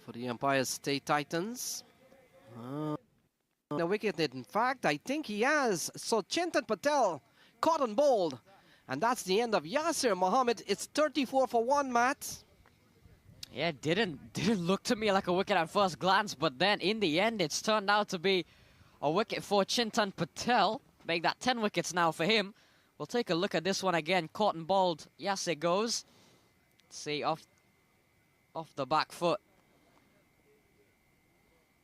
For the Empire State Titans. The wicket, in fact, I think he has. So Chintan Patel caught and bowled. And that's the end of Yasser Mohammed. It's 34 for 1, Matt. Yeah, it didn't look to me like a wicket at first glance, but then in the end, it's turned out to be a wicket for Chintan Patel. Make that 10 wickets now for him. We'll take a look at this one again. Caught and bowled. Yasser goes. Let's see, off the back foot.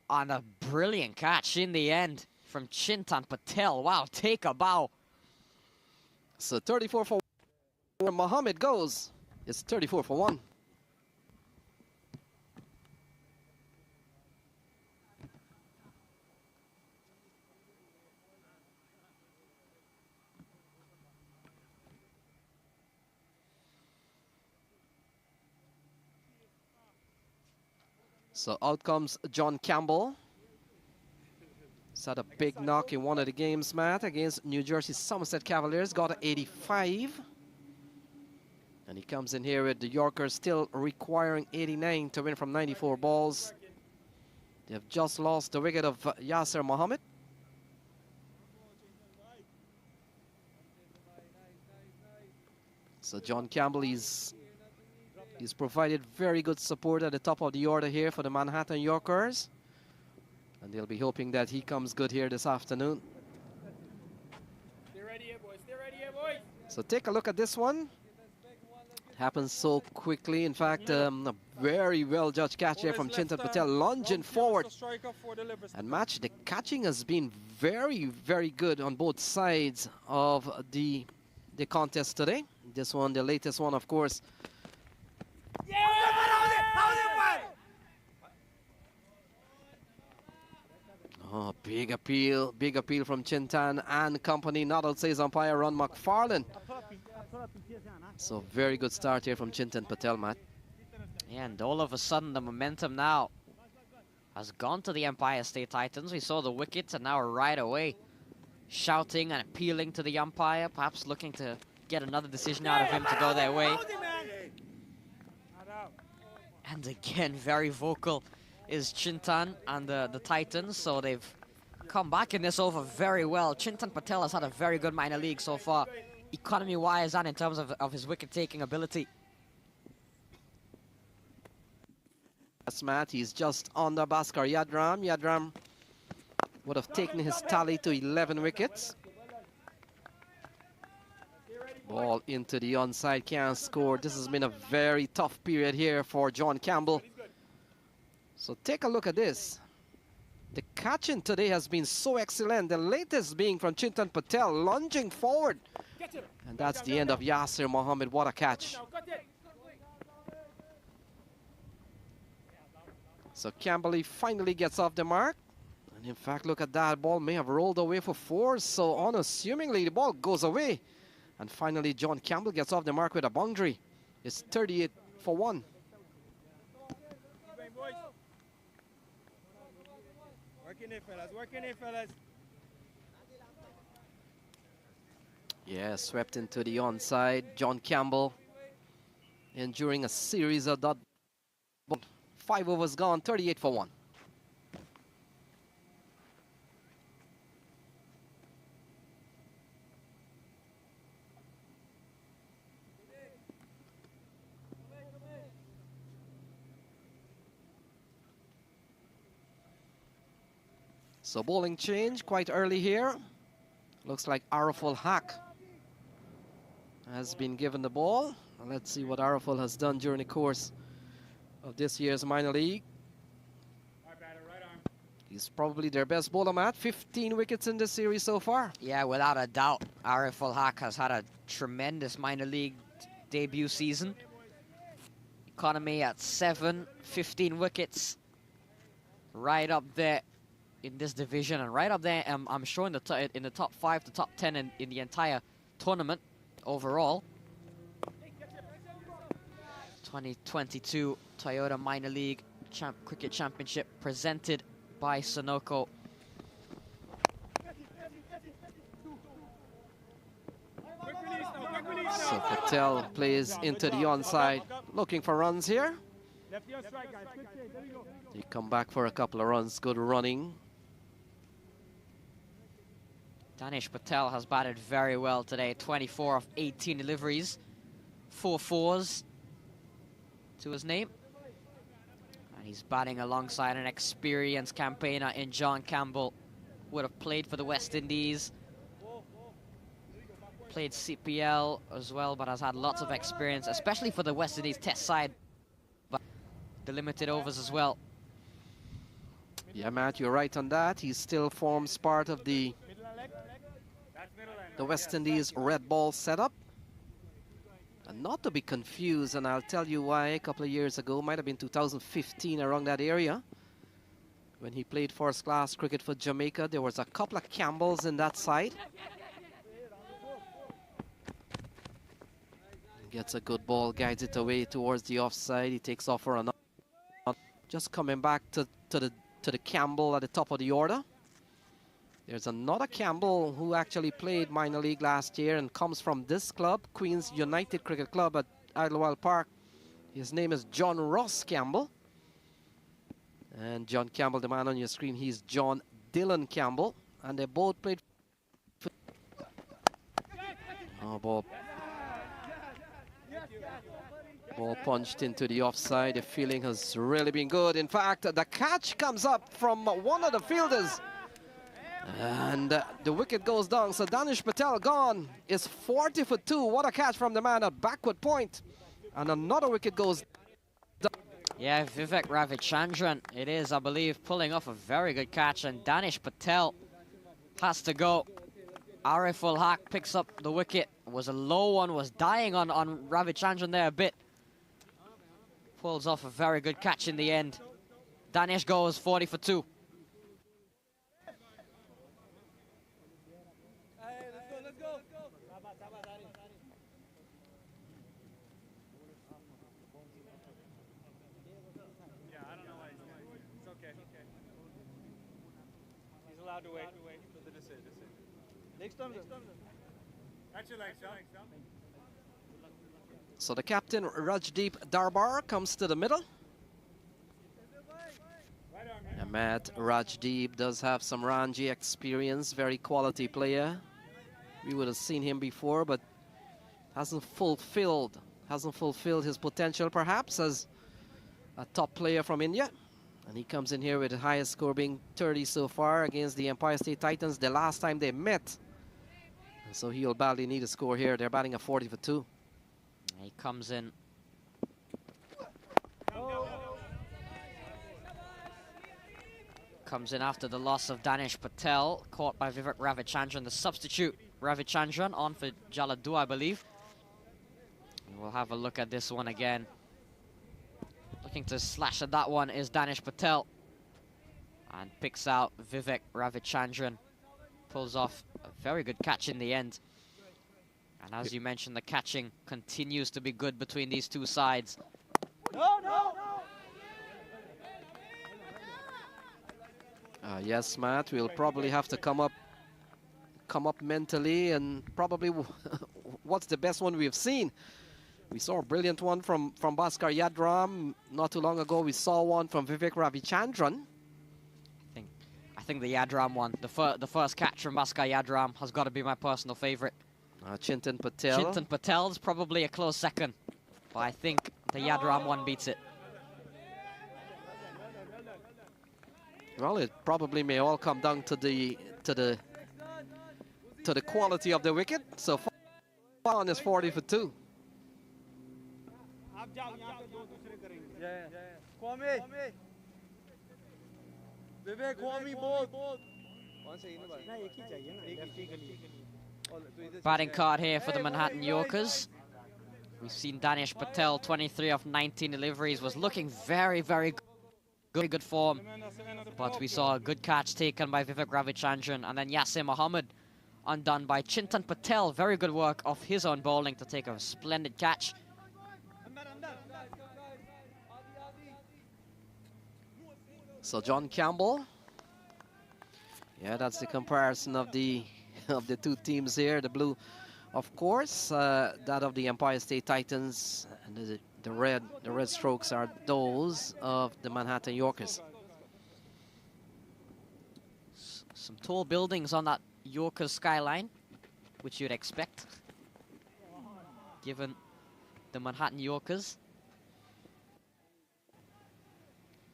And a brilliant catch in the end from Chintan Patel. Wow, take a bow. So 34 for 1. Mohammed goes. It's 34 for 1. So out comes John Campbell. He's had a big knock in one of the games, Matt, against New Jersey Somerset Cavaliers. Got an 85. And he comes in here with the Yorkers still requiring 89 to win from 94 balls. They have just lost the wicket of Yasser Mohammed. So John Campbell, he's provided very good support at the top of the order here for the Manhattan Yorkers. And they'll be hoping that he comes good here this afternoon. Stay ready here, boys. Stay ready here, boys. So take a look at this one. It happens so quickly. In fact, a very well judged catch here from Chintan Patel, lunging forward. And match, the catching has been very, very good on both sides of the contest today. This one, the latest one, of course. Oh, big appeal from Chintan and company. Not outside his umpire, Ron McFarlane. So very good start here from Chintan Patel, Matt. Yeah, and all of a sudden the momentum now has gone to the Empire State Titans. We saw the wickets and now right away shouting and appealing to the umpire, perhaps looking to get another decision out of him to go their way. And again, very vocal is Chintan and the Titans, so they've come back in this over very well. Chintan Patel has had a very good minor league so far, economy-wise and in terms of his wicket-taking ability. That's Matt, he's just under Bhaskar Yadram. Yadram would have taken his tally to 11 wickets. Ball into the onside, can't score. This has been a very tough period here for John Campbell. So take a look at this. The catching today has been so excellent. The latest being from Chintan Patel, lunging forward. And that's the end of Yasser Mohammed. What a catch. So Campbell finally gets off the mark. And in fact, look at that. Ball may have rolled away for 4. So unassumingly, the ball goes away. And finally, John Campbell gets off the mark with a boundary. It's 38 for 1. Working it, fellas. Working it, fellas. Yeah, swept into the onside. John Campbell enduring a series of dot. 5 overs gone, 38 for 1. So bowling change quite early here. Looks like Araful Hack has been given the ball. Let's see what Araful has done during the course of this year's minor league. He's probably their best bowler, Matt. 15 wickets in this series so far. Yeah, without a doubt. Araful Hack has had a tremendous minor league debut season. Economy at 7, 15 wickets. Right up there in this division, and right up there, I'm sure in the top 5 to top 10 in the entire tournament overall. 2022 Toyota Minor League Cricket Championship presented by Sunoco. So Patel plays into the onside, looking for runs here. They come back for a couple of runs. Good running. Danish Patel has batted very well today. 24 of 18 deliveries. 4 fours to his name. And he's batting alongside an experienced campaigner in John Campbell. Would have played for the West Indies. Played CPL as well, but has had lots of experience, especially for the West Indies test side. But the limited overs as well. Yeah, Matt, you're right on that. He still forms part of the West Indies red ball setup. And not to be confused, and I'll tell you why. A couple of years ago, might have been 2015, around that area, when he played first class cricket for Jamaica, there was a couple of Campbells in that side. Gets a good ball, guides it away towards the offside. He takes off for another. Just coming back to the Campbell at the top of the order. There's another Campbell who actually played minor league last year and comes from this club, Queen's United Cricket Club at Idlewild Park. His name is John Ross Campbell. And John Campbell, the man on your screen, he's John Dylan Campbell. And they both played. Oh, ball punched into the offside. The feeling has really been good. In fact, the catch comes up from one of the fielders. And the wicket goes down. So Danish Patel gone. Is 40 for 2. What a catch from the man at backward point. And another wicket goes down. Yeah, Vivek Ravichandran, it is, I believe, pulling off a very good catch. And Danish Patel has to go. Ariful Haq picks up the wicket. It was a low one, was dying on Ravichandran there a bit. Pulls off a very good catch in the end. Danish goes 40 for 2. Allowed to wait for the decision. Next time. So the captain, Rajdeep Darbar, comes to the middle. And Matt, Rajdeep does have some Ranji experience, very quality player. We would have seen him before, but hasn't fulfilled his potential perhaps as a top player from India. And he comes in here with the highest score being 30 so far against the Empire State Titans the last time they met. And so he'll badly need a score here. They're batting a 40 for 2. He comes in. Comes in after the loss of Danish Patel, caught by Vivek Ravichandran, the substitute Ravichandran, on for Jaladu, I believe. And we'll have a look at this one again. Looking to slash at that one is Danish Patel. And picks out Vivek Ravichandran. Pulls off a very good catch in the end. And as you mentioned, the catching continues to be good between these two sides. Yes, Matt, we'll probably have to come up mentally, and probably what's the best one we've seen. We saw a brilliant one from Bhaskar Yadram. Not too long ago, we saw one from Vivek Ravichandran. I think the Yadram one, the first catch from Bhaskar Yadram, has got to be my personal favorite. Chintan Patel. Chintan Patel's probably a close second, but I think the Yadram one beats it. Well, it probably may all come down to the quality of the wicket. So far on is 40 for 2. Batting card here for the Manhattan Yorkers. We've seen Danish Patel, 23 of 19 deliveries, was looking very, very good form. But we saw a good catch taken by Vivek Ravichandran, and then Yasir Mohammed undone by Chintan Patel. Very good work of his own bowling to take a splendid catch. So John Campbell. Yeah, that's the comparison of the two teams here. The blue, of course, that of the Empire State Titans, and the red strokes are those of the Manhattan Yorkers. Some tall buildings on that Yorkers skyline, which you'd expect, given the Manhattan Yorkers.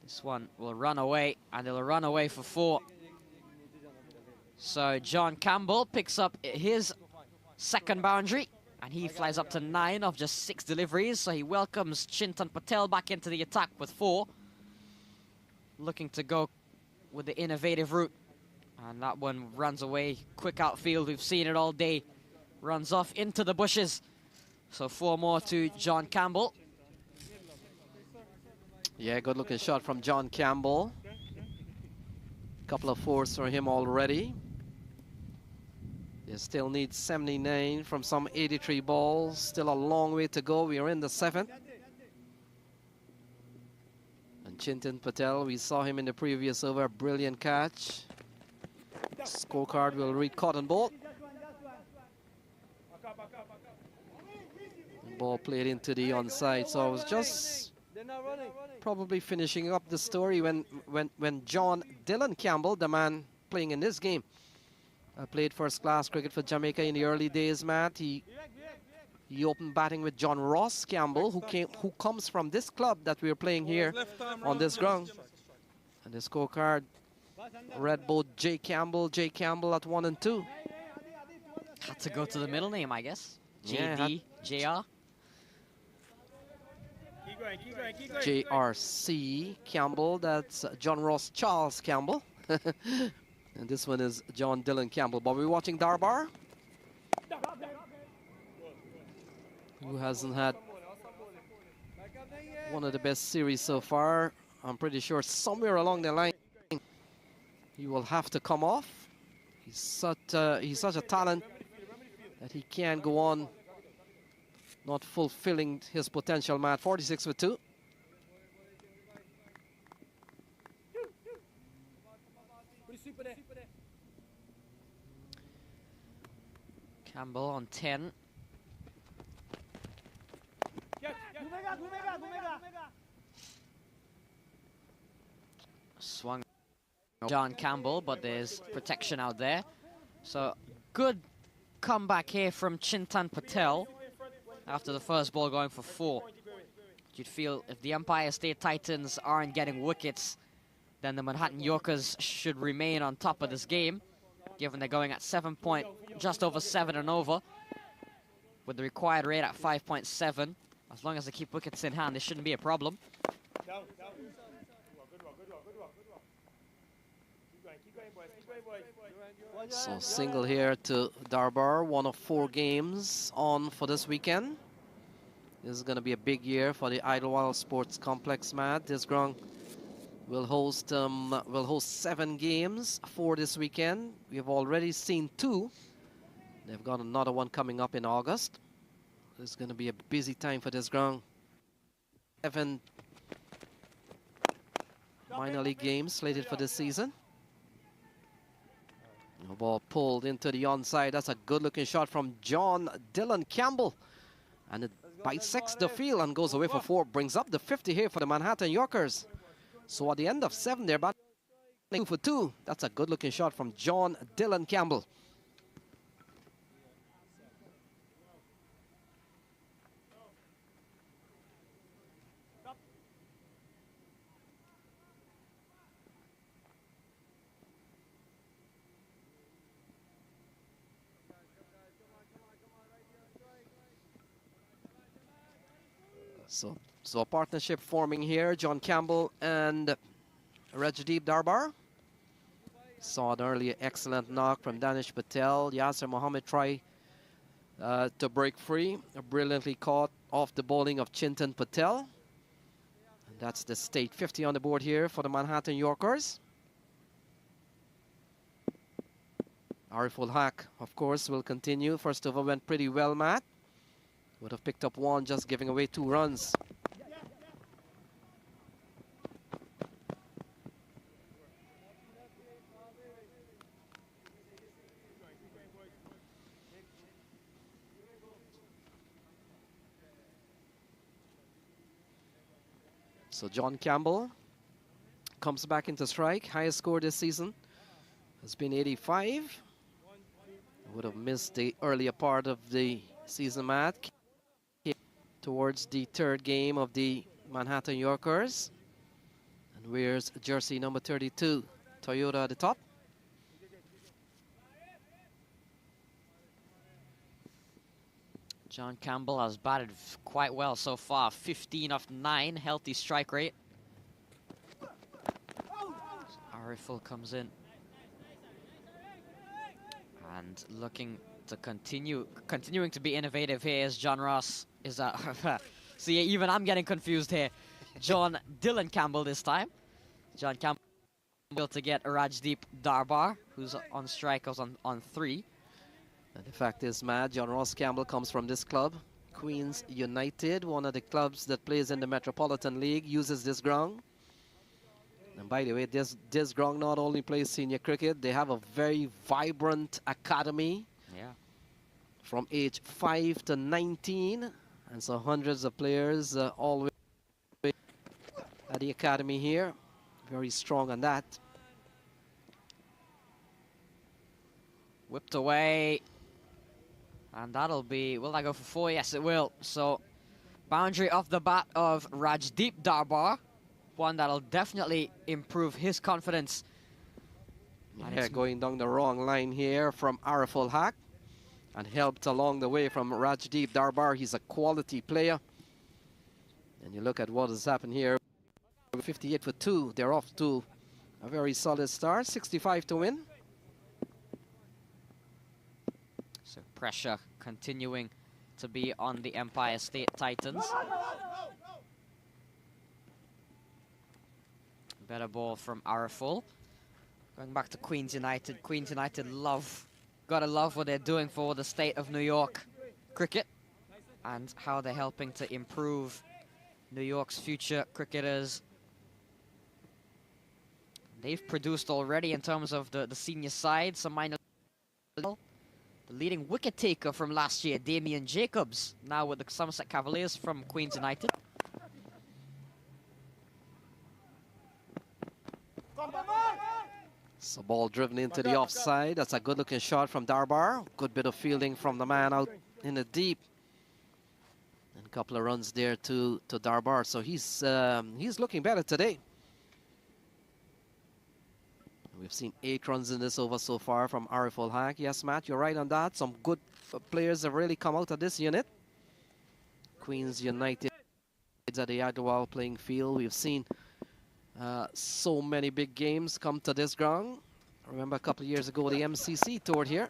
This one will run away, and it'll run away for 4. So John Campbell picks up his second boundary, and he flies up to 9 of just 6 deliveries. So he welcomes Chintan Patel back into the attack with 4. Looking to go with the innovative route. And that one runs away, quick outfield. We've seen it all day. Runs off into the bushes. So 4 more to John Campbell. Yeah, good looking shot from John Campbell. Couple of 4s for him already. They still need 79 from some 83 balls. Still a long way to go. We are in the 7th. And Chintan Patel, we saw him in the previous over. Brilliant catch. Scorecard will read Cotton Ball. Ball played into the onside. So I was just probably finishing up the story when John Dylan Campbell, the man playing in this game, played first-class cricket for Jamaica in the early days, Matt. He opened batting with John Ross Campbell, who comes from this club that we're playing here on this ground. And the scorecard read both J. Campbell at 1 and 2. Had to go to the middle name, I guess. Yeah, JD, JR. JRC Campbell, that's John Ross Charles Campbell. And this one is John Dylan Campbell. But we're watching Darbar, who hasn't had one of the best series so far. I'm pretty sure somewhere along the line he will have to come off. He's such a talent that he can't go on not fulfilling his potential, Matt. 46 for 2. Campbell on 10. Swung John Campbell, but there's protection out there. So good comeback here from Chintan Patel after the first ball going for 4. You'd feel if the Empire State Titans aren't getting wickets, then the Manhattan Yorkers should remain on top of this game, given they're going at just over 7 and over, with the required rate at 5.7. As long as they keep wickets in hand, this shouldn't be a problem. So single here to Darbar, 1 of 4 games on for this weekend. This is going to be a big year for the Idlewild Sports Complex, Matt. This ground will host 7 games for this weekend. We have already seen 2. They've got another one coming up in August. It's going to be a busy time for this ground. 7 minor league games slated for this season. The ball pulled into the onside. That's a good-looking shot from John Dylan Campbell. And it bisects the field and goes away for 4. Brings up the 50 here for the Manhattan Yorkers. So at the end of 7, they're batting 2 for 2. That's a good-looking shot from John Dylan Campbell. So a partnership forming here, John Campbell and Rajdeep Darbar. Saw an earlier excellent knock from Danish Patel. Yasser Mohammed try to break free. Brilliantly caught off the bowling of Chintan Patel. And that's the state 50 on the board here for the Manhattan Yorkers. Ariful Haq, of course, will continue. First over went pretty well, Matt. Would have picked up 1, just giving away 2 runs. So John Campbell comes back into strike. Highest score this season has been 85. Would have missed the earlier part of the season, Matt. Towards the 3rd game of the Manhattan Yorkers. And wears jersey number 32, Toyota at the top. John Campbell has batted quite well so far. 15 of 9, healthy strike rate. Ariful comes in. And looking to continuing to be innovative here is John Ross. Is see, even I'm getting confused here. John Dylan Campbell this time. John Campbell to get Rajdeep Darbar, who's on strike, goes on 3. And the fact is, Matt, John Ross Campbell comes from this club, Queens United, one of the clubs that plays in the Metropolitan League, uses this ground. And by the way, this ground not only plays senior cricket, they have a very vibrant academy. Yeah. From age 5 to 19. And so hundreds of players all the way at the academy here. Very strong on that. Whipped away. And that'll be, will that go for 4? Yes, it will. So, boundary off the bat of Rajdeep Darbar. One that'll definitely improve his confidence. Yeah, going down the wrong line here from Ariful Haq. And helped along the way from Rajdeep Darbar. He's a quality player. And you look at what has happened here. 58 for 2. They're off to a very solid start. 65 to win. So pressure continuing to be on the Empire State Titans. Better ball from Ariful. Going back to Queens United. Queens United gotta love what they're doing for the state of New York cricket and how they're helping to improve New York's future cricketers. They've produced already in terms of the senior side, some minor. The leading wicket taker from last year, Damian Jacobs, now with the Somerset Cavaliers from Queens United. So ball driven into the offside. That's a good looking shot from Darbar. Good bit of fielding from the man out in the deep. And a couple of runs there to Darbar. So he's looking better today. We've seen 8 runs in this over so far from Ariful Haq. Yes, Matt, you're right on that. Some good players have really come out of this unit. Queens United at the Idlewild playing field. We've seen so many big games come to this ground. I remember a couple of years ago the MCC toured here.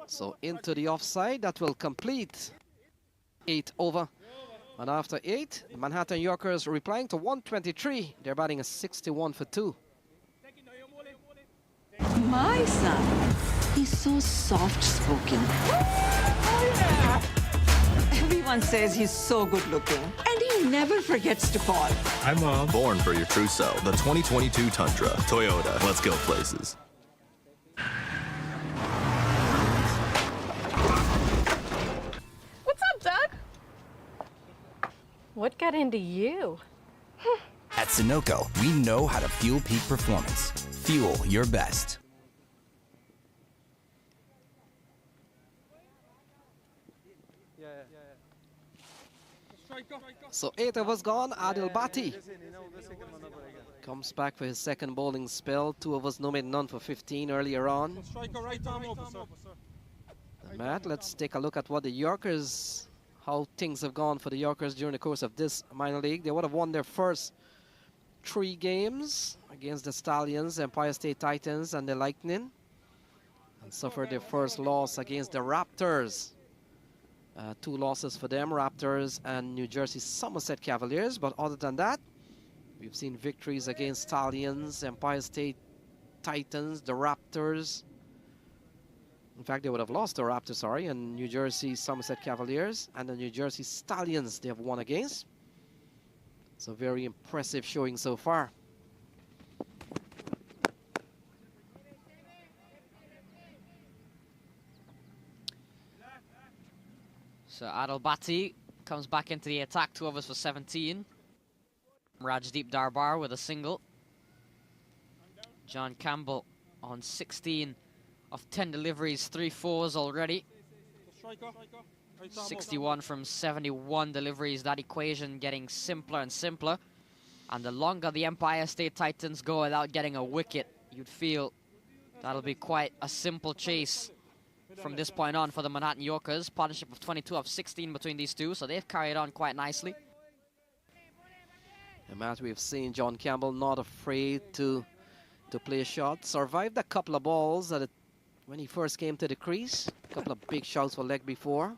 So into the offside, that will complete 8 over. And after 8, the Manhattan Yorkers replying to 123. They're batting a 61 for 2. My son is so soft-spoken. Everyone says he's so good-looking, and he never forgets to call. Hi, Mom. Born for your trousseau, the 2022 Tundra. Toyota, let's go places. What's up, Doug? What got into you? At Sunoco, we know how to fuel peak performance. Fuel your best. So 8 overs gone. Adil Bhatti comes back for his second bowling spell. 2 overs, no made none for 15 earlier on. Matt, let's take a look at what the Yorkers, how things have gone for the Yorkers during the course of this minor league. They would have won their first 3 games against the Stallions, Empire State Titans, and the Lightning, and suffered their first loss against the Raptors. 2 losses for them, Raptors and New Jersey Somerset Cavaliers. But other than that, we've seen victories against Stallions, Empire State Titans, the Raptors. In fact, they would have lost the Raptors, sorry, and New Jersey Somerset Cavaliers, and the New Jersey Stallions they have won against. It's a very impressive showing so far. So Adil Bhatti comes back into the attack, 2 overs for 17. Rajdeep Darbar with a single. John Campbell on 16 of 10 deliveries, 3 fours already. 61 from 71 deliveries, that equation getting simpler and simpler. And the longer the Empire State Titans go without getting a wicket, you'd feel that'll be quite a simple chase from this point on for the Manhattan Yorkers. Partnership of 22 of 16 between these two, so they've carried on quite nicely. And Matt, we've seen John Campbell not afraid to play shots. Survived a couple of balls when he first came to the crease. A couple of big shots for leg before.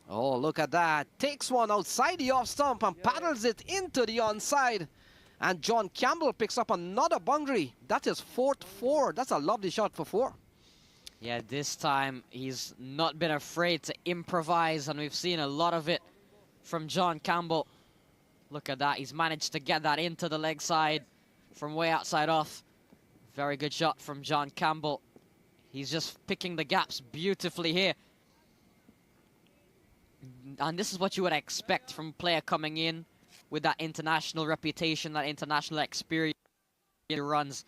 Oh, look at that. Takes one outside the off stump and paddles it into the onside. And John Campbell picks up another boundary. That is 4th 4. That's a lovely shot for 4. Yeah, this time he's not been afraid to improvise, and we've seen a lot of it from John Campbell. Look at that. He's managed to get that into the leg side from way outside off. Very good shot from John Campbell. He's just picking the gaps beautifully here. And this is what you would expect from a player coming in with that international reputation, that international experience he runs.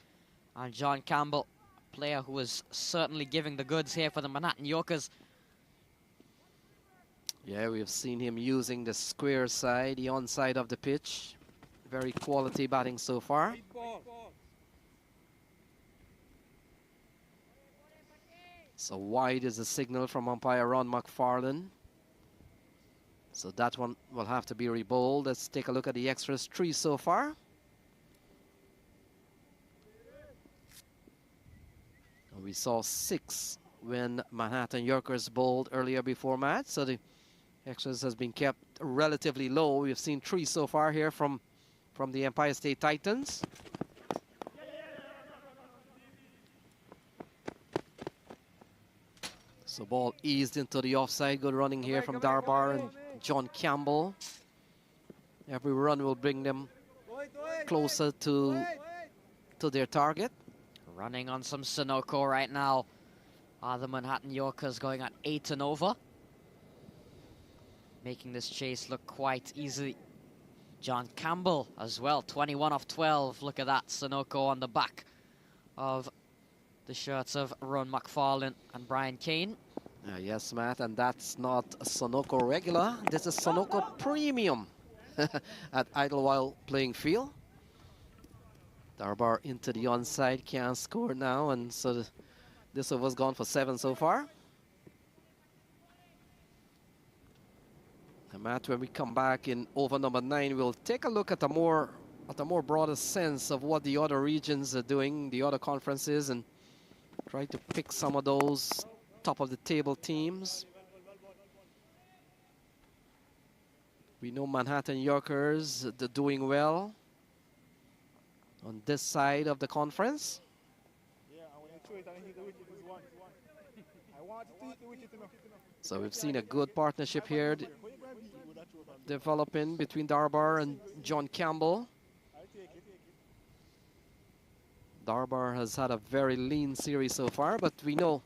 And John Campbell, a player who is certainly giving the goods here for the Manhattan Yorkers. Yeah, we've seen him using the square side, the onside of the pitch. Very quality batting so far. So wide is the signal from umpire Ron McFarlane. So that one will have to be rebowled. Let's take a look at the extras. 3 so far. We saw 6 when Manhattan Yorkers bowled earlier before match. So the extras has been kept relatively low. We've seen 3 so far here from the Empire State Titans. So ball eased into the offside. Good running here from Darbar and John Campbell. Every run will bring them closer to their target. Running on some Sunoco right now. The Manhattan Yorkers going at 8 and over. Making this chase look quite easy. John Campbell as well, 21 of 12. Look at that, Sunoco on the back of the shirts of Ron McFarlane and Brian Kane. Yes, Matt, and that's not a Sunoco regular. This is Sunoco Premium at Idlewild playing field. Darbar into the onside, can't score now, and so this over's gone for 7 so far. And Matt, when we come back in over number 9, we'll take a look at a at a more broader sense of what the other regions are doing, the other conferences, and try to pick some of those top of the table teams. We know Manhattan Yorkers, they're doing well on this side of the conference. So we've seen a good partnership here developing between Darbar and John Campbell. Darbar has had a very lean series so far, but we know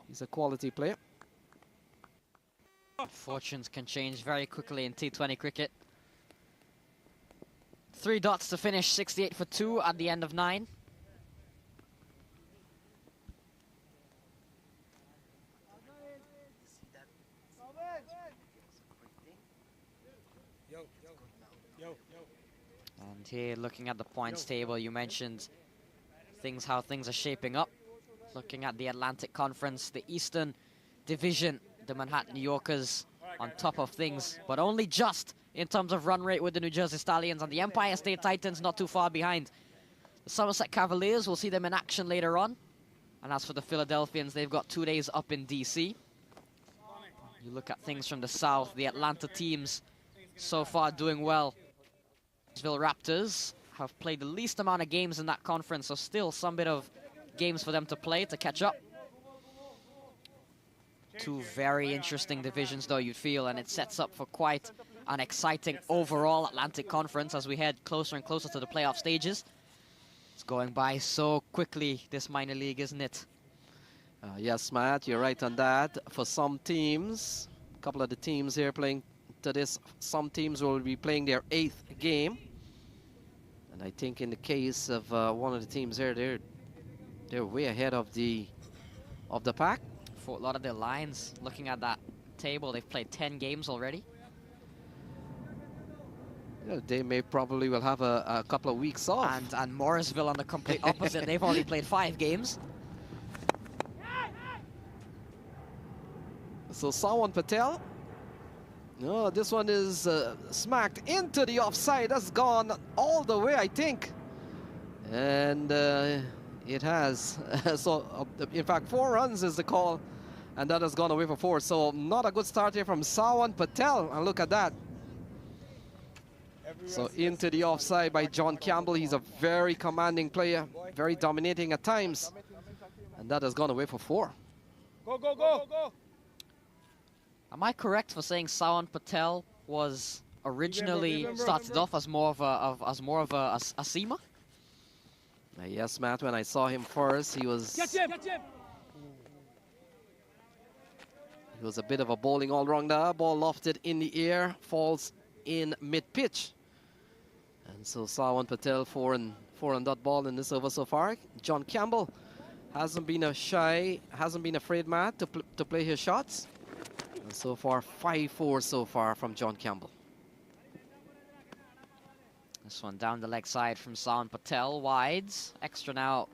he's a quality player. Fortunes can change very quickly in T20 cricket. 3 dots to finish, 68 for 2 at the end of 9. And here, looking at the points table, you mentioned how things are shaping up. Looking at the Atlantic Conference, the Eastern Division, the Manhattan Yorkers on top of things, but only just in terms of run rate with the New Jersey Stallions, and the Empire State Titans not too far behind. The Somerset Cavaliers, we'll see them in action later on. And as for the Philadelphians, they've got 2 days up in DC. You look at things from the south, the Atlanta teams so far doing well. Nashville Raptors have played the least amount of games in that conference, so still some bit of games for them to play to catch up. 2 very interesting divisions, though, you'd feel, and it sets up for quite an exciting overall Atlantic Conference as we head closer and closer to the playoff stages. It's going by so quickly, this minor league, isn't it? Yes, Matt, you're right on that. For some teams, a couple of the teams here playing to this, some teams will be playing their 8th game. And I think in the case of one of the teams here, they're way ahead of the pack. For a lot of their lines, looking at that table, they've played 10 games already. Yeah, they may probably will have a couple of weeks off. And Morrisville on the complete opposite, they've only played 5 games. So Sawan Patel, no, this one is smacked into the offside. That's gone all the way, I think. And it has. So, in fact, 4 runs is the call, and that has gone away for 4. So, not a good start here from Sawan Patel. And look at that. So, into the offside by John Campbell. He's a very commanding player, very dominating at times. And that has gone away for 4. Go, go, go, go. Am I correct for saying Sawan Patel was originally started off as more of a seamer? Yes, Matt. When I saw him first, he was a bit of a bowling all-rounder. Ball lofted in the air, falls in mid-pitch, and so Sawan Patel 4 on that ball in this over so far. John Campbell hasn't been afraid, Matt, to play his shots. And so far, 5-4 so far from John Campbell. This one down the leg side from Sawan Patel, wides. Extras now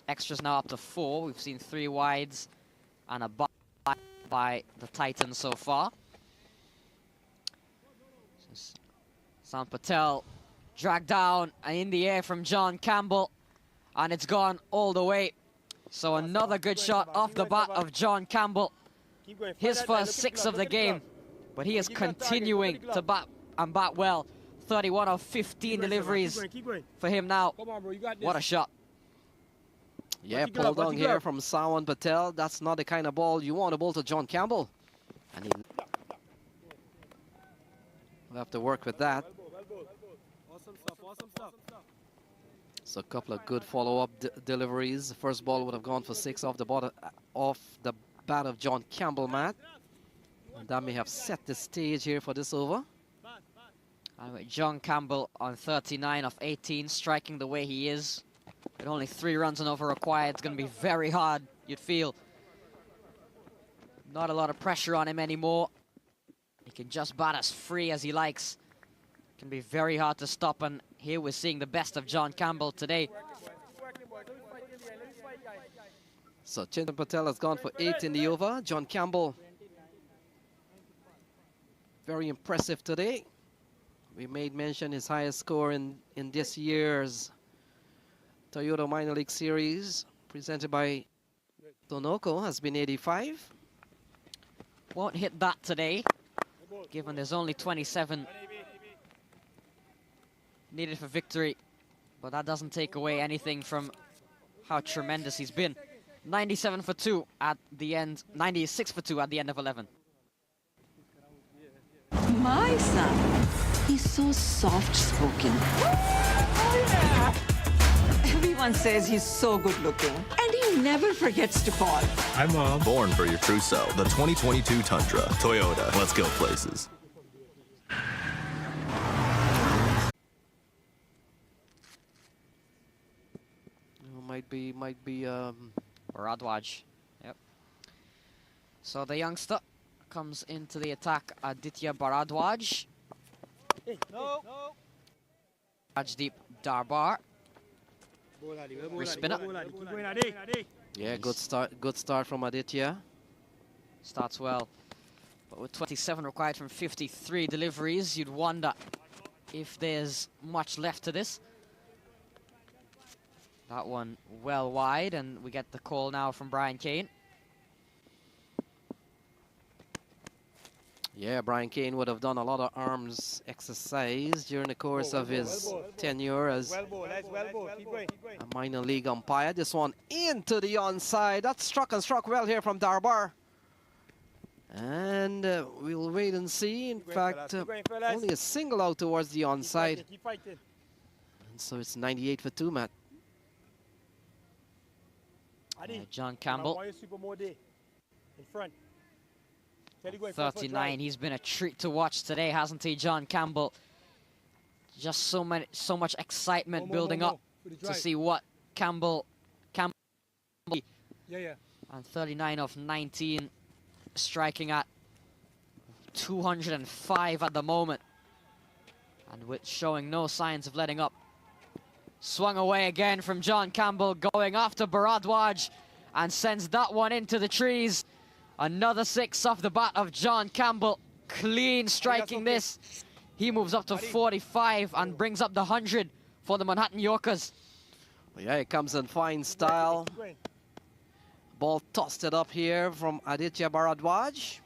up to 4. We've seen 3 wides and a by the Titans so far. Sawan Patel dragged down and in the air from John Campbell, and it's gone all the way. So another good shot off the bat of John Campbell. His first 6 of the game, but he is continuing to bat well. 31 of 15 deliveries for him now. What a shot. Yeah, pulled down here from Sawan Patel. That's not the kind of ball you want to bowl to John Campbell. And we'll have to work with that. So a couple of good follow-up deliveries. The first ball would have gone for 6 off the bat of John Campbell, Matt. And that may have set the stage here for this over. Anyway, John Campbell on 39 of 18, striking the way he is. With only 3 runs and over required, it's going to be very hard, you'd feel. Not a lot of pressure on him anymore. He can just bat as free as he likes. Can be very hard to stop, and here we're seeing the best of John Campbell today. So Chintan Patel has gone for 8 in the over. John Campbell, very impressive today. we made mention his highest score in this year's Toyota Minor League Series presented by Tonoko has been 85. Won't hit that today, given there's only 27 needed for victory. But that doesn't take away anything from how tremendous he's been. 97 for 2 at the end, 96 for 2 at the end of 11. My son, he's so soft-spoken. Everyone says he's so good-looking, and he never forgets to call. Hi, Mom. Born for your trousseau. The 2022 Tundra. Toyota. Let's go places. Might be Bharadwaj. Yep. So the youngster comes into the attack, Aditya Bharadwaj. No. Rajdeep Darbar. Spinner. Yeah, good start from Aditya. Starts well, but with 27 required from 53 deliveries, you'd wonder if there's much left to this. That one well wide, and we get the call now from Brian Kane. Yeah, Brian Kane would have done a lot of arms exercise during the course of his tenure as a minor league umpire. This one into the onside. That's struck well here from Darbar. And we'll wait and see. In fact, only a single out towards the onside. And so it's 98 for 2, Matt. John Campbell. 39, he's been a treat to watch today, hasn't he, John Campbell? Just so much excitement building up to see what Campbell and 39 of 19, striking at 205 at the moment, and with showing no signs of letting up. Swung away again from John Campbell, going after Bharadwaj, and sends that one into the trees. Another 6 off the bat of John Campbell. Clean striking this. He moves up to 45 and brings up the 100 for the Manhattan Yorkers. Yeah, it comes in fine style. Ball tossed it up here from Aditya Bharadwaj.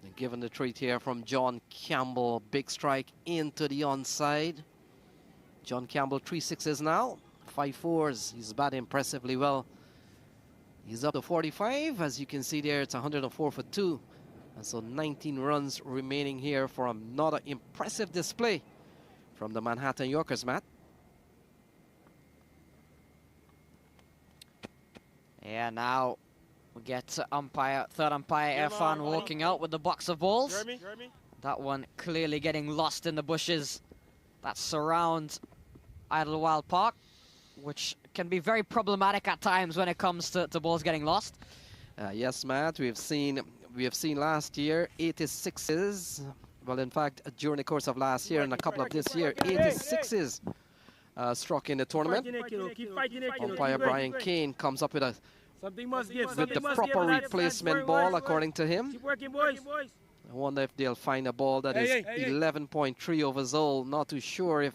And given the treat here from John Campbell. Big strike into the onside. John Campbell 3 6s now, 5 4s. He's batting impressively well. He's up to 45. As you can see there, it's 104 for 2. And so 19 runs remaining here for another impressive display from the Manhattan Yorkers, Matt. Yeah, now we get to third umpire Irfan walking out with the box of balls. That one clearly getting lost in the bushes that surround Idlewild Park, which can be very problematic at times when it comes to balls getting lost. Yes, Matt, we have seen last year 86s. Well, in fact, during the course of last year and a couple of this year, 86s struck in the tournament. Umpire Brian Kane comes up with the proper replacement ball, according to him. I wonder if they'll find a ball that is 11.3 over Zoll. Not too sure if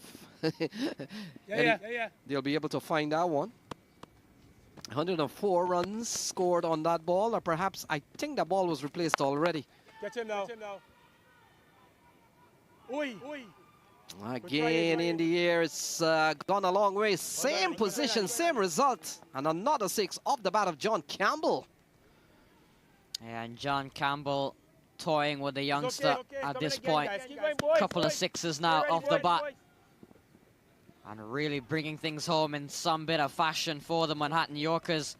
they'll be able to find that one. 104 runs scored on that ball, or perhaps I think the ball was replaced already. Get him now. Again in the air, it's gone a long way. Same position, same result, and another 6 off the bat of John Campbell. And John Campbell toying with the youngster at this point. Couple of 6s now off the bat. And really bringing things home in some bit of fashion for the Manhattan Yorkers.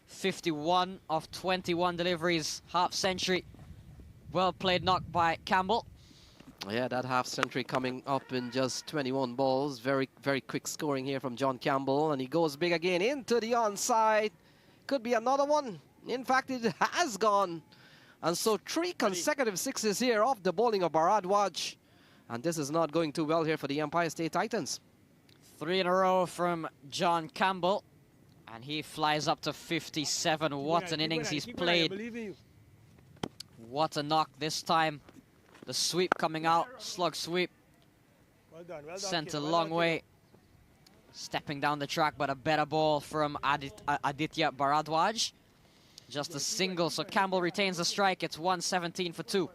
51 of 21 deliveries, half century. Well played knock by Campbell. Yeah, that half century coming up in just 21 balls. Very, very quick scoring here from John Campbell. And he goes big again into the onside. Could be another one. In fact, it has gone. And so 3 consecutive 6s here off the bowling of Bharadwaj. And this is not going too well here for the Empire State Titans. 3 in a row from John Campbell. And he flies up to 57. What an innings he's played. What a knock this time. The sweep coming out, slug sweep. Well done, Sent a Kira, well long done, way. Stepping down the track, but a better ball from Aditya Bharadwaj. Just a single, so Campbell retains the strike. It's 117 for 2.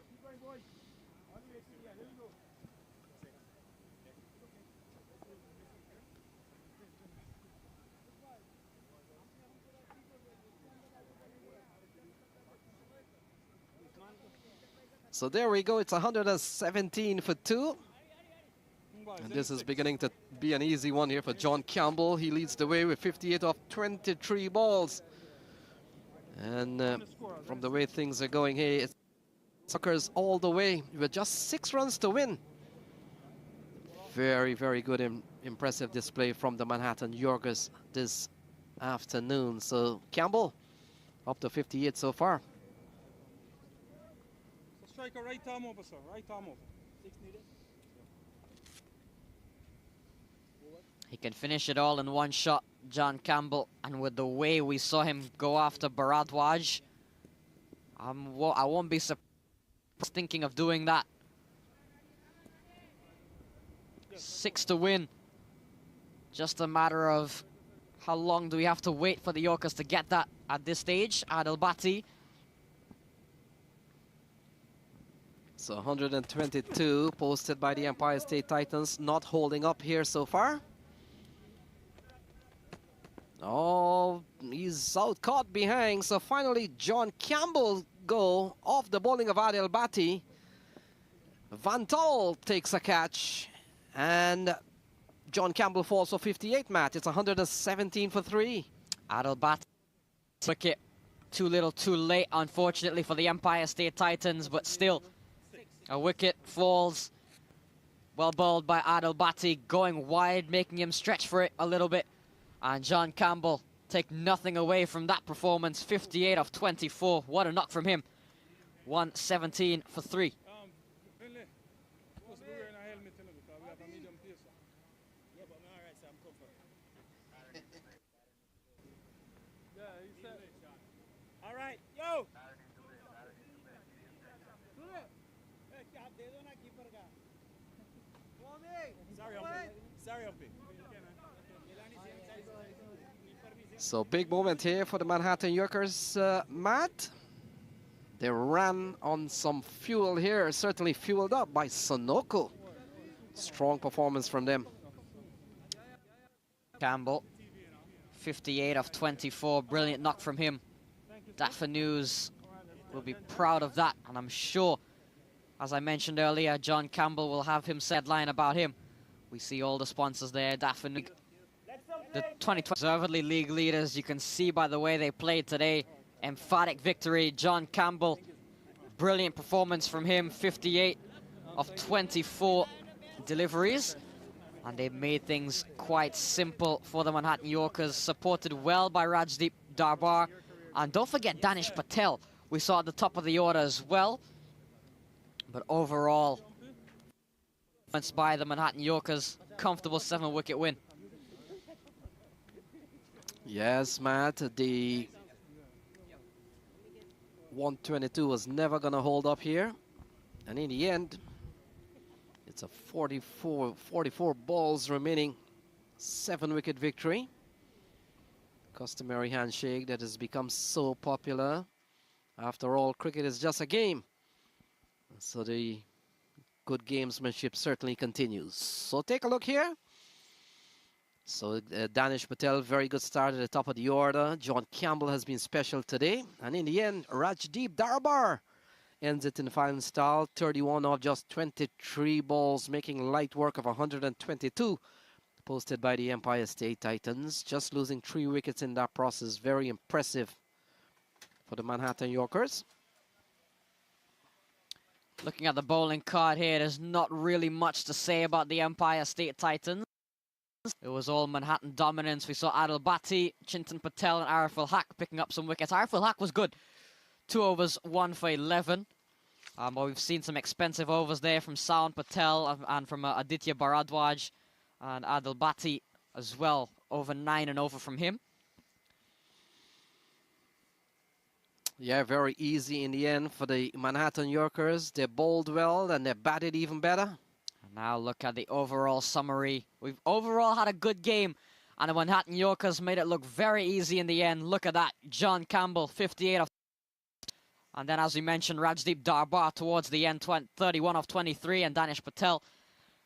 So there we go. It's 117 for 2. And this is beginning to be an easy one here for John Campbell. He leads the way with 58 of 23 balls. And from the way things are going here, it's suckers all the way with just 6 runs to win. Very, very good, impressive display from the Manhattan Yorkers this afternoon. So Campbell up to 58 so far. Striker, right arm over, sir. Right arm over. 6 needed. He can finish it all in one shot, John Campbell. And with the way we saw him go after Bharadwaj, I won't be surprised thinking of doing that. 6 to win. Just a matter of how long do we have to wait for the Yorkers to get that at this stage. Adil Bhatti. So 122 posted by the Empire State Titans, not holding up here so far. Oh, he's out caught behind. So finally, John Campbell go off the bowling of Adil Bhatti. Van Tol takes a catch, and John Campbell falls for 58, Matt. It's 117 for 3. Adil Bhatti wicket too little, too late, unfortunately for the Empire State Titans, but still a wicket falls. Well bowled by Adil Bhatti, going wide, making him stretch for it a little bit. And John Campbell take nothing away from that performance. 58 of 24. What a knock from him. 117 for 3. All right, yo. So big moment here for the Manhattan Yorkers, Matt. They ran on some fuel here, certainly fueled up by Sonoko. Strong performance from them. Campbell, 58 of 24, brilliant knock from him. Dafa News will be proud of that, and I'm sure, as I mentioned earlier, John Campbell will have him said line about him. We see all the sponsors there, Dafa News. The 2020 deservedly league leaders, you can see by the way they played today. Emphatic victory, John Campbell. Brilliant performance from him, 58 of 24 deliveries. And they made things quite simple for the Manhattan Yorkers, supported well by Rajdeep Darbar. And don't forget Danish Patel, we saw at the top of the order as well. But overall, by the Manhattan Yorkers, comfortable 7-wicket win. Yes, Matt, the 122 was never going to hold up here. And in the end, it's a 44 balls remaining, 7-wicket victory. Customary handshake that has become so popular. After all, cricket is just a game. So the good gamesmanship certainly continues. So take a look here. So Danish Patel, very good start at the top of the order. John Campbell has been special today. And in the end, Rajdeep Darbar ends it in the final style. 31 of just 23 balls, making light work of 122. Posted by the Empire State Titans. Just losing 3 wickets in that process. Very impressive for the Manhattan Yorkers. Looking at the bowling card here, there's not really much to say about the Empire State Titans. It was all Manhattan dominance. We saw Adil Bhatti, Chintan Patel and Ariful Haq picking up some wickets. Ariful Haq was good. 2 overs, 1 for 11. But we've seen some expensive overs there from Sound Patel and from Aditya Bharadwaj and Adil Bhatti as well. Over 9 and over from him. Yeah, very easy in the end for the Manhattan Yorkers. They bowled well and they batted even better. And now look at the overall summary. We've overall had a good game, and the Manhattan Yorkers made it look very easy in the end. Look at that. John Campbell, 58 of... And then, as we mentioned, Rajdeep Darbar towards the end, 31 of 23, and Danish Patel.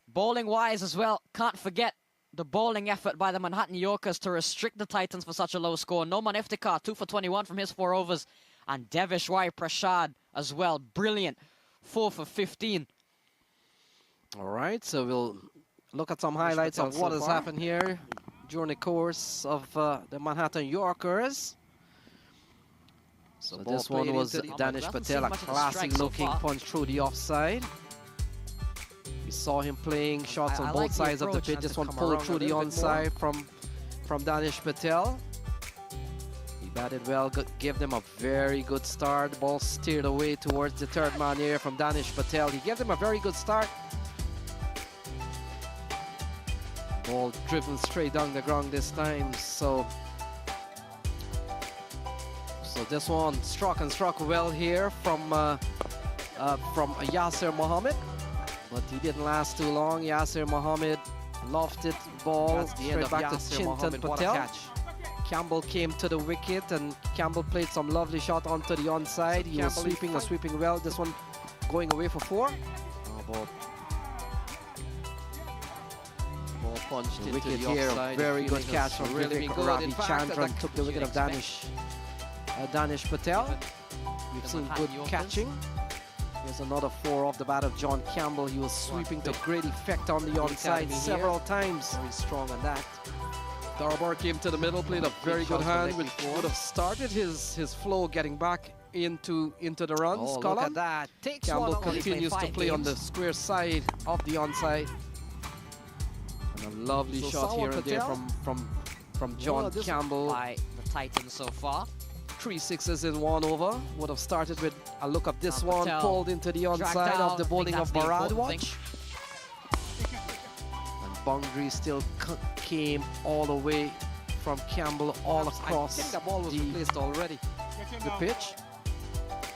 Bowling-wise as well, can't forget the bowling effort by the Manhattan Yorkers to restrict the Titans for such a low score. Noman Iftikhar, 2 for 21 from his 4 overs. And Deveshwar Prasad as well, brilliant, 4 for 15. All right, so we'll look at some highlights of what has happened here during the course of the Manhattan Yorkers. So this one was Danish Patel, a classy-looking punch through the offside. We saw him playing shots on both sides of the pitch. This one pulled through the onside from Danish Patel. He batted well, gave them a very good start. The ball steered away towards the third man here from Danish Patel. He gave them a very good start. Ball driven straight down the ground this time. So this one struck well here from Yasir Mohammed, but he didn't last too long. Yasir Mohammed lofted ball straight back to Chintan Patel. Campbell came to the wicket, and Campbell played some lovely shot onto the onside. He was sweeping well. This one going away for 4. Ball punched into the offside. Very good catch from Vivek Ravichandran. Took the wicket of Danish Patel. We've seen good catching. Here's another 4 off the bat of John Campbell. He was sweeping to great effect on the onside several times. Very strong on that. Darbar came to the middle, played a very good hand, which would have started his flow getting back into the runs column. Look at that. Campbell continues to play on the square side of the onside. And a lovely shot here and there from John Campbell. By the Titans so far. 3 sixes in 1 over. Would have started with a look of this one, pulled into the onside of the bowling of Baradwaj. And boundary still came all the way from Campbell all across the pitch.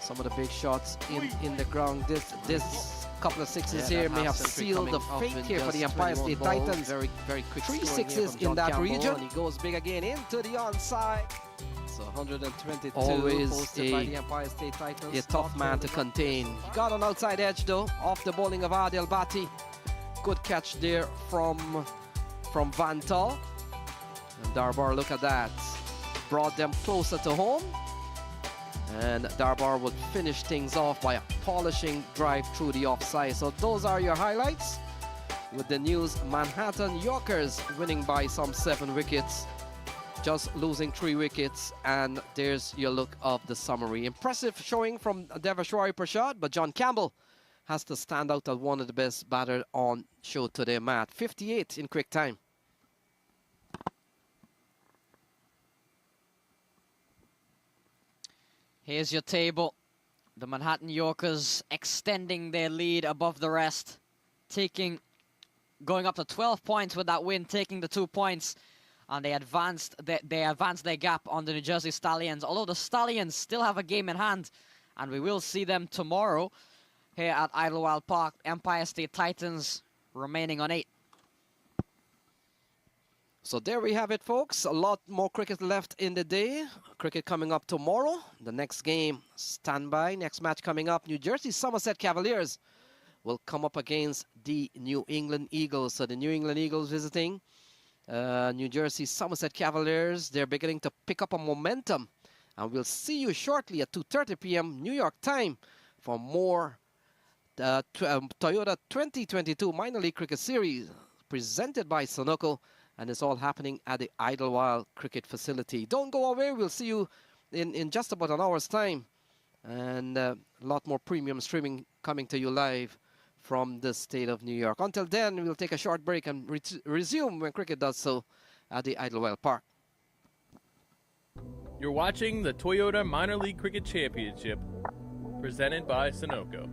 Some of the big shots in the ground. This couple of sixes here may have sealed the fate here for the Empire State Titans. Very quick 3 sixes in that region. He goes big again into the onside. So 122 always posted by the Empire State Titans. A tough man to contain. He got on outside edge though, off the bowling of Adil Bhatti. Good catch there from Vantal. And Darbar, look at that. Brought them closer to home. And Darbar would finish things off by a polishing drive through the offside. So those are your highlights. With the news, Manhattan Yorkers winning by some 7 wickets. Just losing 3 wickets, and there's your look of the summary. Impressive showing from Deveshwar Prasad, but John Campbell has to stand out as one of the best batters on show today, Matt. 58 in quick time. Here's your table. The Manhattan Yorkers extending their lead above the rest, going up to 12 points with that win, taking the 2 points. And they advanced their gap on the New Jersey Stallions. Although the Stallions still have a game in hand, and we will see them tomorrow here at Idlewild Park. Empire State Titans remaining on 8. So there we have it, folks. A lot more cricket left in the day. Cricket coming up tomorrow. The next game, standby. Next match coming up, New Jersey Somerset Cavaliers will come up against the New England Eagles. So the New England Eagles visiting New Jersey Somerset Cavaliers. They're beginning to pick up a momentum, and we'll see you shortly at 2:30 p.m. New York time for more Toyota 2022 Minor League Cricket Series presented by Sunoco, and it's all happening at the Idlewild Cricket Facility. Don't go away. We'll see you in just about an hour's time, and a lot more premium streaming coming to you live from the state of New York. Until then, we'll take a short break and resume when cricket does so at the Idlewild Park. You're watching the Toyota Minor League Cricket Championship, presented by Sunoco.